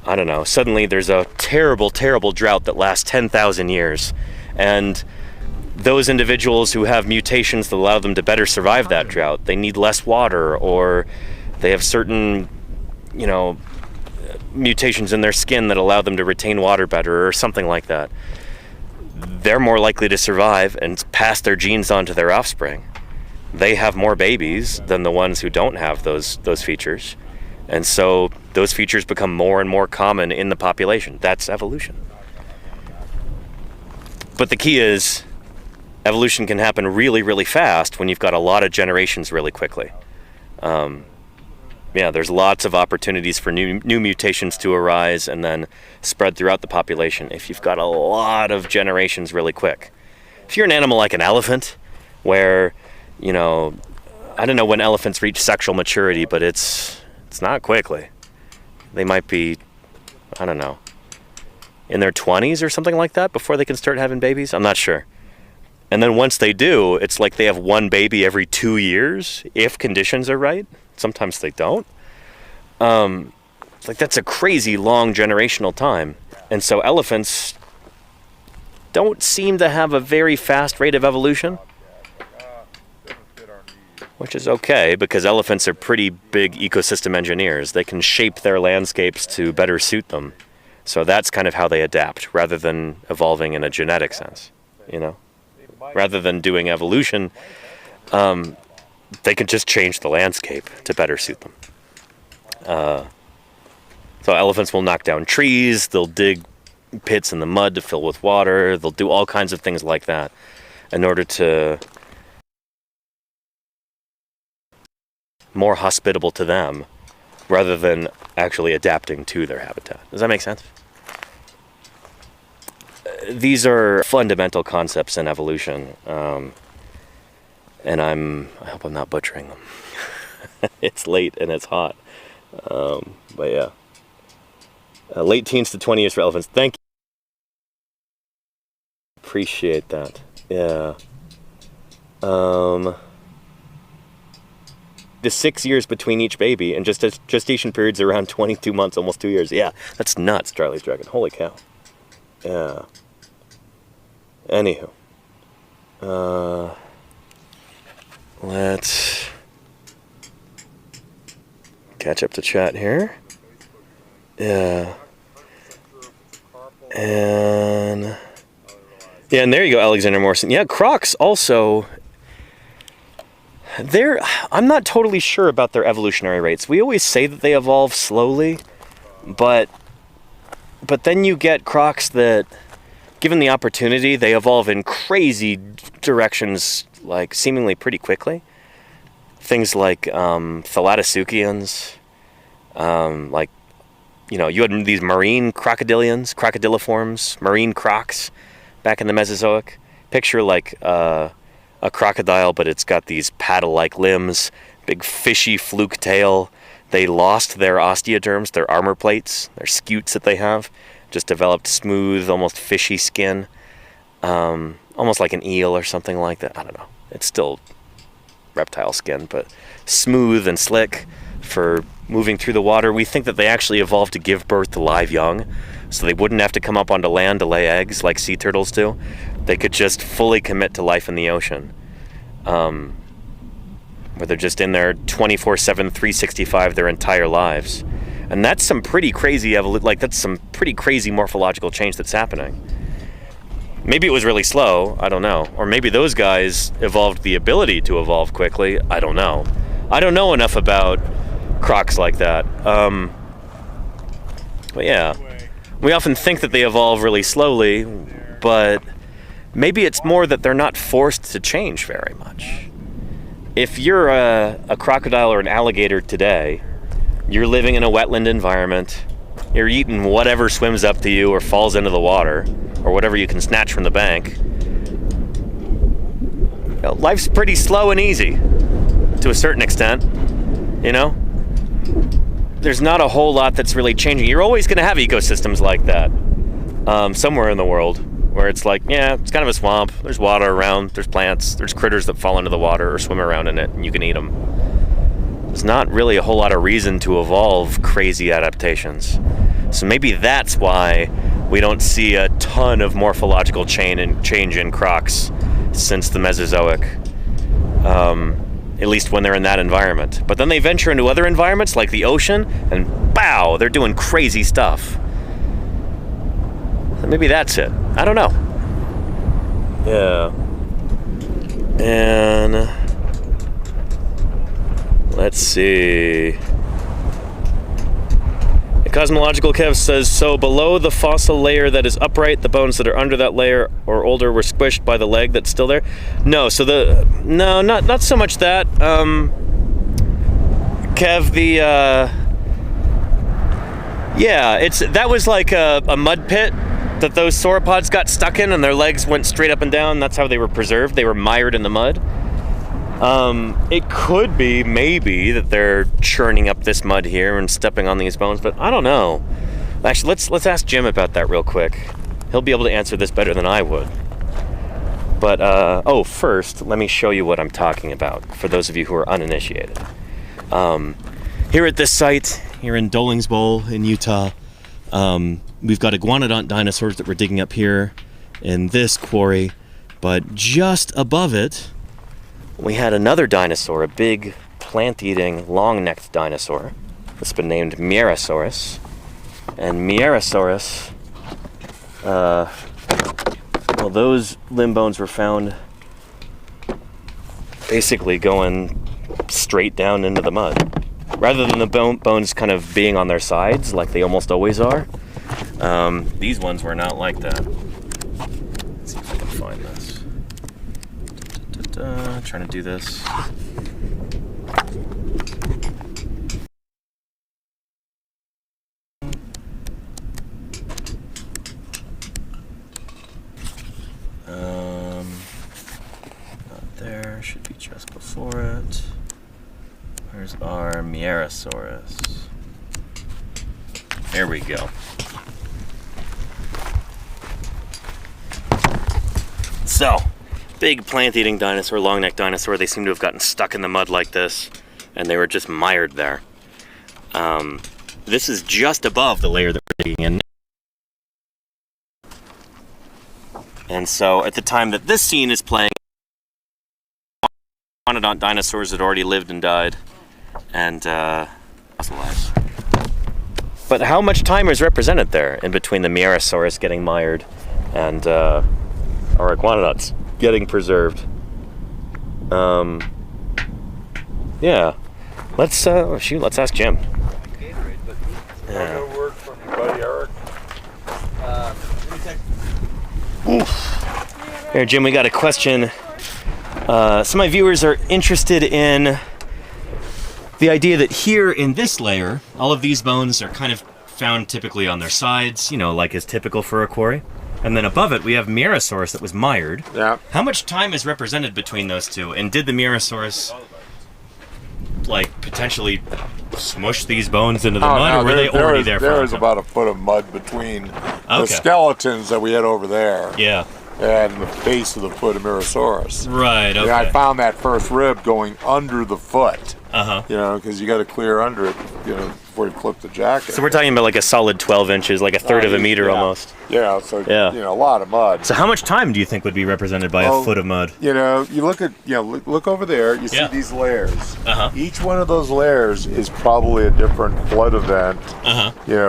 I don't know, suddenly there's a terrible, terrible drought that lasts 10,000 years, and those individuals who have mutations that allow them to better survive that drought, they need less water, or they have certain, you know, mutations in their skin that allow them to retain water better, or something like that. They're more likely to survive and pass their genes on to their offspring. They have more babies than the ones who don't have those features. And so those features become more and more common in the population. That's evolution. But the key is, evolution can happen really, really fast when you've got a lot of generations really quickly. There's lots of opportunities for new mutations to arise and then spread throughout the population if you've got a lot of generations really quick. If you're an animal like an elephant, where, you know, I don't know when elephants reach sexual maturity, but it's not quickly. They might be, I don't know, in their 20s or something like that before they can start having babies. I'm not sure. And then once they do, it's like they have one baby every 2 years, if conditions are right. Sometimes they don't. Like, that's a crazy long generational time. And so elephants don't seem to have a very fast rate of evolution, which is okay, because elephants are pretty big ecosystem engineers. They can shape their landscapes to better suit them. So that's kind of how they adapt, rather than evolving in a genetic sense, you know? Rather than doing evolution, they can just change the landscape to better suit them. So elephants will knock down trees, they'll dig pits in the mud to fill with water, they'll do all kinds of things like that in order to more hospitable to them, rather than actually adapting to their habitat. Does that make sense? These are fundamental concepts in evolution, and I hope I'm not butchering them. It's late and it's hot, but yeah. Late teens to 20 years for elephants. Thank you. Appreciate that. Yeah. The 6 years between each baby, and gestation periods around 22 months, almost 2 years. Yeah, that's nuts, Charlie's Dragon. Holy cow. Yeah. Anywho. Let's catch up to chat here. Yeah. And there you go, Alexander Morrison. Yeah, crocs also, I'm not totally sure about their evolutionary rates. We always say that they evolve slowly, but then you get crocs that, given the opportunity, they evolve in crazy directions, like seemingly pretty quickly. Things like Thalattosuchians, like, you know, you had these marine crocodiliforms, marine crocs back in the Mesozoic. Picture like a crocodile, but it's got these paddle-like limbs, big fishy fluke tail. They lost their osteoderms, their armor plates, their scutes that they have. Just developed smooth, almost fishy skin, almost like an eel or something like that. I don't know. It's still reptile skin, but smooth and slick for moving through the water. We think that they actually evolved to give birth to live young, so they wouldn't have to come up onto land to lay eggs like sea turtles do. They could just fully commit to life in the ocean, where they're just in there 24/7, 365 their entire lives. And that's some pretty crazy that's some pretty crazy morphological change that's happening. Maybe it was really slow, I don't know. Or maybe those guys evolved the ability to evolve quickly, I don't know. I don't know enough about crocs like that. But yeah, we often think that they evolve really slowly, but maybe it's more that they're not forced to change very much. If you're a crocodile or an alligator today, you're living in a wetland environment, you're eating whatever swims up to you or falls into the water, or whatever you can snatch from the bank. You know, life's pretty slow and easy, to a certain extent, you know? There's not a whole lot that's really changing. You're always going to have ecosystems like that somewhere in the world. where it's like, yeah, it's kind of a swamp. There's water around, there's plants, there's critters that fall into the water or swim around in it, and you can eat them. There's not really a whole lot of reason to evolve crazy adaptations. So maybe that's why we don't see a ton of morphological change in crocs since the Mesozoic, at least when they're in that environment. But then they venture into other environments like the ocean, and bow, they're doing crazy stuff. So maybe that's it. I don't know. Yeah. And let's see. Cosmological Kev says, so below the fossil layer that is upright, the bones that are under that layer or older were squished by the leg that's still there? No, so not so much that. Kev, that was like a mud pit that those sauropods got stuck in, and their legs went straight up and down. That's how they were preserved. They were mired in the mud. It could be, maybe, that they're churning up this mud here and stepping on these bones, but I don't know. Actually, let's ask Jim about that real quick. He'll be able to answer this better than I would. But, first, let me show you what I'm talking about, for those of you who are uninitiated. Here at this site, here in Dolings Bowl in Utah, we've got iguanodont dinosaurs that we're digging up here in this quarry, but just above it, we had another dinosaur, a big plant-eating, long-necked dinosaur. It's been named Mierosaurus. And Mierosaurus, those limb bones were found basically going straight down into the mud. Rather than the bones kind of being on their sides, like they almost always are, these ones were not like that. Let's see if I can find this. Trying to do this. Not there, should be just before it. Where's our Mierosaurus? There we go. So, big plant-eating dinosaur, long-necked dinosaur. They seem to have gotten stuck in the mud like this, and they were just mired there. This is just above the layer that we're digging in. And so, at the time that this scene is playing, iguanodont dinosaurs had already lived and died, and fossilized. But how much time is represented there in between the Mierosaurus getting mired and our iguanodonts getting preserved? Yeah. Let's ask Jim. No word from your buddy Eric. Here, Jim, we got a question. Some of my viewers are interested in the idea that here in this layer, all of these bones are kind of found typically on their sides, like is typical for a quarry. And then above it, we have Mierosaurus that was mired. Yeah. How much time is represented between those two? And did the Mierosaurus, potentially smush these bones into the mud, or were they already there? There is about a foot of mud between the skeletons that we had over there. Yeah. And the base of the foot of Mierosaurus. Right, okay. Yeah, I found that first rib going under the foot. Uh-huh. Because you got to clear under it, before you flip the jacket. So we're talking about like a solid 12 inches, like a third of a meter almost. Yeah, so, a lot of mud. So how much time do you think would be represented by a foot of mud? You look at, look over there, you see these layers. Uh-huh. Each one of those layers is probably a different flood event,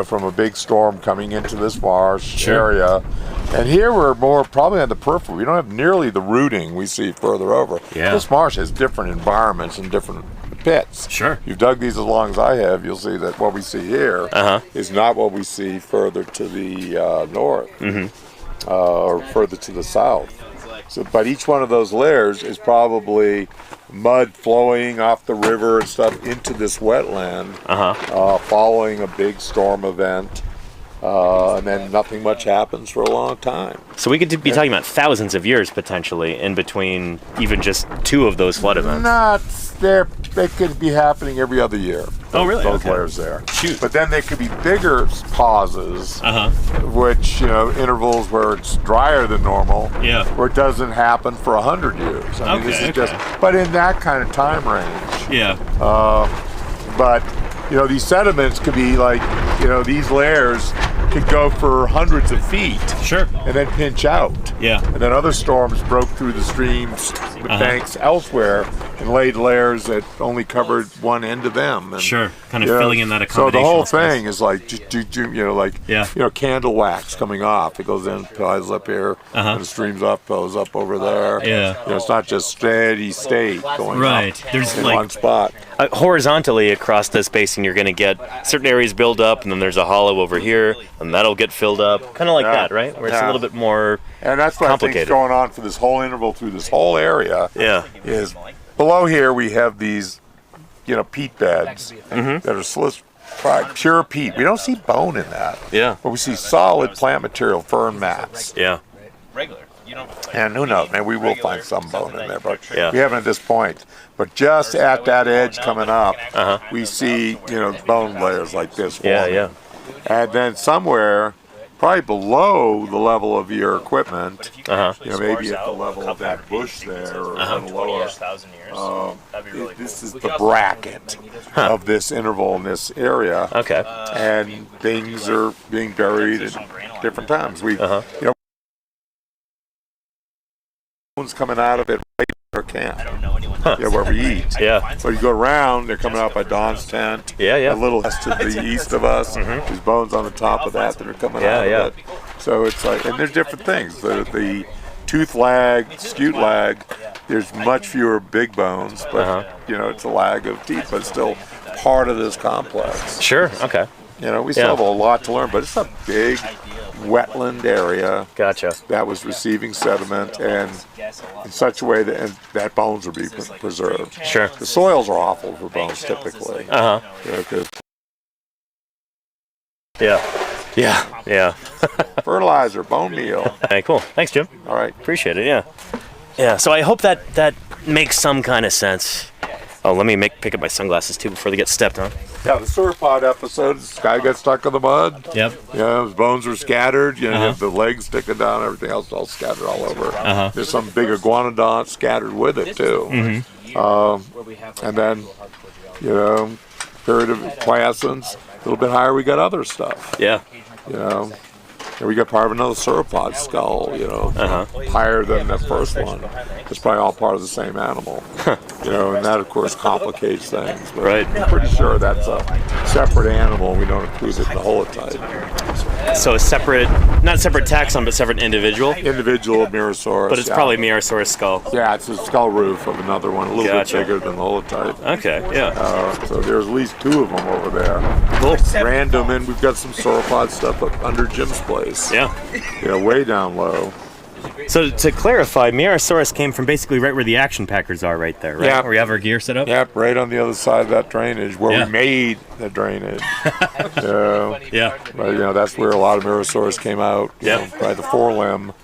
from a big storm coming into this marsh area. And here we're more probably on the periphery. We don't have nearly the rooting we see further over. Yeah. This marsh has different environments and different pits. Sure. You've dug these as long as I have, you'll see that what we see here is not what we see further to the north, or further to the south. So, but each one of those layers is probably mud flowing off the river and stuff into this wetland, following a big storm event. And then nothing much happens for a long time. So we could be talking about thousands of years potentially in between even just two of those flood events. they could be happening every other year. Oh, really? Those Okay. layers there. Shoot. But then they could be bigger pauses, which, you know, intervals where it's drier than normal, where it doesn't happen for 100 years. I mean, this is just, but in that kind of time range. Yeah. But, you know, these sediments could be like, you know, these layers could go for hundreds of feet. Sure. And then pinch out. Yeah. And then other storms broke through the streams with banks elsewhere and laid layers that only covered one end of them. And, Sure. Kind of you know, filling in that so accommodation. the whole thing is like, you know, like, Yeah. you know, candle wax coming off. It goes in, piles up here, and it streams up, goes up over there. Yeah. You know, it's not just steady state going Right. up There's in like one spot. horizontally across this basin, you're going to get certain areas build up, and then there's a hollow over here, and that'll get filled up. Kind of like that, right? Where it's a little bit more And that's what I think is complicated. going on for this whole interval through this whole area. Yeah. Is below here we have these, you know, peat beds that are pure peat. We don't see bone in that. Yeah. But we see solid plant material, fern mats. Yeah. Regular. You don't. And who knows, man, we will find some bone in there, but Yeah. we haven't at this point. But just at that edge coming up, we see, you know, bone layers like this Yeah. forming. Yeah. And then somewhere, probably below the level of your equipment, you know, maybe at the level of that bush there or a little lower, 1,000 years. That'd be really this is the bracket of this interval in this area. Okay. And things are being buried at different times. We, you know, bones coming out of it right in our camp. I don't know anyone. Yeah, where we eat. Yeah. So you go around, they're coming out by Don's tent. Yeah, yeah. A little less to the east of us. There's bones on the top of that are coming out of it. So it's like, and there's different things. The tooth lag, scute lag, there's much fewer big bones, but you know, it's a lag of teeth, but it's still part of this complex. Sure. Okay. You know, we still have a lot to learn, but it's a big wetland area Gotcha. that was receiving sediment and in such a way that bones would be preserved. Sure. The soils are awful for bones typically. You know, 'cause Yeah. Yeah. Yeah. fertilizer, bone meal. Hey, cool. Thanks, Jim. All right. Appreciate it. Yeah. Yeah. So I hope that makes some kind of sense. Oh, let me pick up my sunglasses too before they get stepped on. Yeah, the sauropod episode, this guy got stuck in the mud. Yep. You know, his bones were scattered. You know, you have the legs sticking down, everything else all scattered all over. There's some big iguanodont scattered with it too. And then, you know, period of quiescence, a little bit higher, we got other stuff. Yeah. You know, and we got part of another sauropod skull. You know, higher than the first one. It's probably all part of the same animal. You know, and that of course complicates things. But Right. I'm pretty sure that's a separate animal. We don't include it in the holotype. So a separate, not separate taxon, but separate individual. Individual Mirasaurus. But it's probably Mirasaurus skull. Yeah, it's a skull roof of another one, a little Gotcha. bit bigger than the holotype. Okay. Yeah. So there's at least two of them over there. Cool. Random, and we've got some sauropod stuff up under Jim's place. Yeah. You know, way down low. So to clarify, Mirasaurus came from basically right where the action packers are, right there, right? Yeah. Where we have our gear set up. Yep, right on the other side of that drainage where Yeah. we made the drainage. You know, Yeah. but, you know, that's where a lot of Mirasaurus came out. You Yep. know, by the forelimb.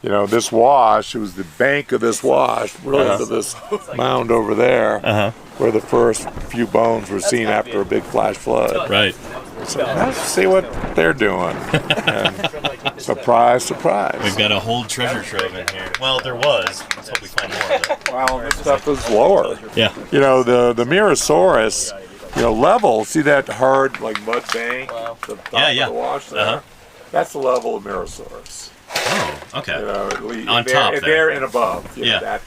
You know, this wash, it was the bank of this wash, really to this mound over there, where the first few bones were seen after a big flash flood. Right. So let's see what they're doing. And surprise, surprise. We've got a whole treasure trove in here. Well, there was. Let's hope we find more of it. Well, this stuff is lower. Yeah. You know, the Mirasaurus, you know, level, see that hard, like, mud bank? The top Yeah. of the wash there? That's the level of Mirasaurus. Oh, okay. You know, at least, On there, top and there. there and above. You know, Yeah. that,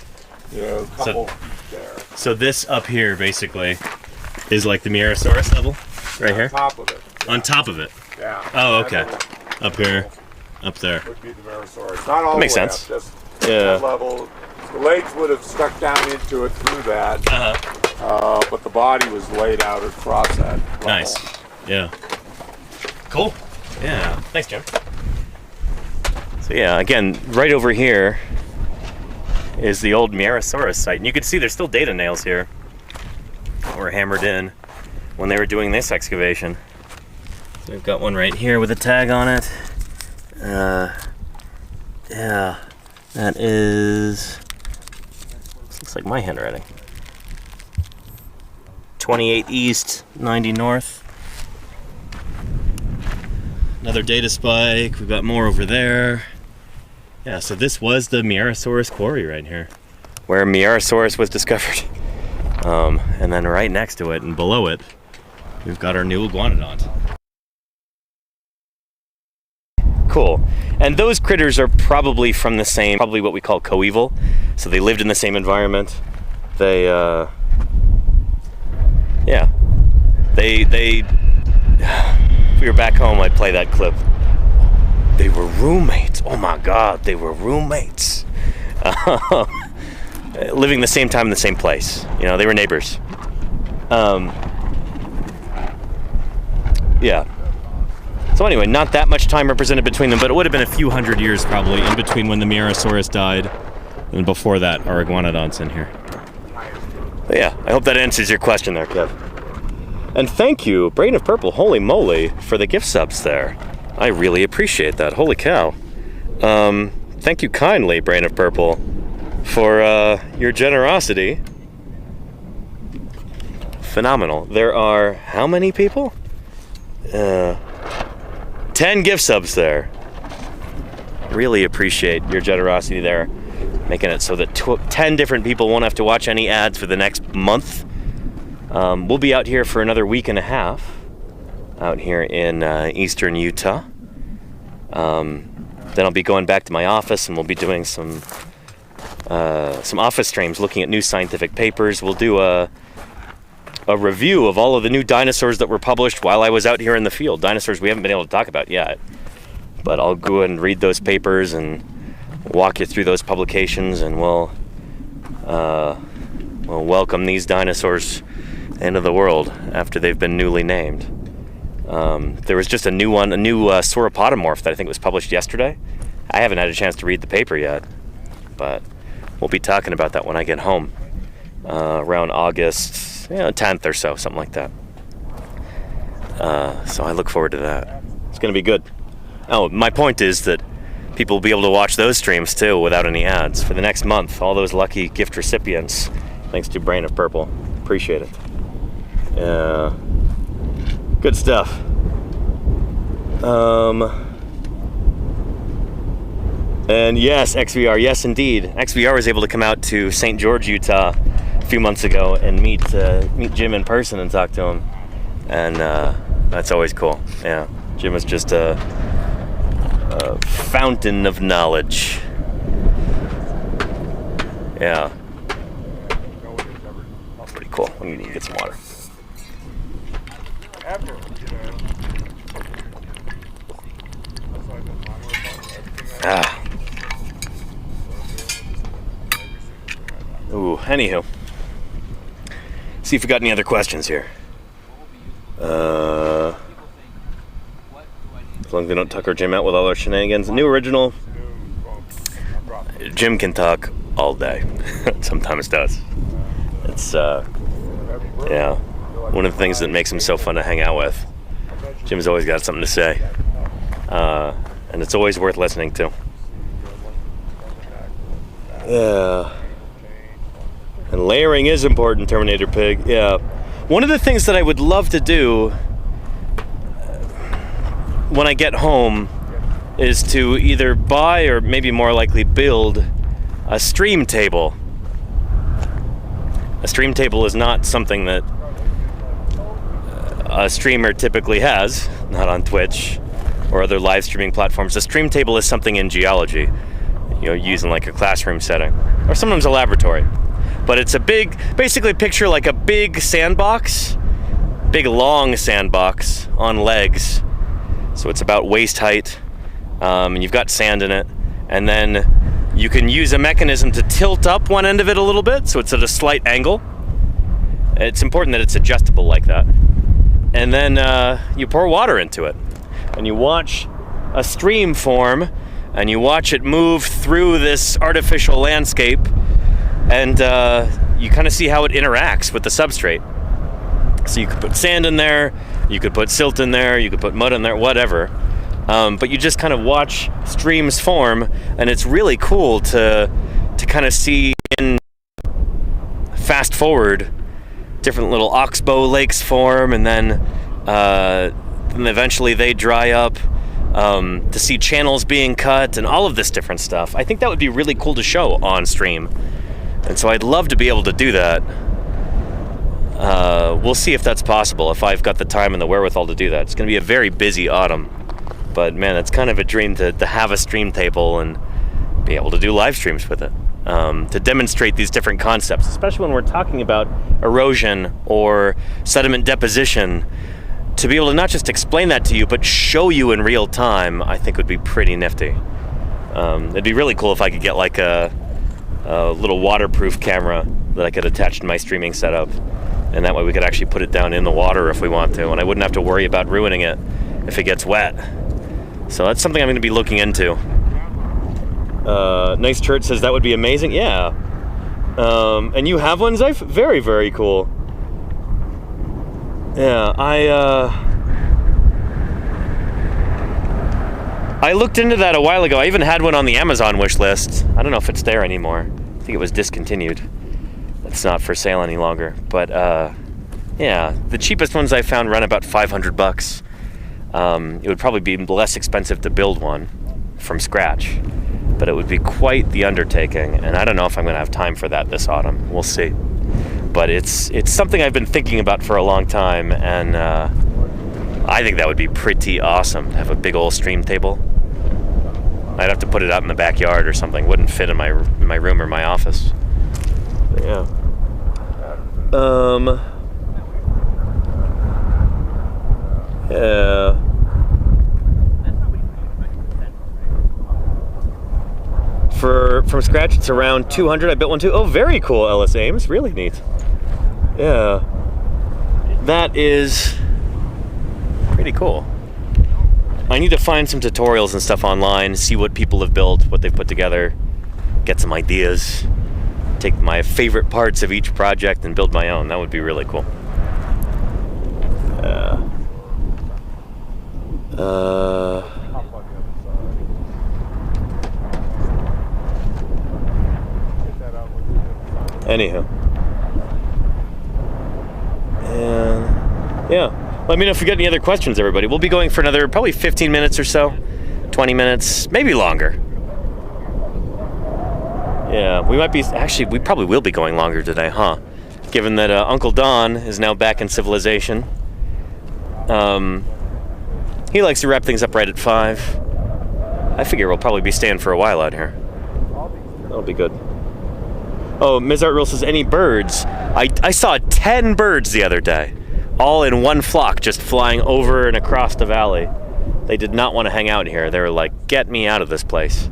you know, couple there. So this up here basically is like the Mirasaurus level, right here. Top of it. On top of it. Yeah. Oh, okay. Up here, up there. Would be the Mirasaurus. Not all Makes the way sense. up, just Yeah. that level. The legs would have stuck down into it through that, but the body was laid out across that level. Nice. Yeah. Cool. Yeah. Thanks, Jim. So yeah, again, right over here is the old Mirasaurus site, and you can see there's still data nails here that were hammered in when they were doing this excavation. So we've got one right here with a tag on it. Yeah, that is. This looks like my handwriting. 28 east, 90 north. Another data spike. We've got more over there. Yeah, so this was the Mierosaurus quarry right here, where Mierosaurus was discovered. And then right next to it and below it, we've got our new iguanodont. Cool. And those critters are probably from the same, probably what we call coeval. So they lived in the same environment. They, yeah. If we were back home, I'd play that clip. They were roommates. Oh my God, they were roommates. Living the same time in the same place. You know, they were neighbors. Yeah. So anyway, not that much time represented between them, but it would have been a few hundred years probably in between when the Mierosaurus died and before that our iguanodonts in here. But yeah, I hope that answers your question there, Kev. And thank you, Brain of Purple, holy moly, for the gift subs there. I really appreciate that, holy cow. Thank you kindly, Brain of Purple, for your generosity. Phenomenal. There are how many people? 10 gift subs there. Really appreciate your generosity there, making it so that 10 different people won't have to watch any ads for the next month. We'll be out here for another week and a half, out here in eastern Utah. Then I'll be going back to my office and we'll be doing some office streams looking at new scientific papers. We'll do a review of all of the new dinosaurs that were published while I was out here in the field. Dinosaurs we haven't been able to talk about yet. But I'll go and read those papers and walk you through those publications, and we'll welcome these dinosaurs into the world after they've been newly named. There was just a new one, a new sauropodomorph that I think was published yesterday. I haven't had a chance to read the paper yet, but we'll be talking about that when I get home around August 10th or so, something like that. So I look forward to that. It's going to be good. Oh, my point is that people will be able to watch those streams too without any ads for the next month. All those lucky gift recipients, thanks to Brain of Purple. Appreciate it. Good stuff. And yes, XVR, yes indeed. XVR was able to come out to St. George, Utah a few months ago and meet Jim in person and talk to him. And that's always cool. Yeah, Jim is just a fountain of knowledge. Yeah. Pretty cool. We need to get some water. Ah. Ooh, anywho. See if we got any other questions here. As long as they don't tuck our Jim out with all our shenanigans. The new original. Jim can talk all day. Sometimes does. It's, yeah, one of the things that makes him so fun to hang out with. Jim's always got something to say. And it's always worth listening to. Yeah. And layering is important, Terminator Pig. Yeah. One of the things that I would love to do when I get home is to either buy or maybe more likely build a stream table. A stream table is not something that a streamer typically has, not on Twitch or other live streaming platforms. A stream table is something in geology, using like a classroom setting or sometimes a laboratory. But it's a big, basically picture like a big sandbox, big long sandbox on legs. So it's about waist height, and you've got sand in it. And then you can use a mechanism to tilt up one end of it a little bit, so it's at a slight angle. It's important that it's adjustable like that. And then you pour water into it. And you watch a stream form, and you watch it move through this artificial landscape, and you kind of see how it interacts with the substrate. So you could put sand in there, you could put silt in there, you could put mud in there, whatever. But you just kind of watch streams form, and it's really cool to kind of see in fast forward different little oxbow lakes form, and then eventually they dry up. To see channels being cut and all of this different stuff. I think that would be really cool to show on stream. And so I'd love to be able to do that. We'll see if that's possible, if I've got the time and the wherewithal to do that. It's going to be a very busy autumn. But man, it's kind of a dream to have a stream table and be able to do live streams with it. To demonstrate these different concepts, especially when we're talking about erosion or sediment deposition. To be able to not just explain that to you, but show you in real time, I think would be pretty nifty. It'd be really cool if I could get like a little waterproof camera that I could attach to my streaming setup. And that way we could actually put it down in the water if we want to, and I wouldn't have to worry about ruining it if it gets wet. So that's something I'm going to be looking into. Nice Church says that would be amazing. Yeah. And you have one, Zyph? Very, very cool. Yeah, I looked into that a while ago. I even had one on the Amazon wish list. I don't know if it's there anymore. I think it was discontinued. It's not for sale any longer. But yeah, the cheapest ones I found run about $500. It would probably be less expensive to build one from scratch, but it would be quite the undertaking. And I don't know if I'm going to have time for that this autumn. We'll see. But it's something I've been thinking about for a long time, and I think that would be pretty awesome to have a big old stream table. I'd have to put it out in the backyard or something. Wouldn't fit in my room or my office. But yeah. Yeah. From scratch, it's around 200. I built one too. Oh, very cool, Ellis Ames. Really neat. Yeah. That is pretty cool. I need to find some tutorials and stuff online, see what people have built, what they've put together, get some ideas, take my favorite parts of each project and build my own. That would be really cool. Anyhow. And yeah. Let me know if you got any other questions, everybody. We'll be going for another probably 15 minutes or so. 20 minutes, maybe longer. Yeah, we might be, actually, we probably will be going longer today, huh? Given that Uncle Don is now back in civilization. He likes to wrap things up right at 5. I figure we'll probably be staying for a while out here. That'll be good. Oh, Ms. Art Rule says, any birds? I saw 10 birds the other day, all in one flock, just flying over and across the valley. They did not want to hang out here. They were like, get me out of this place.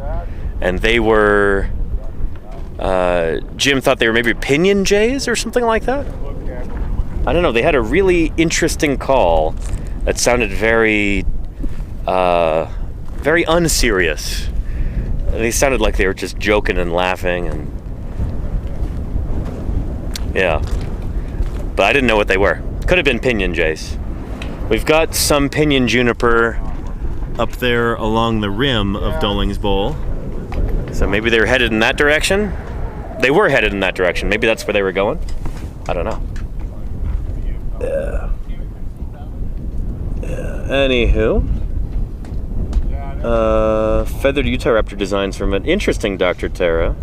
And they were, Jim thought they were maybe pinion jays or something like that. I don't know. They had a really interesting call that sounded very, very unserious. They sounded like they were just joking and laughing, and yeah. But I didn't know what they were. Could have been pinion jays. We've got some pinion juniper up there along the rim of Doling's Bowl. So maybe they were headed in that direction. They were headed in that direction. Maybe that's where they were going. I don't know. Yeah. Anywho. Feathered Utah Raptor designs from an interesting Dr. Tara.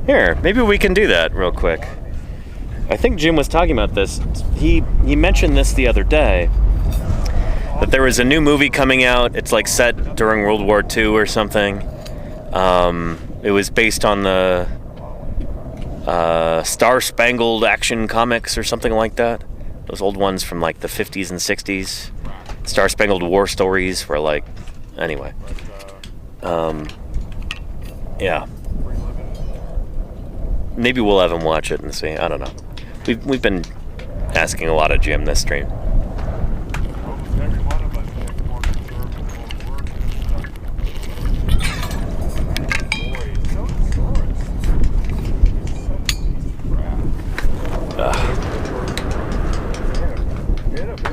Here, maybe we can do that real quick. I think Jim was talking about this. He mentioned this the other day, that there was a new movie coming out. It's like set during World War II or something. It was based on the Star Spangled Action comics or something like that. Those old ones from like the 50s and 60s. Star Spangled War stories were like, anyway. Yeah. Maybe we'll have him watch it and see. I don't know. We've been asking a lot of Jim this stream.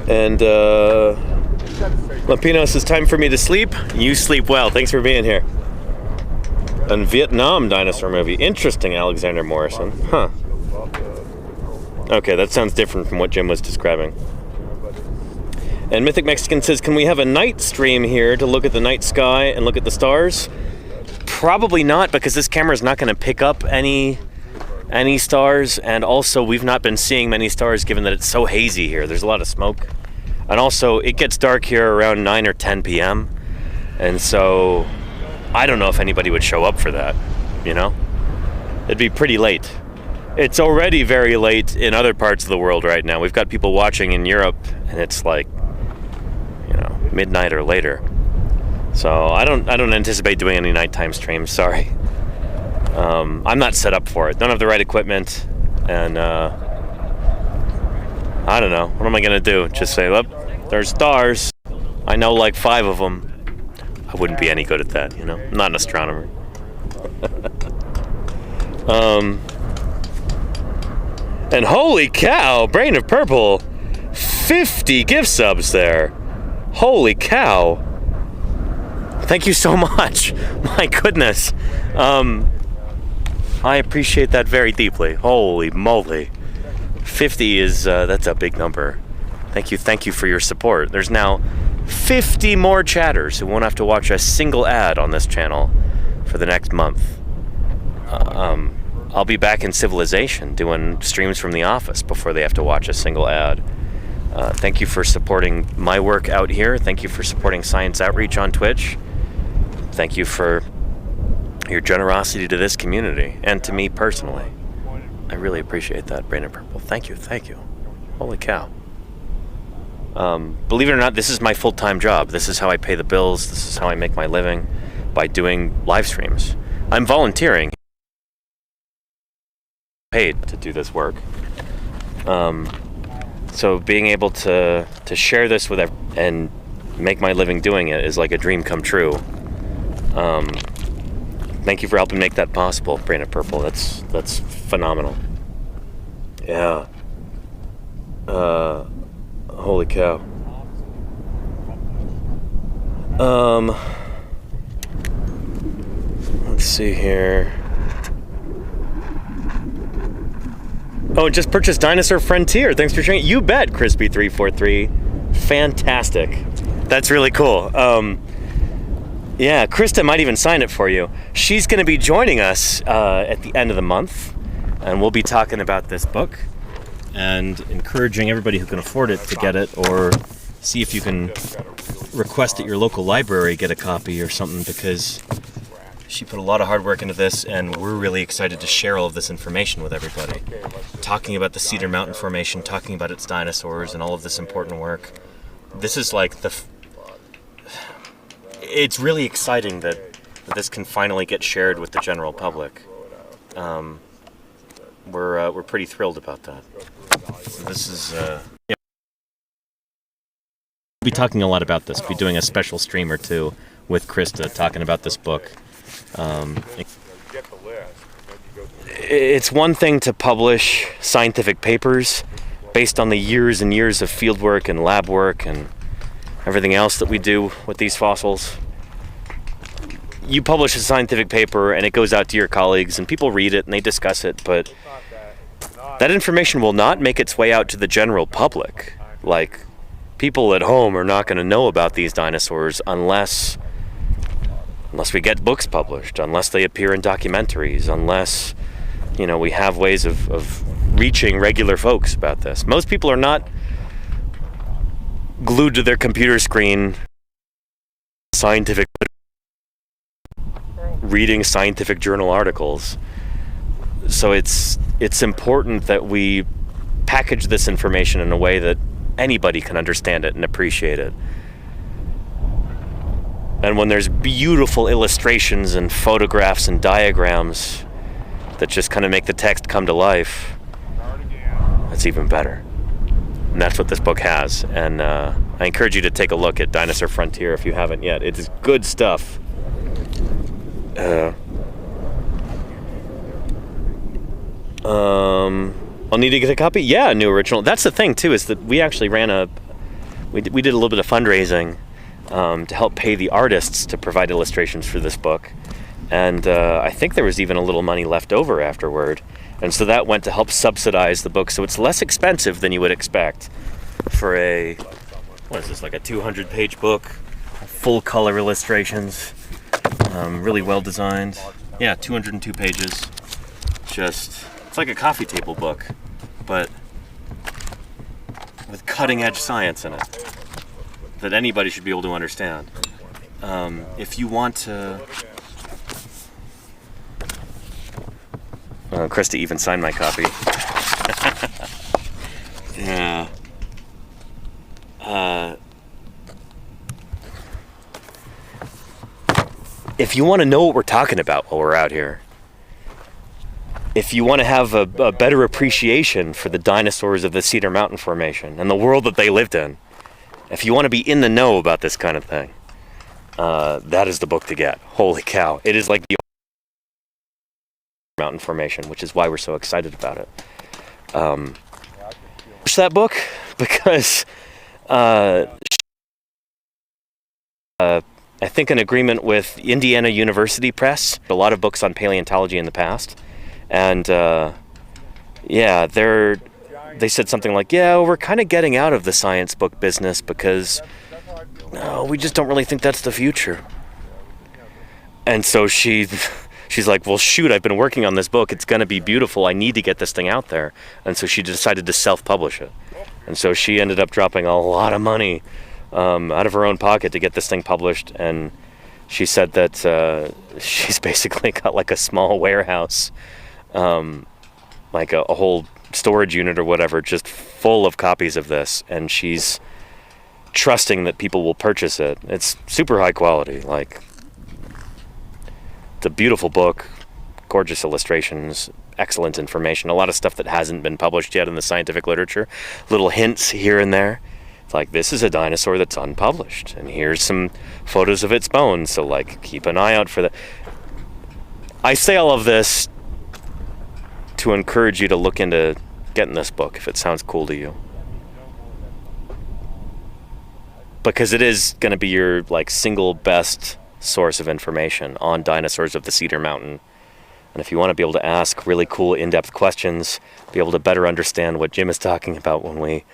And Lapino says, time for me to sleep. You sleep well. Thanks for being here. And Vietnam dinosaur movie. Interesting, Alexander Morrison. Huh. Okay, that sounds different from what Jim was describing. And Mythic Mexican says, can we have a night stream here to look at the night sky and look at the stars? Probably not, because this camera is not going to pick up any stars, and also we've not been seeing many stars given that it's so hazy here. There's a lot of smoke. And also, it gets dark here around 9 or 10 p.m. And so, I don't know if anybody would show up for that, you know? It'd be pretty late. It's already very late in other parts of the world right now. We've got people watching in Europe, and it's like, you know, midnight or later. So I don't anticipate doing any nighttime streams, sorry. I'm not set up for it. Don't have the right equipment, and I don't know. What am I gonna do? Just say, look, there's stars. I know like 5 of them. I wouldn't be any good at that, you know? I'm not an astronomer. And holy cow, Brain of Purple, 50 gift subs there. Holy cow. Thank you so much. My goodness. I appreciate that very deeply. Holy moly. 50 is, that's a big number. Thank you for your support. There's now 50 more chatters who won't have to watch a single ad on this channel for the next month. I'll be back in civilization doing streams from the office before they have to watch a single ad. Thank you for supporting my work out here. Thank you for supporting Science Outreach on Twitch. Thank you for your generosity to this community and to me personally. I really appreciate that, Brain of Purple. Thank you. Holy cow. Believe it or not, this is my full-time job. This is how I pay the bills. This is how I make my living, by doing live streams. I'm volunteering. Paid to do this work. So being able to share this with everyone and make my living doing it is like a dream come true. Thank you for helping make that possible, Brain of Purple. That's phenomenal. Yeah. Holy cow. Let's see here. Oh, just purchased Dinosaur Frontier. Thanks for sharing. You bet, Crispy343. Fantastic. That's really cool. Yeah, Krista might even sign it for you. She's going to be joining us at the end of the month, and we'll be talking about this book and encouraging everybody who can afford it to get it, or see if you can request at your local library get a copy or something, because she put a lot of hard work into this, and we're really excited to share all of this information with everybody. Talking about the Cedar Mountain Formation, talking about its dinosaurs, and all of this important work. This is like it's really exciting that this can finally get shared with the general public. We're pretty thrilled about that. So this is yeah. We'll be talking a lot about this. Be doing a special stream or two with Krista talking about this book. It's one thing to publish scientific papers based on the years and years of field work and lab work and everything else that we do with these fossils. You publish a scientific paper and it goes out to your colleagues and people read it and they discuss it, but that information will not make its way out to the general public. Like, people at home are not going to know about these dinosaurs unless we get books published, unless they appear in documentaries, unless, you know, we have ways of reaching regular folks about this. Most people are not glued to their computer screen reading scientific journal articles. So it's important that we package this information in a way that anybody can understand it and appreciate it. And when there's beautiful illustrations and photographs and diagrams that just kind of make the text come to life, that's even better. And that's what this book has. And I encourage you to take a look at Dinosaur Frontier if you haven't yet. It is good stuff. I'll need to get a copy. Yeah, a new original. That's the thing too, is that we actually we did a little bit of fundraising to help pay the artists to provide illustrations for this book, and I think there was even a little money left over afterward. And so that went to help subsidize the book, so it's less expensive than you would expect for a, what is this, like a 200-page book, full color illustrations, really well designed. Yeah, 202 pages. Just, it's like a coffee table book, but with cutting-edge science in it that anybody should be able to understand. If you want to... Krista even signed my copy. Yeah. If you want to know what we're talking about while we're out here, if you want to have a better appreciation for the dinosaurs of the Cedar Mountain Formation and the world that they lived in, if you want to be in the know about this kind of thing, that is the book to get. Holy cow. It is like the Mountain Formation, which is why we're so excited about it. That book because I think an agreement with Indiana University Press, a lot of books on paleontology in the past, and yeah, they said something like, yeah, we're kind of getting out of the science book business because no, we just don't really think that's the future. And so she's like, well, shoot, I've been working on this book. It's going to be beautiful. I need to get this thing out there. And so she decided to self-publish it. And so she ended up dropping a lot of money out of her own pocket to get this thing published. And she said that she's basically got like a small warehouse, like a whole storage unit or whatever, just full of copies of this. And she's trusting that people will purchase it. It's super high quality. Like, it's a beautiful book, gorgeous illustrations, excellent information, a lot of stuff that hasn't been published yet in the scientific literature, little hints here and there. It's like, this is a dinosaur that's unpublished, and here's some photos of its bones, so like, keep an eye out for that. I say all of this to encourage you to look into getting this book if it sounds cool to you. Because it is going to be your like single best source of information on dinosaurs of the Cedar Mountain. And if you want to be able to ask really cool in-depth questions, be able to better understand what Jim is talking about when we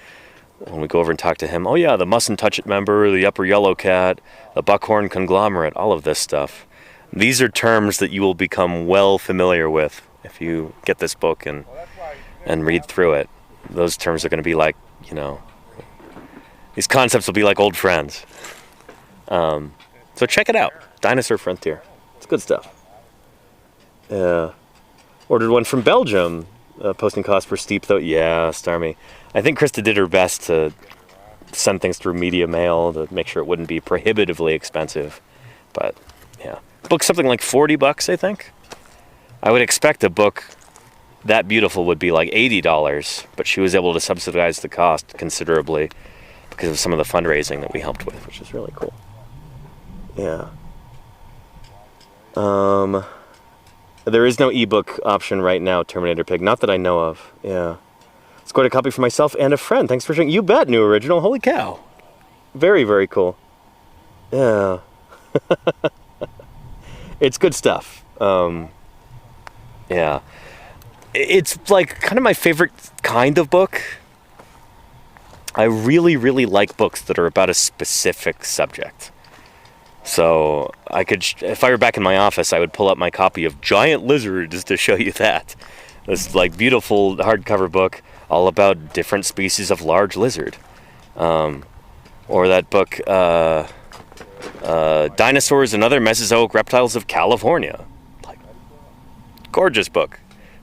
go over and talk to him. Oh yeah, the mustn't touch it member, the upper yellow cat, the buckhorn conglomerate, all of this stuff. These are terms that you will become well familiar with if you get this book and read through it. Those terms are going to be like, you know, these concepts will be like old friends. So check it out. Dinosaur Frontier. It's good stuff. Ordered one from Belgium. Posting costs were steep though. Yeah, Starmy. I think Krista did her best to send things through media mail to make sure it wouldn't be prohibitively expensive. But yeah. Book's something like $40, I think. I would expect a book that beautiful would be like $80, but she was able to subsidize the cost considerably because of some of the fundraising that we helped with, which is really cool. Yeah. There is no ebook option right now, Terminator Pig. Not that I know of. Yeah. Scored a copy for myself and a friend. Thanks for sharing. You bet, new original. Holy cow. Very, very cool. Yeah. It's good stuff. Yeah. It's like kind of my favorite kind of book. I really, really like books that are about a specific subject. So I could, if I were back in my office, I would pull up my copy of Giant Lizard just to show you that. This like beautiful hardcover book all about different species of large lizard. Or that book, Dinosaurs and Other Mesozoic Reptiles of California. Like, gorgeous book,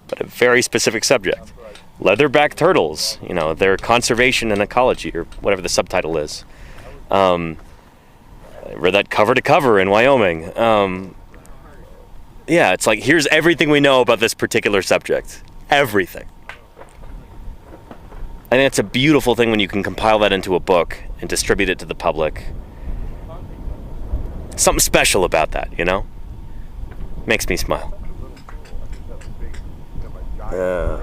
but a very specific subject. Leatherback turtles, you know, their conservation and ecology, or whatever the subtitle is. I read that cover to cover in Wyoming. Yeah, it's like, here's everything we know about this particular subject. Everything. I think it's a beautiful thing when you can compile that into a book and distribute it to the public. Something special about that, you know? Makes me smile. Yeah.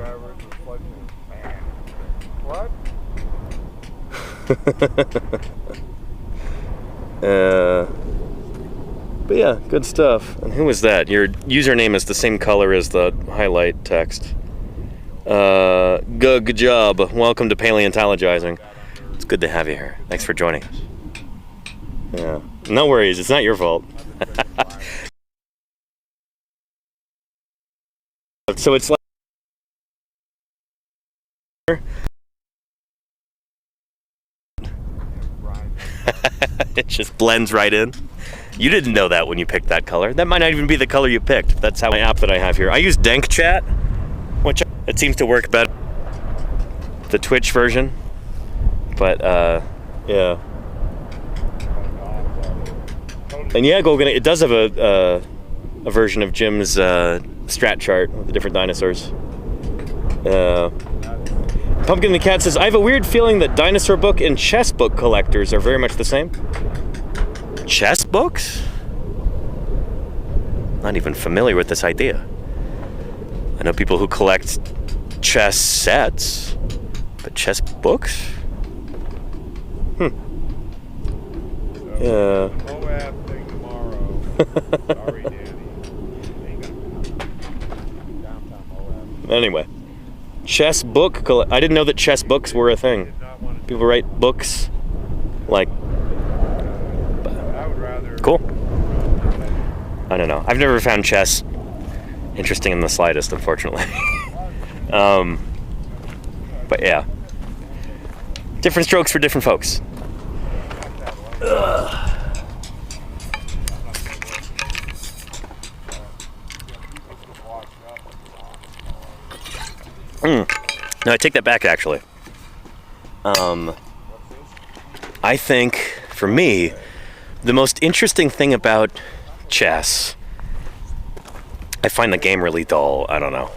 But yeah, good stuff. And who was that? Your username is the same color as the highlight text. Good job. Welcome to Paleontologizing. It's good to have you here. Thanks for joining us. Yeah. No worries. It's not your fault. So it's like it just blends right in. You didn't know that when you picked that color. That might not even be the color you picked. That's how my app that I have here. I use Denk Chat, which it seems to work better. The Twitch version, but yeah. And yeah, it does have a version of Jim's strat chart with the different dinosaurs. Pumpkin the Cat says, I have a weird feeling that dinosaur book and chess book collectors are very much the same. Chess books? Not even familiar with this idea. I know people who collect chess sets, but chess books? Yeah. Moab thing tomorrow. Sorry, Danny. Ain't gonna come. Downtown Moab. Anyway, chess book. I didn't know that chess books were a thing. People write books, like. I would rather. Cool. I don't know. I've never found chess interesting in the slightest, unfortunately. But yeah, different strokes for different folks. No, I take that back, actually. I think, for me, the most interesting thing about chess, I find the game really dull. I don't know.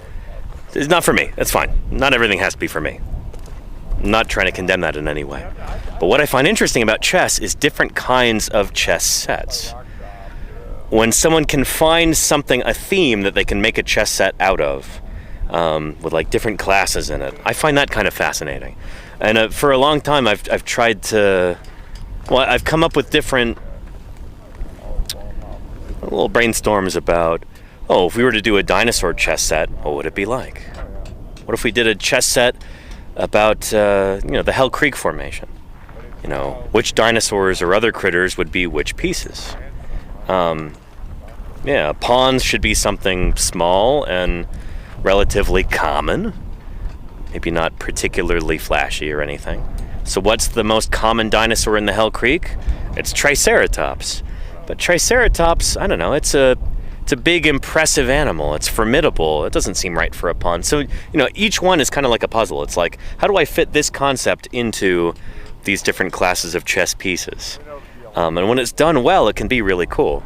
It's not for me. That's fine. Not everything has to be for me. I'm not trying to condemn that in any way. But what I find interesting about chess is different kinds of chess sets. When someone can find a theme that they can make a chess set out of, with like different classes in it, I find that kind of fascinating. And for a long time, I've tried to, I've come up with different little brainstorms about, if we were to do a dinosaur chess set, what would it be like? What if we did a chess set about, the Hell Creek Formation? Which dinosaurs or other critters would be which pieces? Pawns should be something small and relatively common, maybe not particularly flashy or anything. So what's the most common dinosaur in the Hell Creek? It's Triceratops. But Triceratops, I don't know, it's a big, impressive animal. It's formidable. It doesn't seem right for a pawn. So, each one is kind of like a puzzle. It's like, how do I fit this concept into these different classes of chess pieces? And when it's done well, it can be really cool.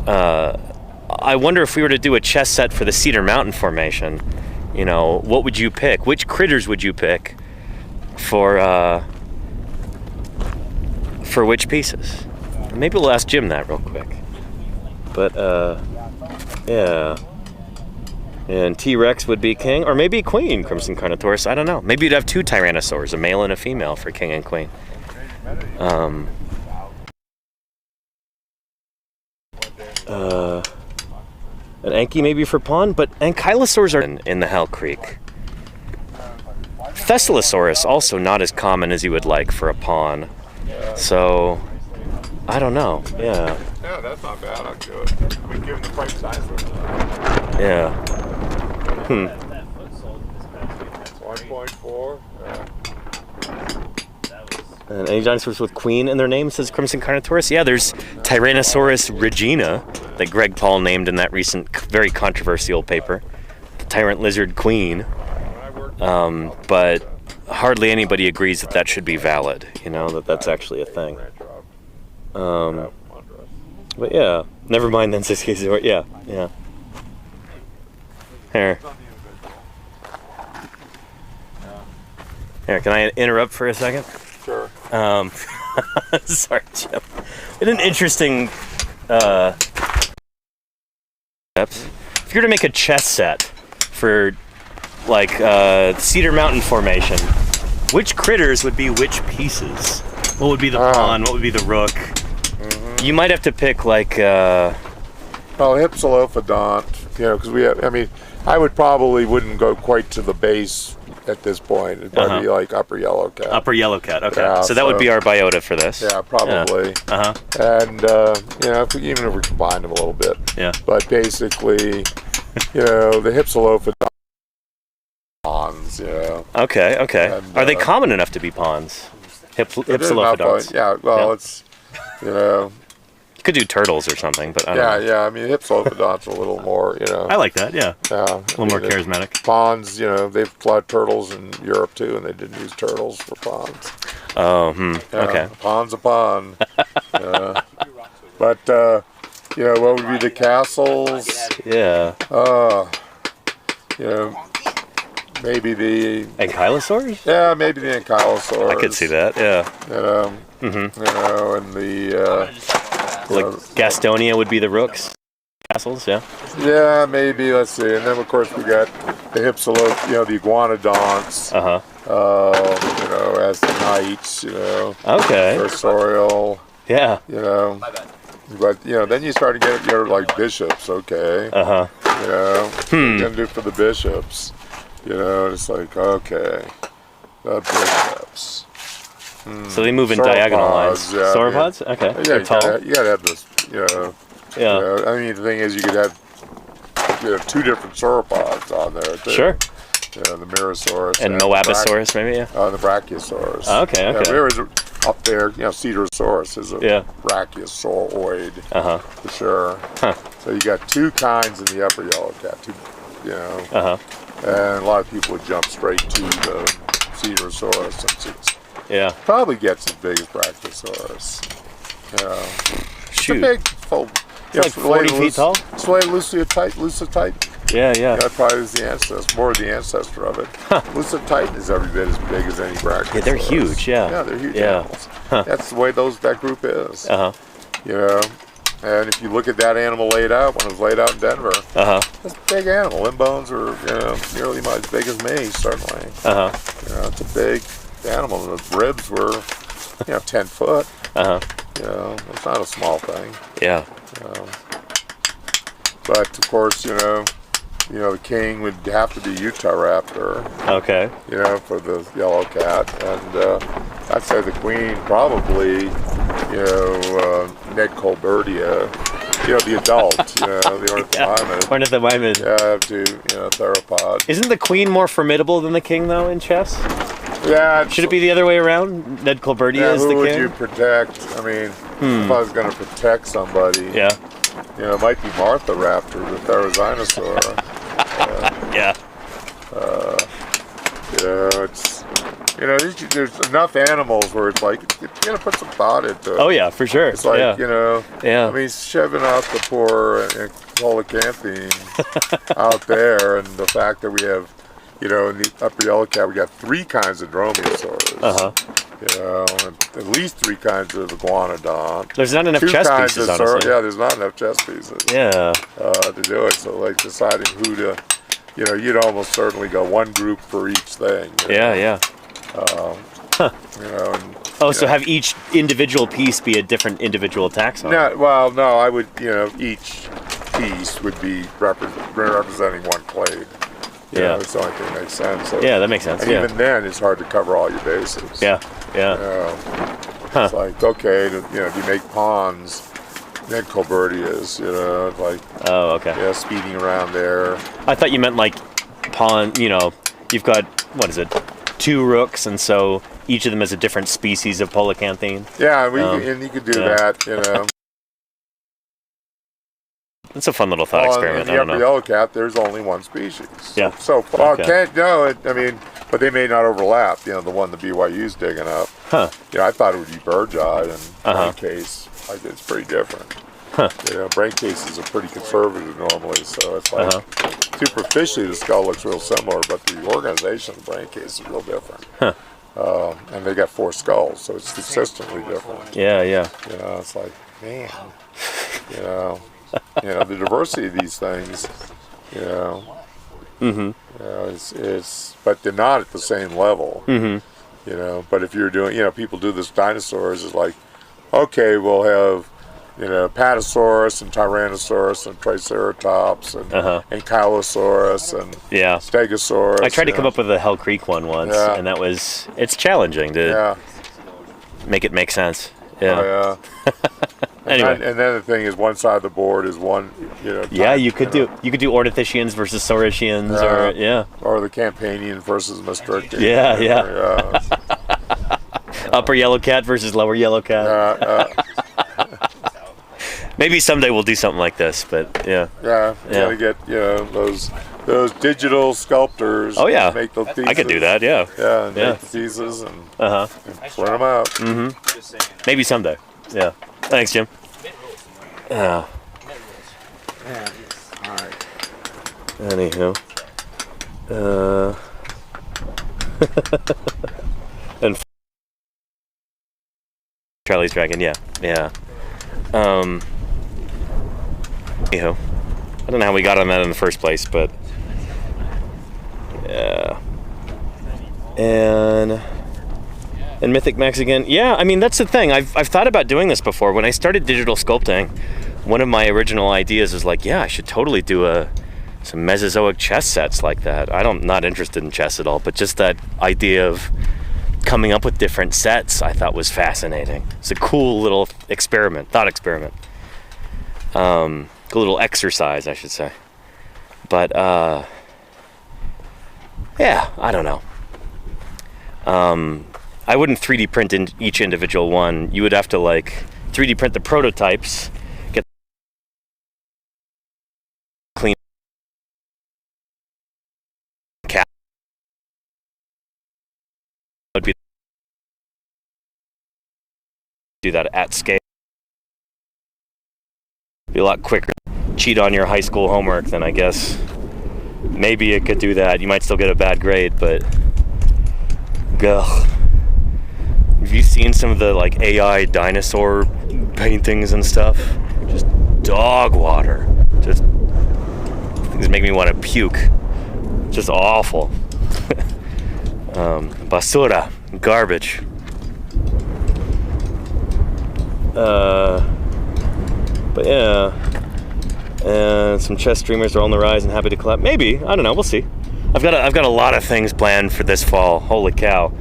I wonder if we were to do a chess set for the Cedar Mountain Formation, what would you pick? Which critters would you pick for which pieces? Maybe we'll ask Jim that real quick. But, yeah. And T-Rex would be king, or maybe queen, Crimson Carnotaurus. I don't know. Maybe you'd have two Tyrannosaurs, a male and a female, for king and queen. An Anki maybe for pawn, but ankylosaurs are in the Hell Creek. Thessalosaurus also not as common as you would like for a pawn. So, I don't know. Yeah. Yeah, that's not bad. I'd do it. I mean, given the price size of it. Yeah. 1.4. And any dinosaurs with queen in their name, says Crimson Carnotaurus? Yeah, there's Tyrannosaurus regina that Greg Paul named in that recent, very controversial paper, the Tyrant Lizard Queen. But hardly anybody agrees that should be valid, that that's actually a thing. But yeah, never mind then, says Casey. Yeah. Here, can I interrupt for a second? Sure. Sorry, Jim. It's an interesting steps. If you were to make a chess set for like Cedar Mountain Formation, which critters would be which pieces? What would be the pawn? What would be the rook? Mm-hmm. You might have to pick like Hypsilophodont, because we have, I wouldn't go quite to the base at this point. It'd probably be like upper yellow cat. Upper yellow cat. Okay. Yeah, so that would be our biota for this. Yeah, probably. Yeah. And even if we combine them a little bit. Yeah. But basically, the hypsilophodon ponds. Okay. And, Are they common enough to be ponds? Hypsilophodons. Yeah. Well, it's You could do turtles or something, but I don't know. Yeah. I mean, hypsilophodon's a little more. I like that. Yeah. Yeah. A little more charismatic. Ponds. They've fought turtles in Europe too, and they didn't use turtles for ponds. Oh. Okay. A pond's a pond. But what would be the castles? Yeah. Maybe the Ankylosaurs? Yeah, maybe the ankylosaurs. I could see that. Yeah. And the Like Gastonia would be the rooks. Castles. Yeah. Yeah, maybe. Let's see. And then of course we got the the iguanodonts. As the knights. Okay. Cursorial. Yeah. But then you start to get your like bishops. Okay. Gonna do for the bishops. It's like okay, the bishops. So they move in diagonal lines. Yeah, Sauropods? Okay. Yeah, They're tall. you gotta have this. Yeah. I mean, the thing is, you could have two different sauropods on there too. Sure. The Mirasaurus and Moabosaurus, maybe. Yeah. The Brachiosaurus. Okay. Yeah, there is up there. Cedarosaurus is a brachiosauroid. For sure. So you got two kinds in the upper yellow cat. And a lot of people would jump straight to the Cedarosaurus since it's probably gets as big as Brachiosaurus. Shoot. It's a big full. It's like 40 feet tall? Lucitite. Yeah. That probably is the ancestor, more the ancestor of it. Lucitite is every bit as big as any Brachiosaurus. Yeah, they're huge. Yeah. Yeah, they're huge animals. That's the way that group is. And if you look at that animal laid out, when it was laid out in Denver, it's a big animal. Limb bones are nearly as big as me, certainly. It's a big animal. The ribs were 10 foot. It's not a small thing. Yeah. But of course, the king would have to be Utah raptor. Okay. For the yellow cat, and I'd say the queen probably, Ned Colbertia. The adult, the ornithomimid. Ornithomimid. Theropod. Isn't the queen more formidable than the king, though, in chess? Yeah. Should it be the other way around? Ned Colbertia is the king? Who would you protect? I mean, if I was going to protect somebody, it might be Martha Raptor, the Therizinosaur. There's enough animals where it's like, you got to put some thought into it. Oh, yeah, for sure. It's like, I mean, shoving out the poor coelacanthine out there, and the fact that we have, in the upper yellow cat, we got 3 kinds of dromaeosaurs. And at least 3 kinds of iguanodont. There's not enough chess pieces, honestly. There's not enough chess pieces. To do it. So, like, deciding who to, you'd almost certainly go one group for each thing. So have each individual piece be a different individual taxon? No, I would, each piece would be representing one clade. It's the only thing that makes sense. So, that makes sense. And even then, it's hard to cover all your bases. It's like, okay, do you make pawns? Ned Colbertias, speeding around there. I thought you meant like pawn, you've got, 2 rooks, and so each of them is a different species of polycanthine. Yeah, and you could do that, It's a fun little thought experiment. In the upper yellow cat, there's only one species. But they may not overlap. The one the BYU's digging up. I thought it would be Burgeye, and brain case, it's pretty different. Brain cases are pretty conservative normally, so it's like superficially the skull looks real similar, but the organization of the brain case is real different. And they got 4 skulls, so it's consistently different. It's like, man, the diversity of these things, but they're not at the same level. But if you're doing, people do this dinosaurs, it's like, okay, we'll have, Patasaurus and Tyrannosaurus and Triceratops and Ankylosaurus and Stegosaurus. I tried to come up with a Hell Creek one once, and it's challenging to make it make sense. Yeah. Oh, yeah. Anyway. And then the thing is, one side of the board is one, you could do ornithischians versus saurischians, or the Campanian versus Maastrichtian. Yeah. Upper yellow cat versus lower yellow cat. Maybe someday we'll do something like this, but you gotta get those digital sculptors. Oh yeah, make the pieces. I could do that. Yeah. And make the pieces and print them out. Mm-hmm. Maybe someday. Yeah. Thanks, Jim. All right. Anywho. And Charlie's Dragon, yeah. Anywho. I don't know how we got on that in the first place, but yeah. And Mythic Mexican, yeah, I mean, that's the thing. I've thought about doing this before. When I started digital sculpting, one of my original ideas was like, I should totally do some Mesozoic chess sets like that. I'm not interested in chess at all, but just that idea of coming up with different sets I thought was fascinating. It's a cool little thought experiment. Cool little exercise, I should say. But, I don't know. I wouldn't 3D print in each individual one. You would have to 3D print the prototypes, get clean cap. Would be do that at scale. Be a lot quicker. Cheat on your high school homework, then I guess maybe it could do that. You might still get a bad grade, but have you seen some of the AI dinosaur paintings and stuff? Just dog water. Just things make me want to puke. Just awful. Basura, garbage. But yeah, and some chess streamers are on the rise and happy to collab. Maybe, I don't know. We'll see. I've got a lot of things planned for this fall. Holy cow!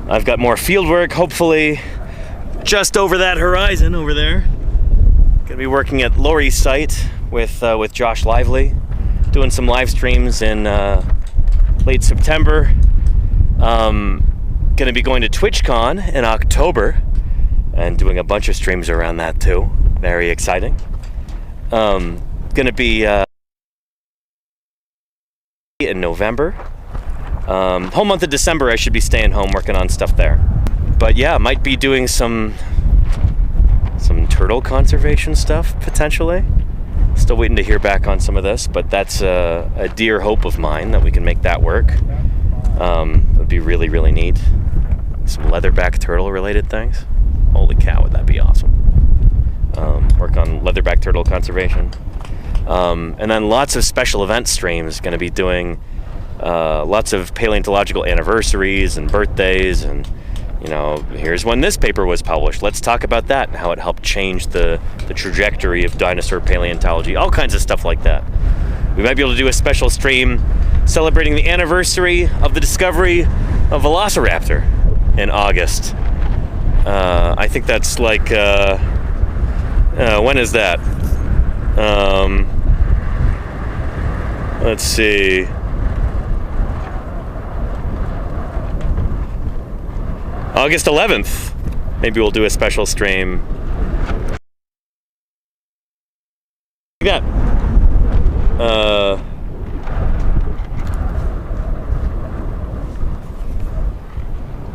I've got more field work, hopefully, just over that horizon over there. Gonna be working at Lori's site with Josh Lively, doing some live streams in late September. Gonna be going to TwitchCon in October and doing a bunch of streams around that too. Very exciting. Gonna be in November. Whole month of December I should be staying home working on stuff there. But yeah, might be doing some turtle conservation stuff potentially. Still waiting to hear back on some of this, but that's a dear hope of mine that we can make that work. It would be really, really neat. Some leatherback turtle related things. Holy cow, would that be awesome. Work on leatherback turtle conservation. And then lots of special event streams. Going to be doing lots of paleontological anniversaries and birthdays, and here's when this paper was published. Let's talk about that and how it helped change the trajectory of dinosaur paleontology. All kinds of stuff like that. We might be able to do a special stream celebrating the anniversary of the discovery of Velociraptor in August. I think that's when is that? Let's see. August 11th. Maybe we'll do a special stream. Like that.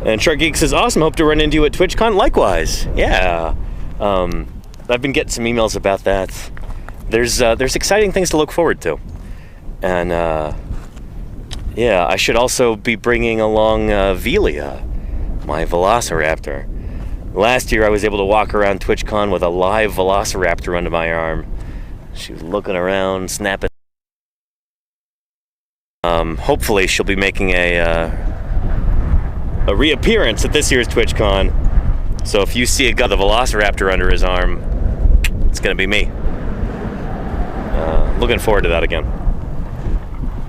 And Shark Geek says, awesome, hope to run into you at TwitchCon. Likewise. Yeah. I've been getting some emails about that. There's exciting things to look forward to. And yeah, I should also be bringing along Velia, my Velociraptor. Last year I was able to walk around TwitchCon with a live Velociraptor under my arm. She was looking around, snapping. Hopefully she'll be making a reappearance at this year's TwitchCon. So if you see a guy with a velociraptor under his arm, it's gonna be me. Looking forward to that again.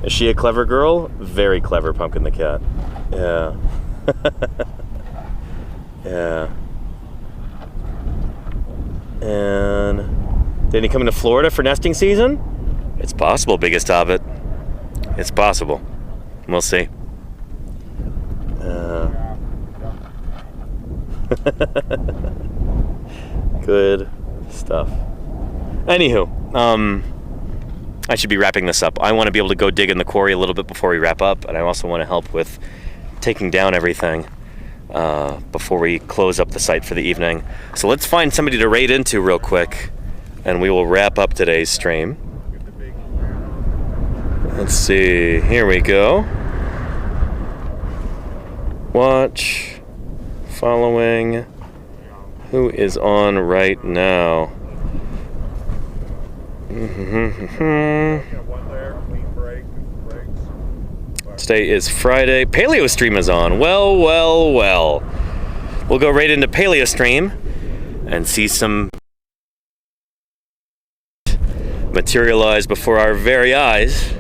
Is she a clever girl? Very clever, Pumpkin the cat. Yeah. Yeah. And did he come into Florida for nesting season? It's possible, biggest hobbit. It's possible. We'll see. Good stuff. Anywho, I should be wrapping this up. I want to be able to go dig in the quarry a little bit before we wrap up, and I also want to help with taking down everything before we close up the site for the evening. So let's find somebody to raid into real quick, and we will wrap up today's stream. Let's see. Here we go. Watch. Following. Who is on right now? Today is Friday. Paleo Stream is on. Well. We'll go right into Paleo Stream and see some materialize before our very eyes.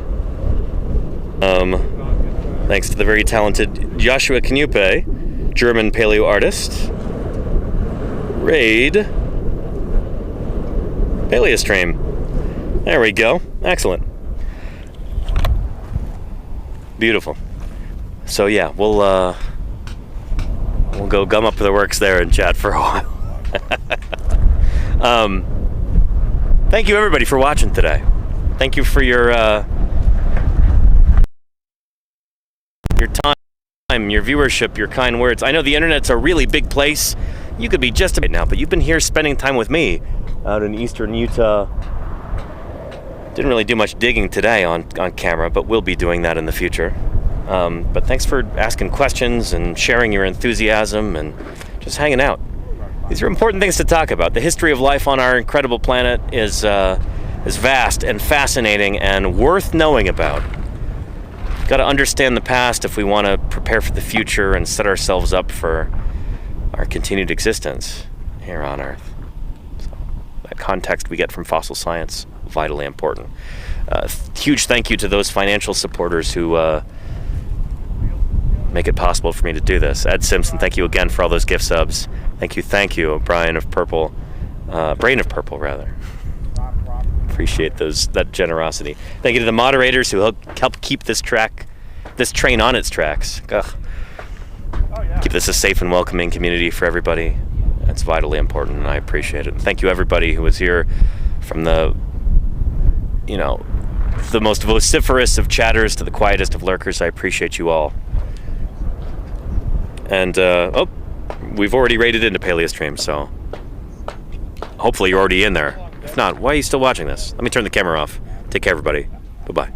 Thanks to the very talented Joshua Knupe, German paleo artist. Raid Paleo Stream. There we go. Excellent. Beautiful. So yeah, we'll go gum up the works there and chat for a while. Thank you everybody for watching today. Thank you for your time, your viewership, your kind words. I know the internet's a really big place. You could be just a bit now, but you've been here spending time with me out in eastern Utah. Didn't really do much digging today on camera, but we'll be doing that in the future. But thanks for asking questions and sharing your enthusiasm and just hanging out. These are important things to talk about. The history of life on our incredible planet is vast and fascinating and worth knowing about. Got to understand the past if we want to prepare for the future and set ourselves up for our continued existence here on Earth. So that context we get from fossil science, vitally important. Huge thank you to those financial supporters who make it possible for me to do this. Ed Simpson, thank you again for all those gift subs. Thank you, Brian of Purple, Brain of Purple rather. Appreciate that generosity. Thank you to the moderators who help keep this train on its tracks. Ugh. Keep this a safe and welcoming community for everybody. That's vitally important, and I appreciate it. And thank you everybody who was here, from the most vociferous of chatters to the quietest of lurkers. I appreciate you all. And we've already raided into Paleo Stream, so hopefully you're already in there. If not, why are you still watching this? Let me turn the camera off. Take care, everybody. Bye-bye.